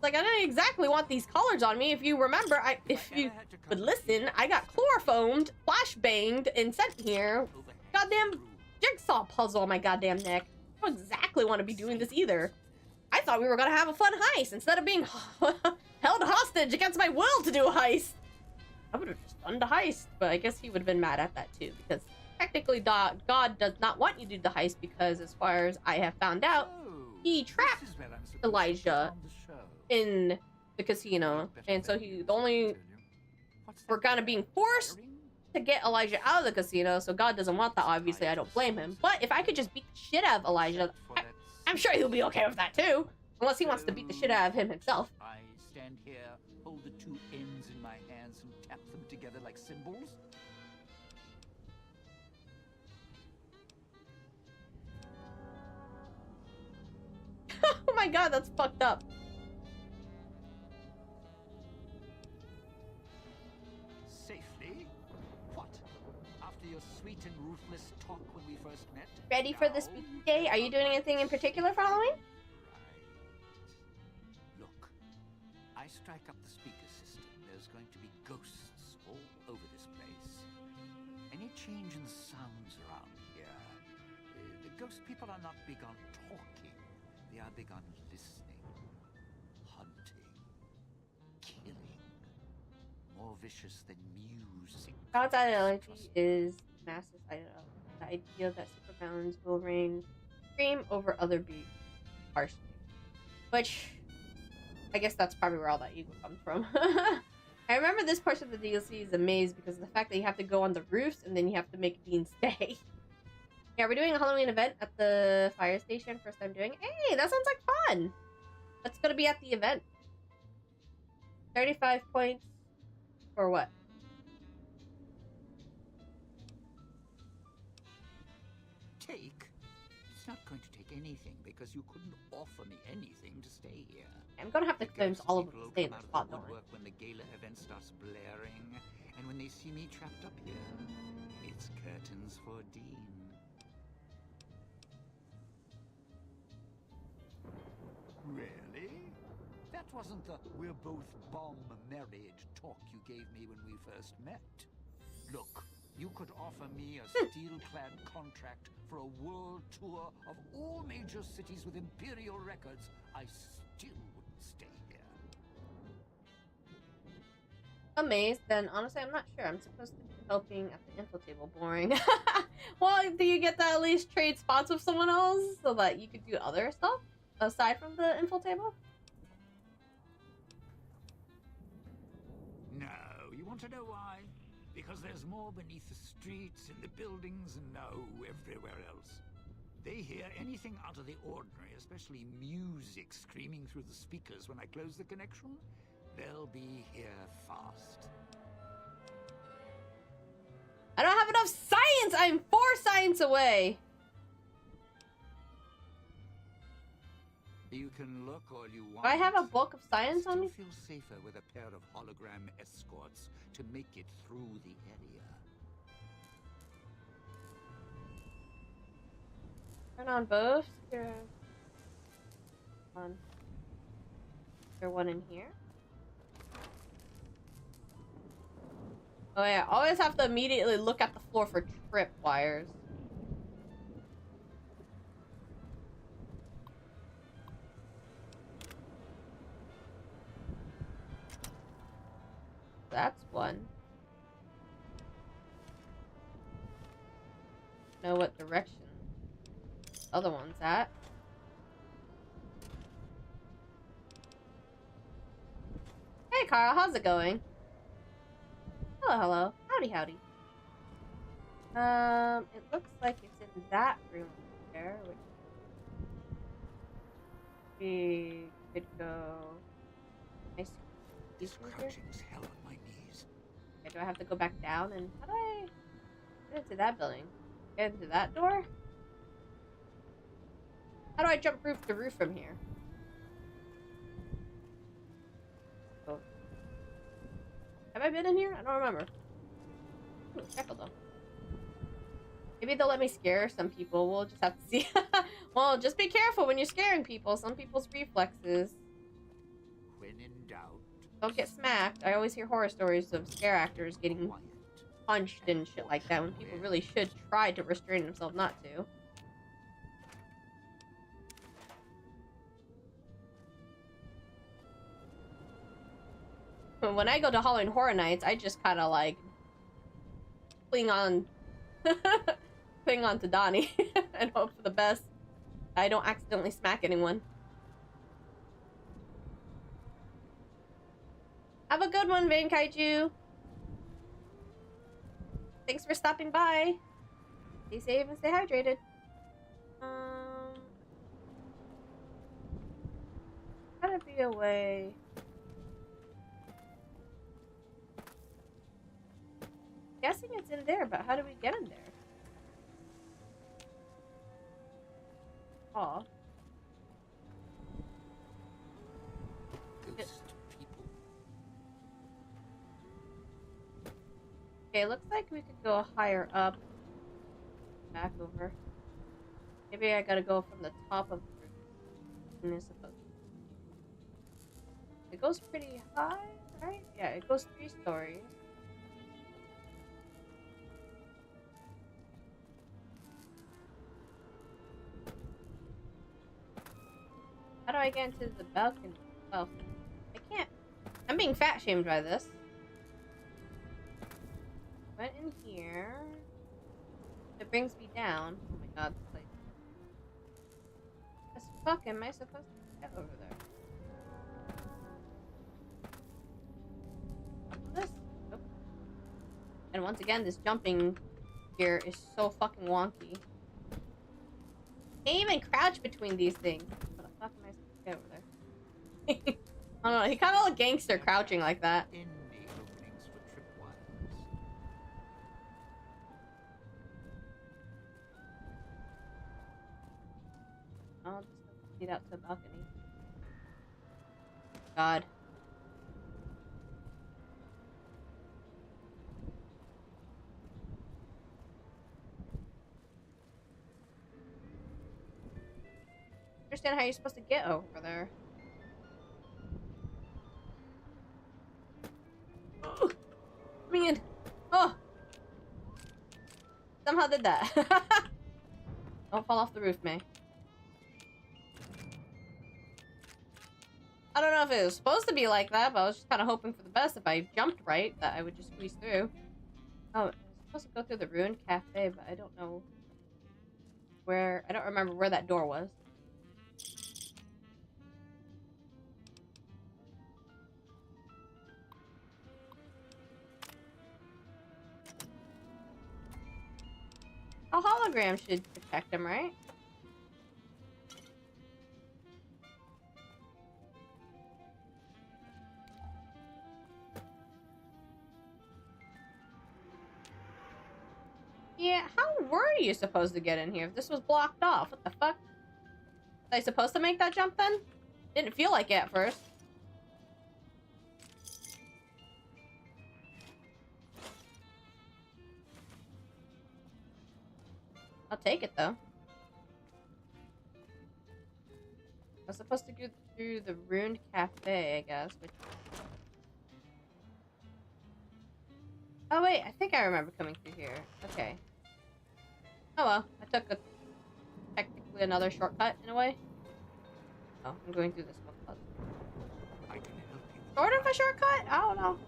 Like, I didn't exactly want these collars on me. If you remember, if you would listen, I got chloroformed, flashbanged, and sent here. Goddamn jigsaw puzzle on my goddamn neck. I don't exactly want to be doing this either. I thought we were gonna have a fun heist instead of being held hostage against my will to do a heist. I would have just done the heist, but I guess he would have been mad at that too, because technically God does not want you to do the heist because, as far as I have found out, he trapped Elijah in the casino, and so we're kind of being forced to get Elijah out of the casino, so God doesn't want that. Obviously, I don't blame him, but if I could just beat the shit out of Elijah, I'm sure he'll be okay with that too, unless he wants to beat the shit out of him himself. I stand here, hold the two ends in my hands, and tap them together like cymbals? Oh my god, that's fucked up. Safely? What? After your sweet and ruthless talk when we first met? Ready for this Now spooky day? Are you doing anything in particular for Halloween? Right. Look, I strike up the speaker system. There's going to be ghosts all over this place. Any change in the sounds around here? The ghost people are not big on talking. They are big on listening, hunting, killing. More vicious than music. God's ideology is massive ideology. The idea that supervillains will reign supreme over other beings harshly. Which, I guess that's probably where all that ego comes from. I remember this portion of the DLC is amazed because of the fact that you have to go on the roofs and then you have to make Dean stay. Yeah, we're doing a Halloween event at the fire station. First time doing it. Hey, that sounds like fun! That's gonna be at the event. 35 points for what? Take? It's not going to take anything because you couldn't offer me anything to stay here. I'm gonna have to The convince ghost all of them people to stay in come their out spot, of the don't worry. woodwork when the gala event starts blaring, and when they see me trapped up here, it's curtains for Dean. Really? That wasn't the "we're both bomb married" talk you gave me when we first met. Look, you could offer me a steel-clad contract for a world tour of all major cities with imperial records. I still wouldn't stay here. Amazed, then honestly I'm not sure. I'm supposed to be helping at the info table. Boring. Well, do you get to at least trade spots with someone else so that you could do other stuff aside from the info table? No, you want to know why? Because there's more beneath the streets, in the buildings, and no, everywhere else. They hear anything out of the ordinary, especially music screaming through the speakers when I close the connection. They'll be here fast. I don't have enough science! I'm 4 science away! You can look all you want. Do I have a book of science on me? Still feel safer with a pair of hologram escorts to make it through the area. Turn on both. Here. On. Is there one in here? Oh yeah, always have to immediately look at the floor for trip wires. That's one. Know what direction the other one's at. Hey Carl, how's it going? Hello, hello. Howdy, howdy. It looks like it's in that room there, which we could go. Nice. This crouching's hell on my knees. Okay, do I have to go back down? And how do I get into that building? Get into that door? How do I jump roof to roof from here? Oh. Have I been in here? I don't remember. Ooh, careful though. Maybe they'll let me scare some people. We'll just have to see. Well, just be careful when you're scaring people. Some people's reflexes. When in doubt, Don't get smacked. I always hear horror stories of scare actors getting quiet. punched and shit like that when people really should try to restrain themselves not to. When I go to Halloween Horror Nights, I just kind of like cling on to Donnie and hope for the best. I don't accidentally smack anyone. Have a good one, Vane Kaiju. Thanks for stopping by. Stay safe and stay hydrated. Gotta be a way. guessing it's in there, but how do we get in there? Oh. Ghost people. Okay, it looks like we could go higher up. Back over. Maybe I gotta go from the top of the roof. It goes pretty high, right? Yeah, it goes 3 stories. How do I get into the balcony? Oh, I can't. I'm being fat shamed by this. Went in here. It brings me down. Oh my god, this place. As fuck am I supposed to get over there? This. Nope. And once again, this jumping here is so fucking wonky. Can't even crouch between these things. How the fuck am I supposed to get over there? I don't know. He kind of looked gangster crouching like that. In the openings for tripwires. I'll just lead out to the balcony. God. I understand how you're supposed to get over there. Oh, man. Oh. Somehow did that. Don't fall off the roof, May. I don't know if it was supposed to be like that, but I was just kind of hoping for the best. If I jumped right, that I would just squeeze through. Oh, I was supposed to go through the ruined cafe, but I don't know where. I don't remember where that door was. A hologram should protect him, right? Yeah, how were you supposed to get in here if this was blocked off? What the fuck? Was I supposed to make that jump then? Didn't feel like it at first. I'll take it though. I was supposed to go through the ruined cafe, I guess, which... Oh wait, I think I remember coming through here. Okay. Oh well, I took technically another shortcut in a way. Oh, I'm going through this one. I can help you. Sort of a shortcut? I don't know.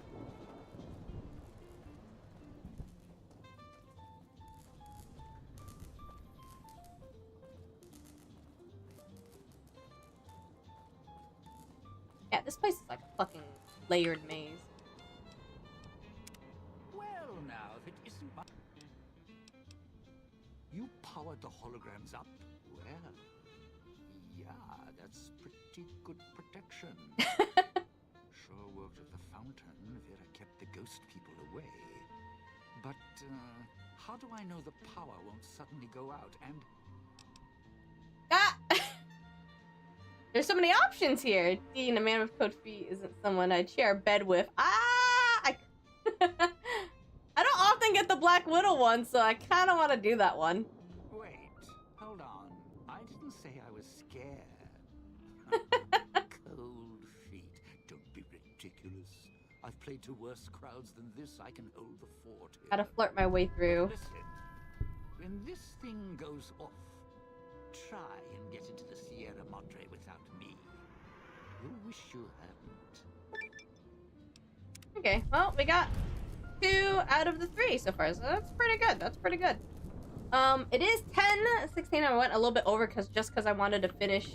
Yeah, this place is like a fucking layered maze. Well, now, if it isn't my... You powered the holograms up? Well, yeah, that's pretty good protection. Sure worked at the fountain. Vera kept the ghost people away. But, how do I know the power won't suddenly go out and... Ah! There's so many options here. Dean, a man with cold feet, isn't someone I'd share a bed with. Ah! I don't often get the Black Widow one, so I kind of want to do that one. Wait, hold on. I didn't say I was scared. Cold feet. Don't be ridiculous. I've played to worse crowds than this. I can hold the fort here. Gotta flirt my way through. Listen, when this thing goes off, try and get into the Sierra Madre without me. You'll wish you hadn't. Okay, well, we got 2 out of the 3 so far, so that's pretty good. That's pretty good. It is 10:16. I went a little bit over just because I wanted to finish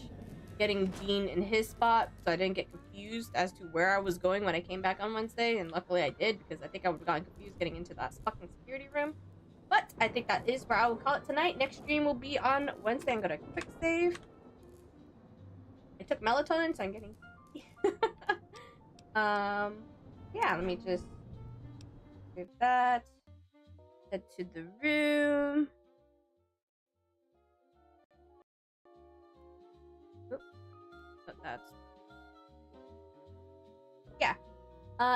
getting Dean in his spot, so I didn't get confused as to where I was going when I came back on Wednesday, and luckily I did, because I think I would have gotten confused getting into that fucking security room. But I think that is where I will call it tonight. Next stream will be on Wednesday. I'm gonna quick save. I took melatonin, so I'm getting... yeah, let me just save that. Head to the room. Oop. But that's... Yeah.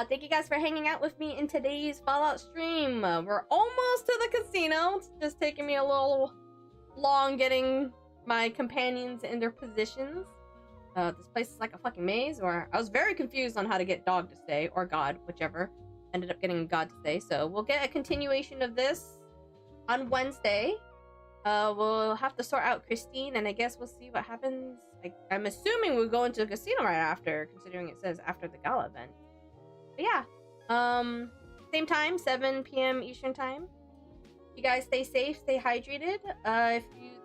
Thank you guys for hanging out with me in today's Fallout stream. We're almost to the casino. It's just taking me a little long getting my companions in their positions. This place is like a fucking maze, or I was very confused on how to get Dog to stay, or God, whichever. Ended up getting God to stay, so we'll get a continuation of this on Wednesday. We'll have to sort out Christine, and I guess we'll see what happens. I'm assuming we'll go into the casino right after, considering it says after the gala event. But yeah, same time, 7 p.m. Eastern time. You guys stay safe, stay hydrated.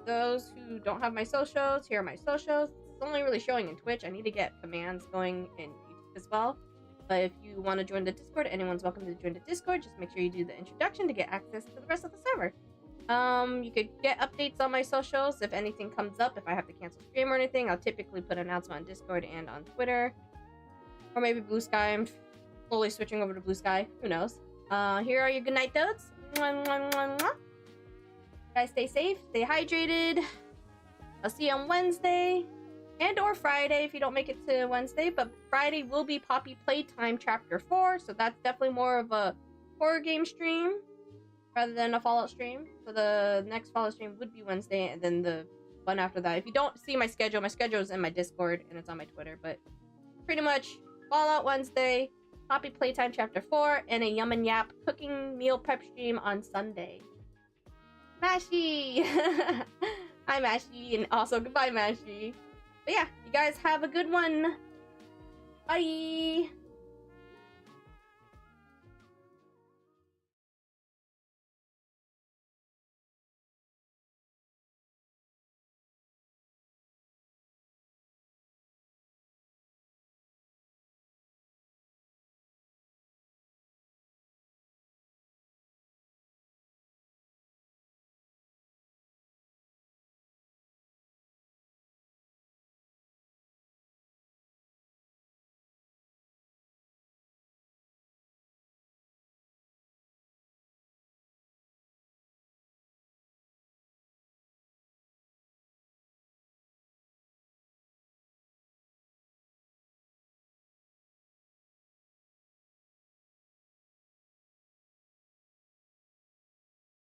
Those who don't have my socials, here are my socials. It's only really showing in Twitch. I need to get commands going in YouTube as well. But if you want to join the Discord, anyone's welcome to join the Discord. Just make sure you do the introduction to get access to the rest of the server. You could get updates on my socials if anything comes up. If I have to cancel stream or anything, I'll typically put an announcement on Discord and on Twitter. Or maybe Blue Sky. I'm slowly switching over to Blue Sky. Who knows? Here are your good night notes. Mwah, mwah, mwah, mwah. Guys, stay safe, stay hydrated. I'll see you on Wednesday and or Friday if you don't make it to Wednesday. But Friday will be Poppy Playtime Chapter 4, so that's definitely more of a horror game stream rather than a Fallout stream. So the next Fallout stream would be Wednesday, and then the one after that. If you don't see my schedule is in my Discord and it's on my Twitter. But pretty much Fallout Wednesday, Poppy Playtime Chapter 4, and a Yum and Yap cooking meal prep stream on Sunday. Mashy! Hi, Mashy, and also goodbye, Mashy. But yeah, you guys have a good one. Bye!